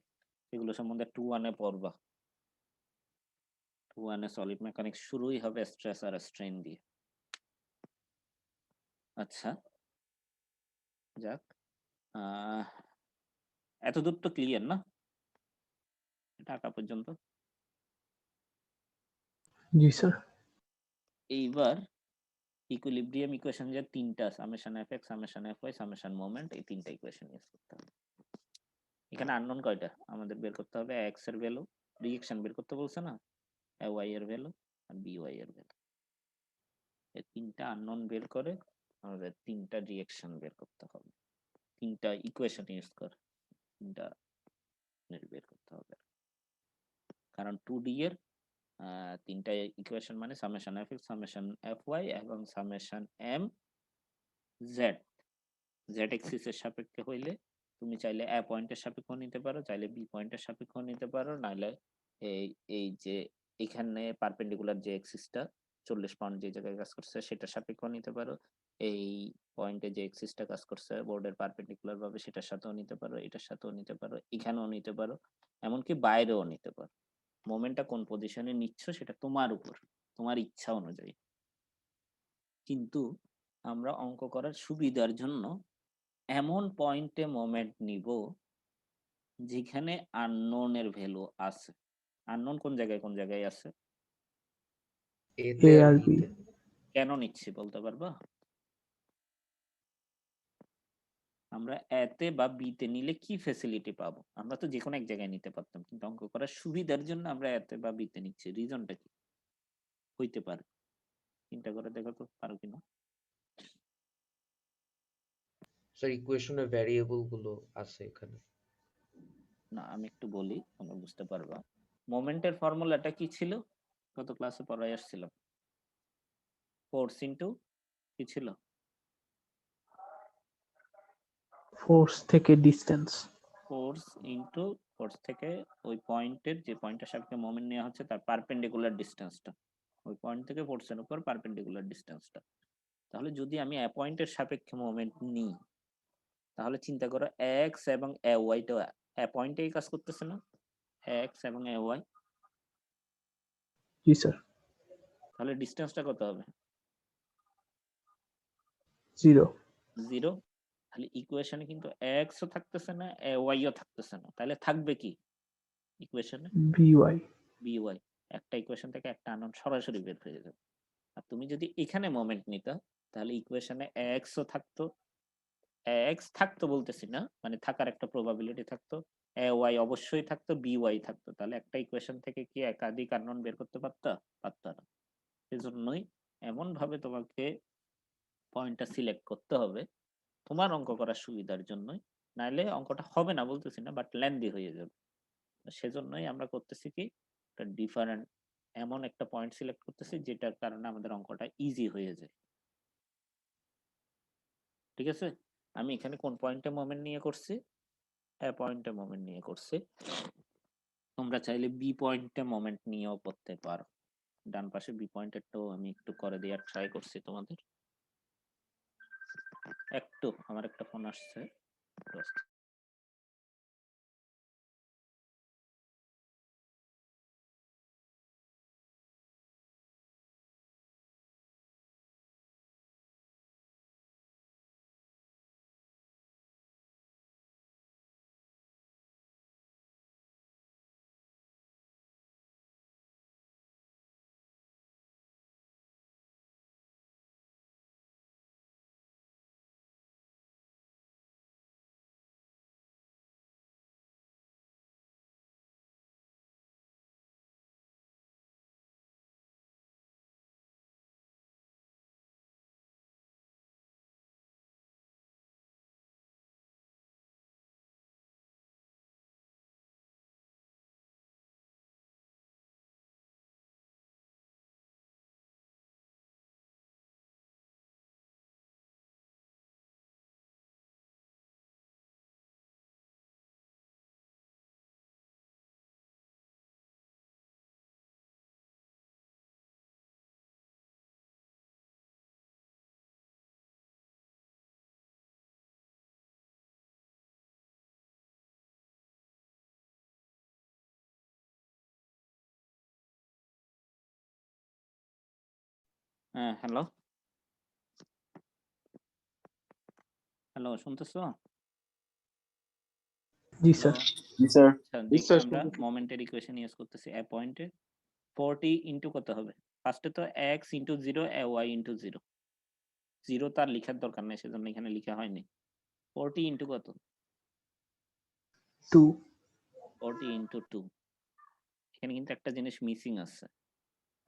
এগুলো সম্বন্ধে 2-1 এ পড়বা। 2-1 এ সলিড মেকানিক্স শুরুই হবে স্ট্রেস আর স্ট্রেইন দিয়ে। আচ্ছা যাক, এতদূর তো ক্লিয়ার না এটা আঁকা পর্যন্ত? জি স্যার। এইবার ইকুইলিব্রিয়াম ইকুয়েশন যে তিনটা, summation F X, summation F Y, summation moment, এই তিনটা ইকুয়েশন ইউজ করতে হবে। এখানে আননোন কয়টা আমাদের বের করতে হবে? এক্স এর ভ্যালু, রিঅ্যাকশন বের করতে বলছে না, ওয়াই এর ভ্যালু আর বি ওয়াই এর ভ্যালু। এই তিনটা আননোন বের করে আমাদের তিনটা রিঅ্যাকশন বের করতে হবে, তিনটা ইকুয়েশন ইউজ করে তিনটা বের করতে হবে। কারণ 2D এর তিনটা ইকুয়েশন মানে summation F X, summation F Y এবং সামেশন এম জেড। জেড এক্সিসের সাপেক্ষে হইলে তুমি চাইলে এ পয়েন্টের সাপেক্ষ নিতে পারো, চাইলে বি পয়েন্টের সাপেক্ষ নিতে পারো, নাহলে এই যে এখানে পারপেন্ডিকুলার যে এক্সিসটা 40 পাউন্ড যে জায়গায় কাজ করছে সেটা সাপেক্ষ নিতে পারো, এই পয়েন্টে যে এক্সিসটা কাজ করছে বোর্ডের পারপেন্ডিকুলার ভাবে সেটার সাথেও নিতে পারো, এটার সাথেও নিতে পারো, এখানেও নিতে পারো, এমনকি বাইরেও নিতে পারো। মোমেন্টটা কোন পজিশনে নিচ্ছ সেটা তোমার উপর, তোমার ইচ্ছা অনুযায়ী। কিন্তু আমরা অঙ্ক করার সুবিধার জন্য এমন পয়েন্টে মোমেন্ট নিব যেখানে আননোন এর ভ্যালু আছে। আননোন কোন জায়গায় আছে? এতে এ আর আর বি। বিতে। কেন নিচ্ছি বলতে পারবা? আমরা এতে বা বিতে নিলে কি ফ্যাসিলিটি পাবো? আমরা তো যে কোনো এক জায়গায় নিতে পারতাম, কিন্তু অঙ্ক করার সুবিধার জন্য আমরা এতে বা বিতে নিচ্ছি। রিজনটা কি হইতে পারে? চিন্তা করে দেখো তো পারো কিনা। স্যার ইকুয়েশনে ভ্যারিয়েবল গুলো আছে এখানে। না আমি একটু বলি তোমরা বুঝতে পারবা। মোমেন্টের ফর্মুলাটা কি ছিল? গত ক্লাসে পড়াই আসছিলাম। ফোর্স ইনটু কি ছিল? ফোর্স থেকে ডিস্টেন্স। ফোর্স ইনটু ফোর্স থেকে ওই পয়েন্টের, যে পয়েন্টের সাপেক্ষে মোমেন্ট নেওয়া হচ্ছে তার পারপেন্ডিকুলার ডিসটেন্সটা, ওই পয়েন্ট থেকে ফোর্সের উপর পারপেন্ডিকুলার ডিসটেন্সটা। তাহলে যদি আমি এ পয়েন্টের সাপেক্ষে মোমেন্ট নিই তাহলে চিন্তা করো এক্স এবং এ ওয়াইটা এ পয়েন্টেই কাজ করতেছে না, এক্স এবং এ ওয়াই। G sir. তাহলে ডিসটেন্সটা কত হবে? 0। 0। তাহলে ইকুয়েশনে কিন্তু এক্স ও থাকতেছে না, এ ওয়াই ও থাকতেছে না, তাহলে থাকবে কি ইকুয়েশনে? B Y. B Y. একটা ইকুয়েশন থেকে একটা আননোন সরাসরি বের হয়ে যাবে। আর তুমি যদি এখানে মোমেন্ট নিতা তাহলে ইকুয়েশনে এক্স ও থাকতো, এক্স থাকতো বলতেছি না, মানে থাকার একটা প্রবাবিলিটি থাকতো, এ ওয়াই অবশ্যই থাকতো, বি ওয়াই থাকতো। তাহলে একটা ইকুয়েশন থেকে কি একাধিক আননোন বের করতে পারতা? পারতা না। সেজন্যই এমন ভাবে তোমাকে পয়েন্টটা সিলেক্ট করতে হবে তোমার অঙ্ক করার সুবিধার জন্যই, নাইলে অঙ্কটা হবে না বলতেছি না, বাট লেন্দি হয়ে যাবে। সেজন্যই আমরা করতেছি কি ডিফারেন্ট এমন একটা পয়েন্ট সিলেক্ট করতেছি যেটার কারণে আমাদের অঙ্কটা ইজি হয়ে যায়। ঠিক আছে, আমি এখানে কোন পয়েন্টে মোমেন্ট নিয়ে করছি? এ পয়েন্টে মোমেন্ট নিয়ে করছি। তোমরা চাইলে বি পয়েন্টে মোমেন্ট নিয়েও করতে পারো। ডান পাশে বি পয়েন্টেরটাও আমি একটু করে দেওয়ার ট্রাই করছি তোমাদের। একটু আমার একটা ফোন আসছে। হ্যাঁ, হ্যালো হ্যালো, শুনতেছো? জি হ্যালো, স্যার। আচ্ছা দেখি আমরা মোমেন্টের ইকুয়েশন ইউজ করতেছি। এ পয়েন্টে 40 ইনটু কত হবে? ফার্স্টে তো x ইনটু 0 y ইনটু 0। 0 তার লেখার দরকার নেই, সেজন্য এখানে লেখা হয়নি। 40 ইনটু কত? 2 40 ইনটু 2। এখানে কিন্তু একটা জিনিস মিসিং আছে।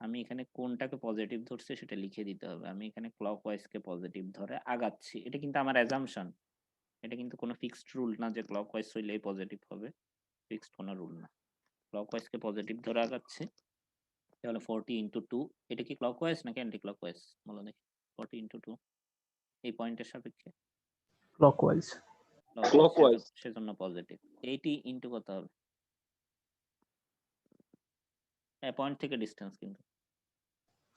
আমি এখানে কোনটাকে পজিটিভ ধরছি সেটা লিখে দিতে হবে। আমি এখানে ক্লকওয়াইজ কে পজিটিভ ধরে আগাচ্ছি। এটা কিন্তু আমার অ্যাজাম্পশন। এটা কিন্তু কোনো ফিক্সড রুল না যে ক্লকওয়াইজ হইলেই পজিটিভ হবে। ফিক্সড কোনো রুল না। ক্লকওয়াইজ কে পজিটিভ ধরে আগাচ্ছি। তাহলে 40 ইনটু 2। এটা কি ক্লকওয়াইজ নাকি অ্যান্টি ক্লকওয়াইজ? বলো দেখি। 40 ইনটু 2 এই পয়েন্টের সাপেক্ষে ক্লকওয়াইজ। Clockwise. সেজন্য পজিটিভ। 80 ইনটু কত হবে? পয়েন্ট থেকে ডিসটেন্স কিন্তু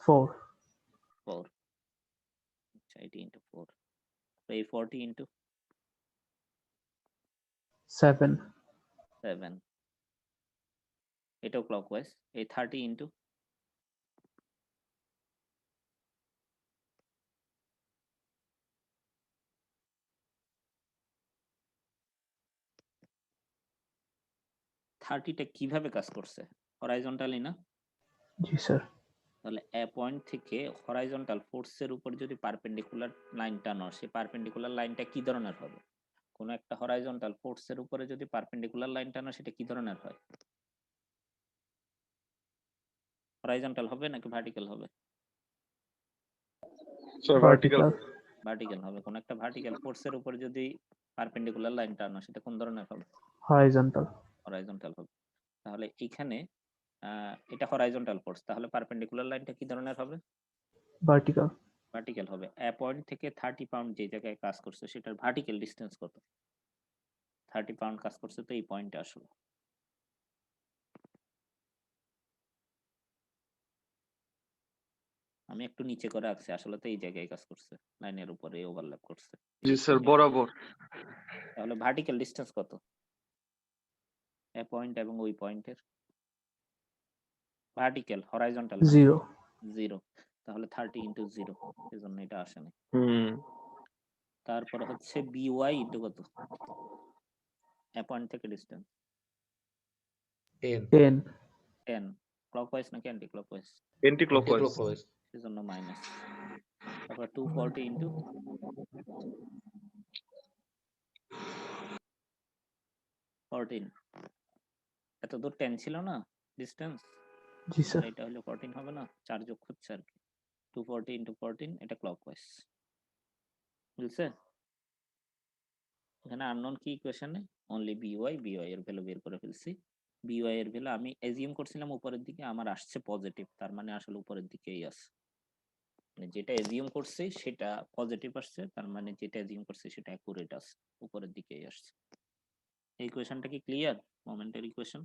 4 4। আচ্ছা, 80 ইনটু 4। তো এই 40 ইনটু 7 7, এটাও ক্লকওয়াইজ। এই 30 ইনটু 30টা কিভাবে কাজ করছে? হরাইজন্টালি না? জি স্যার। তাহলে এ পয়েন্ট থেকে হরাইজন্টাল ফোর্সের উপর যদি পারপেন্ডিকুলার লাইন টানো, সেই পারপেন্ডিকুলার লাইনটা কি ধরনের হবে? কোন একটা হরাইজন্টাল ফোর্সের উপরে যদি পারপেন্ডিকুলার লাইন টানো, সেটা কি ধরনের হয়? হরাইজন্টাল হবে নাকি ভার্টিক্যাল হবে? So vertical. ভার্টিক্যাল হবে। কোন একটা ভার্টিক্যাল ফোর্সের উপর যদি পারপেন্ডিকুলার লাইন টানো, সেটা কোন ধরনের হবে? হরাইজন্টাল। হরাইজন্টাল হবে। তাহলে এখানে এটা হরাইজন্টাল ফোর্স, তাহলে পারপেন্ডিকুলার লাইনটা কি ধরনের হবে? ভার্টিক্যাল। ভার্টিক্যাল হবে। এ পয়েন্ট থেকে 30 পাউন্ড যে জায়গায় কাজ করছে সেটার ভার্টিক্যাল ডিসটেন্স কত? 30 পাউন্ড কাজ করছে তো এই পয়েন্টে আসলো। আমি একটু নিচে করে রাখছি, আসলে তো এই জায়গায় কাজ করছে, লাইনের উপরে ওভারল্যাপ করছে। জি স্যার, বরাবর। তাহলে ভার্টিক্যাল ডিসটেন্স কত এ পয়েন্ট এবং ওই পয়েন্টের? Vertical, horizontal 0 0। তাহলে 30 ইনটু 0, সেজন্য এটা আসেনি। হুম। তারপরে হচ্ছে বিওয়াই ইনটু কত? এ পয়েন্ট থেকে ডিসটেন্স 10 10। ক্লকওয়াইজ নাকি anti clockwise? Anti clockwise. clockwise সেজন্য মাইনাস। তারপর 240 ইনটু 14। এত দূর 10 ছিল না ডিসটেন্স? জি স্যার। এটা হলো 14 হবে না? 4 যোগ হচ্ছে আর কি। 240 ইনটু 14, এটা ক্লকওয়াইজ। বুঝছে? এখানে আননোন কি ইকুয়েশনে? অনলি বিওয়াই এর ভ্যালু বের করে ফেলছি। বিওয়াই এর ভ্যালু আমি এজিউম করছিলাম উপরের দিকে, আমার আসছে পজিটিভ, তার মানে আসলে উপরের দিকেই আছে। মানে যেটা এজিউম করছি সেটা পজিটিভ আসছে, তার মানে যেটা এজিউম করছি সেটা অ্যাকুরেট আছে, উপরের দিকেই আসছে। এই কোয়েশনটা কি ক্লিয়ার? Momentary question.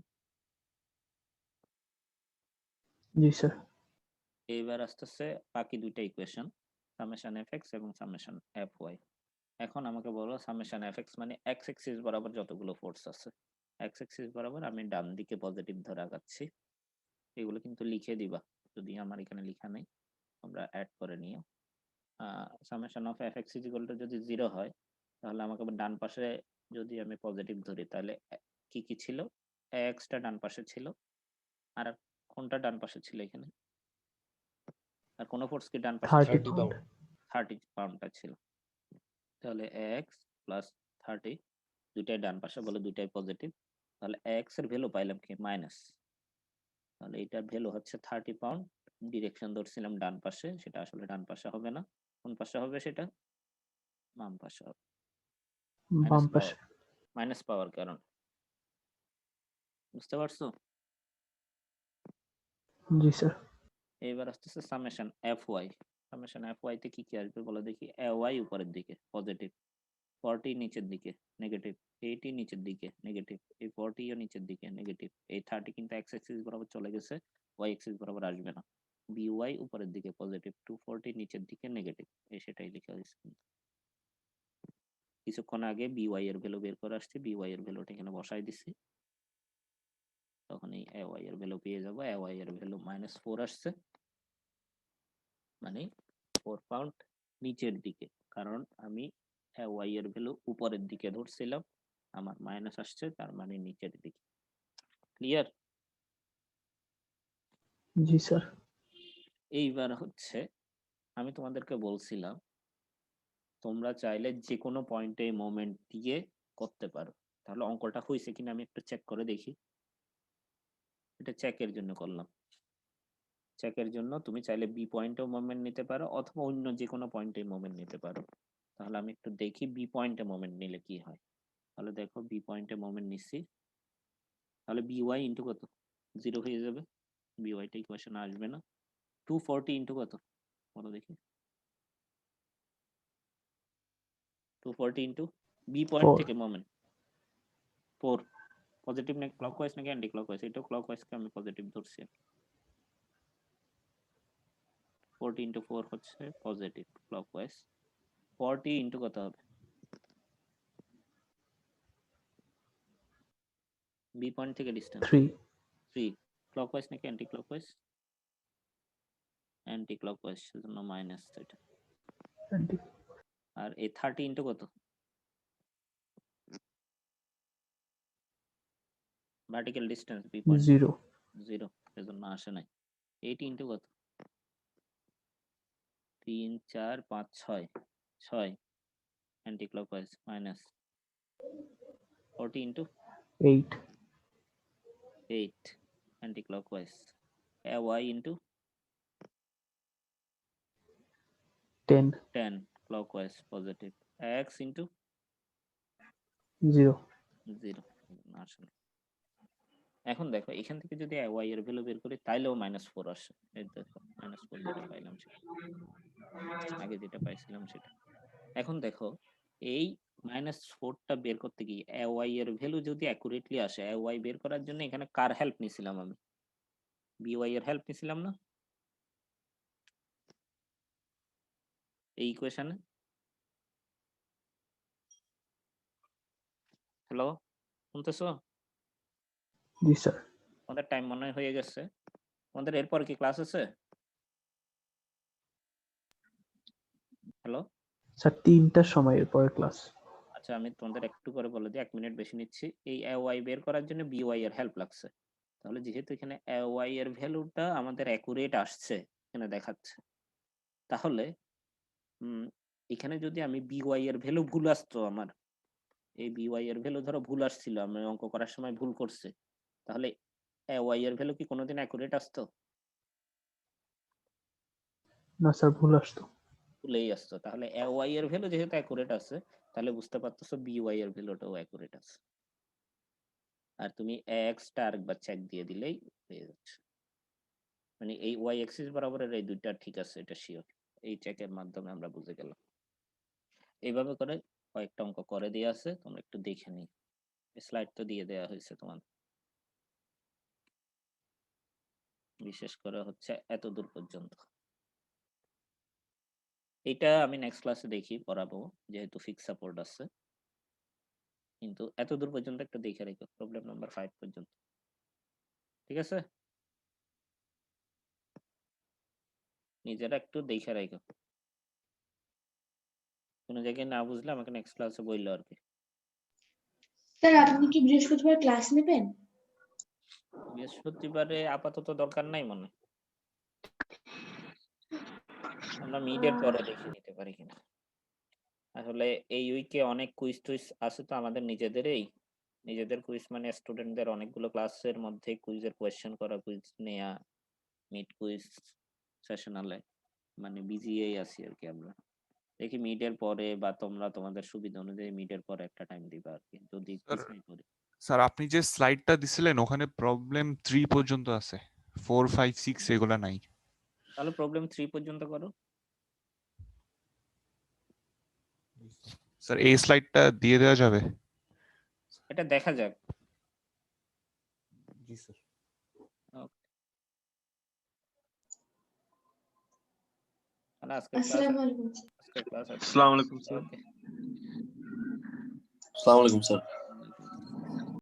জি স্যার। এইবার আসতেছে বাকি দুইটা ইকুয়েশন, সামেশন এফ এক্স এবং সামেশন এফ ওয়াই। এখন আমাকে বলো সামেশন এফ এক্স মানে এক্স এক্সিস বরাবর যতগুলো ফোর্স আছে, এক্স এক্সিস বরাবর আমি ডান দিকে পজিটিভ ধরে আগাচ্ছি। এগুলো কিন্তু লিখে দিবা, যদি আমার এখানে লেখা নেই তোমরা অ্যাড করে নিও। Summation of F x equal to যদি 0 হয় তাহলে আমাকে ডান পাশে যদি আমি পজিটিভ ধরি তাহলে কি কি ছিল, এক্সটা ডান পাশে ছিল, আর কোনটা ডান পাশে ছিল এখানে, আর কোন ফোর্স কি ডান পাশে 30 30 পাউন্ড। পাউন্ড। 30 পাউন্ডটা ছিল। তাহলে এক্স প্লাস 30 দুইটাই ডান পাশে, বলে দুইটাই পজিটিভ, তাহলে এক্স এর ভ্যালু পাইলাম কি মাইনাস, তাহলে এটার ভ্যালু হচ্ছে 30 পাউন্ড। ডিরেকশন ধরছিলাম ডান পাশে, সেটা আসলে ডান পাশে হবে না, কোন পাশে হবে সেটা, বাম পাশে হবে। বাম পাশে। মাইনাস পাওয়ার কারণ, বুঝতে পারছো? জি স্যার। এইবার আসতেছে summation F Y. Summation F Y তে কি কি আসবে বলো দেখি। এ ওয়াই উপরের দিকে পজিটিভ, 40 নিচের দিকে নেগেটিভ, 80 নিচের দিকে নেগেটিভ, এই 40 ও নিচের দিকে নেগেটিভ, এই 30 কিন্তু এক্স অ্যাক্সিস বরাবর চলে গেছে, ওয়াই অ্যাক্সিস বরাবর আসবে না। বিওয়াই উপরের দিকে পজিটিভ, 240 নিচের দিকে নেগেটিভ, এই সেটাই লেখা হয়েছে। কিছুক্ষণ আগে বিওয়াই এর ভ্যালু বের করে আসছে, বিওয়াই এর ভ্যালুটা এখানে বসাই দিছি, তখন এই এ ওয়াই এর ভ্যালু পেয়ে যাবো। এ ওয়াই এর ভ্যালু -4 আসছে, মানে 4 পাউন্ড নিচের দিকে, কারণ আমি ওয়াই এর ভ্যালু উপরের দিকে ধরছিলাম, আমার মাইনাস আসছে, তার মানে নিচের দিকে। ক্লিয়ার? জি স্যার। এইবার হচ্ছে আমি তোমাদেরকে বলছিলাম তোমরা চাইলে যে কোনো পয়েন্টে মোমেন্ট দিয়ে করতে পারো, তাহলে অঙ্কটা হয়েছে কিনা আমি একটু চেক করে দেখি। এটা চেকের জন্য করলাম। চেকের জন্য তুমি চাইলে বি পয়েন্টেও মোমেন্ট নিতে পারো অথবা অন্য যে কোনো পয়েন্টে মোমেন্ট নিতে পারো। তাহলে আমি একটু দেখি বি পয়েন্টে মোমেন্ট নিলে কি হয়। তাহলে দেখো বি পয়েন্টে মোমেন্ট নিচ্ছি, তাহলে বি ওয়াই ইন্টু কত, 0 হয়ে যাবে, বি ওয়াইটা ইকুয়েশন আসবে না। 240 ইন্টু কত বলো দেখি, 240 ইন্টু বি পয়েন্ট 4। থেকে মোমেন্ট 4, পজিটিভ নাকি ক্লকওয়াইজ নাকি অ্যান্টি ক্লকওয়াইজ, এটা ক্লকওয়াইজকে আমি পজিটিভ ধরছি। 40 ইন্টু 4 হচ্ছে পজিটিভ ক্লকওয়াইজ, 40 ইন্টু কত হবে, বি পয়েন্ট থেকে ডিসটেন্স 3। 3, ক্লকওয়াইজ নাকি অ্যান্টি ক্লকওয়াইজ, অ্যান্টি ক্লকওয়াইজ, সেজন্য মাইনাস এটা। আর এই 30 ইন্টু কত, ভার্টিক্যাল ডিসটেন্স বি পয়েন্ট 0। 0, সেজন্য আসে নাই। 80 ইন্টু কত, 3 4 5 6, 6 anti clockwise minus. 40 into 8। 8 anti clockwise, Y into 10। 10 clockwise positive, X into 0। 0, আসলে। এখন দেখো এখান থেকে যদি ওয়াই এর ভ্যালু বের করি তাইলেও -4 আসে, এই দেখো -4 যেটা পাইলাম সেটা, আগে যেটা পাইছিলাম সেটা। এখন দেখো এই -4টা বের করতে গিয়ে ওয়াই এর ভ্যালু যদি অ্যাকুরেটলি আসে, ওয়াই বের করার জন্য এখানে কার হেল্প নিছিলাম আমি, বিওয়াই এর হেল্প নিছিলাম না এই ইকুয়েশনে। হ্যালো, শুনতেছো? জি স্যার। আমাদের টাইম মনে হয় হয়ে গেছে, আমাদের এরপর কি ক্লাস আছে? হ্যালো, স্যার 3টার সময় এর পরে ক্লাস। আচ্ছা আমি তোমাদের একটু করে বলে দিই, 1 মিনিট বেশি নিচ্ছি। এই ওয়াই বের করার জন্য বিওয়াই এর হেল্প লাগছে, তাহলে যেহেতু এখানে ওয়াই এর ভ্যালুটা আমাদের অ্যাকুরেট আসছে এখানে দেখাচ্ছে, তাহলে এখানে যদি আমি বিওয়াই এর ভ্যালু ভুল আসতো, আমার এই বিওয়াই এর ভ্যালু ধরো ভুল আসছিল, আমি অঙ্ক করার সময় ভুল করছে, তাহলে ওয়াই এর ভ্যালু কি কোনোদিন অ্যাকুরেট আসতো? না স্যার, ভুল আসতো। ভুলেই আসতো। তাহলে ওয়াই এর ভ্যালু যেহেতু অ্যাকুরেট আছে, তাহলে বুঝতে পারতেছো বিওয়াই এর ভ্যালুটাও অ্যাকুরেট আছে। আর তুমি এক্সটা আরেকবার চেক দিয়ে দিলেই হয়ে যাচ্ছে। মানে এই ওয়াই এক্সিস বরাবরের এই দুইটা ঠিক আছে, এটা শিওর। এই চেকের মাধ্যমে আমরা বুঝে গেলাম। এইভাবে করে কয়েকটা অঙ্ক করে দিয়ে আছে, তোমরা একটু দেখে নিই। স্লাইড তো দিয়ে দেওয়া হয়েছে তোমার, বিশেষ করে হচ্ছে এত দূর পর্যন্ত। এটা আমি নেক্সট ক্লাসে দেখি পড়াবো, যেহেতু ফিক্স সাপোর্ট আছে। কিন্তু এত দূর পর্যন্ত একটু দেখে রেখো, প্রবলেম নাম্বার 5 পর্যন্ত। ঠিক আছে, নিজেরা একটু দেখে রেখো। কোনো জায়গায় না বুঝলে আমাকে নেক্সট ক্লাসে বললো আর কি। স্যার আপনি কি বৃহস্পতিবার ক্লাস নেবেন? বৃহস্পতিবারে আপাতত দরকার নাই মনে হয়। আমরা মিডের পরে দেখে নিতে পারি কিনা। আসলে এই উইকে অনেক কুইজ টুইজ আছে তো আমাদের নিজেদের কুইজ, মানে স্টুডেন্টদের অনেকগুলো ক্লাসের মধ্যে কুইজের কোয়েশ্চেন করা, কুইজ নেয়া, মিড কুইজ সেশনালে, মানে বিজিই আছি আর কি আমরা। দেখি মিডের পরে বা তোমরা তোমাদের সুবিধা অনুযায়ী মিডের পরে একটা টাইম দিবা আর কি, যদি কুইজ নাই করি। স্যার আপনি যে স্লাইডটা দিছিলেন ওখানে প্রবলেম 3 পর্যন্ত আছে, 4 5 6 এগুলা নাই। তাহলে প্রবলেম 3 পর্যন্ত করো। স্যার এই স্লাইডটা দিয়ে দেওয়া যাবে? এটা দেখা যাক। জি স্যার। মানে আজকের আসসালামু আলাইকুম। ক্লাস আছে। আসসালামু আলাইকুম স্যার। ওকে। আসসালামু আলাইকুম স্যার।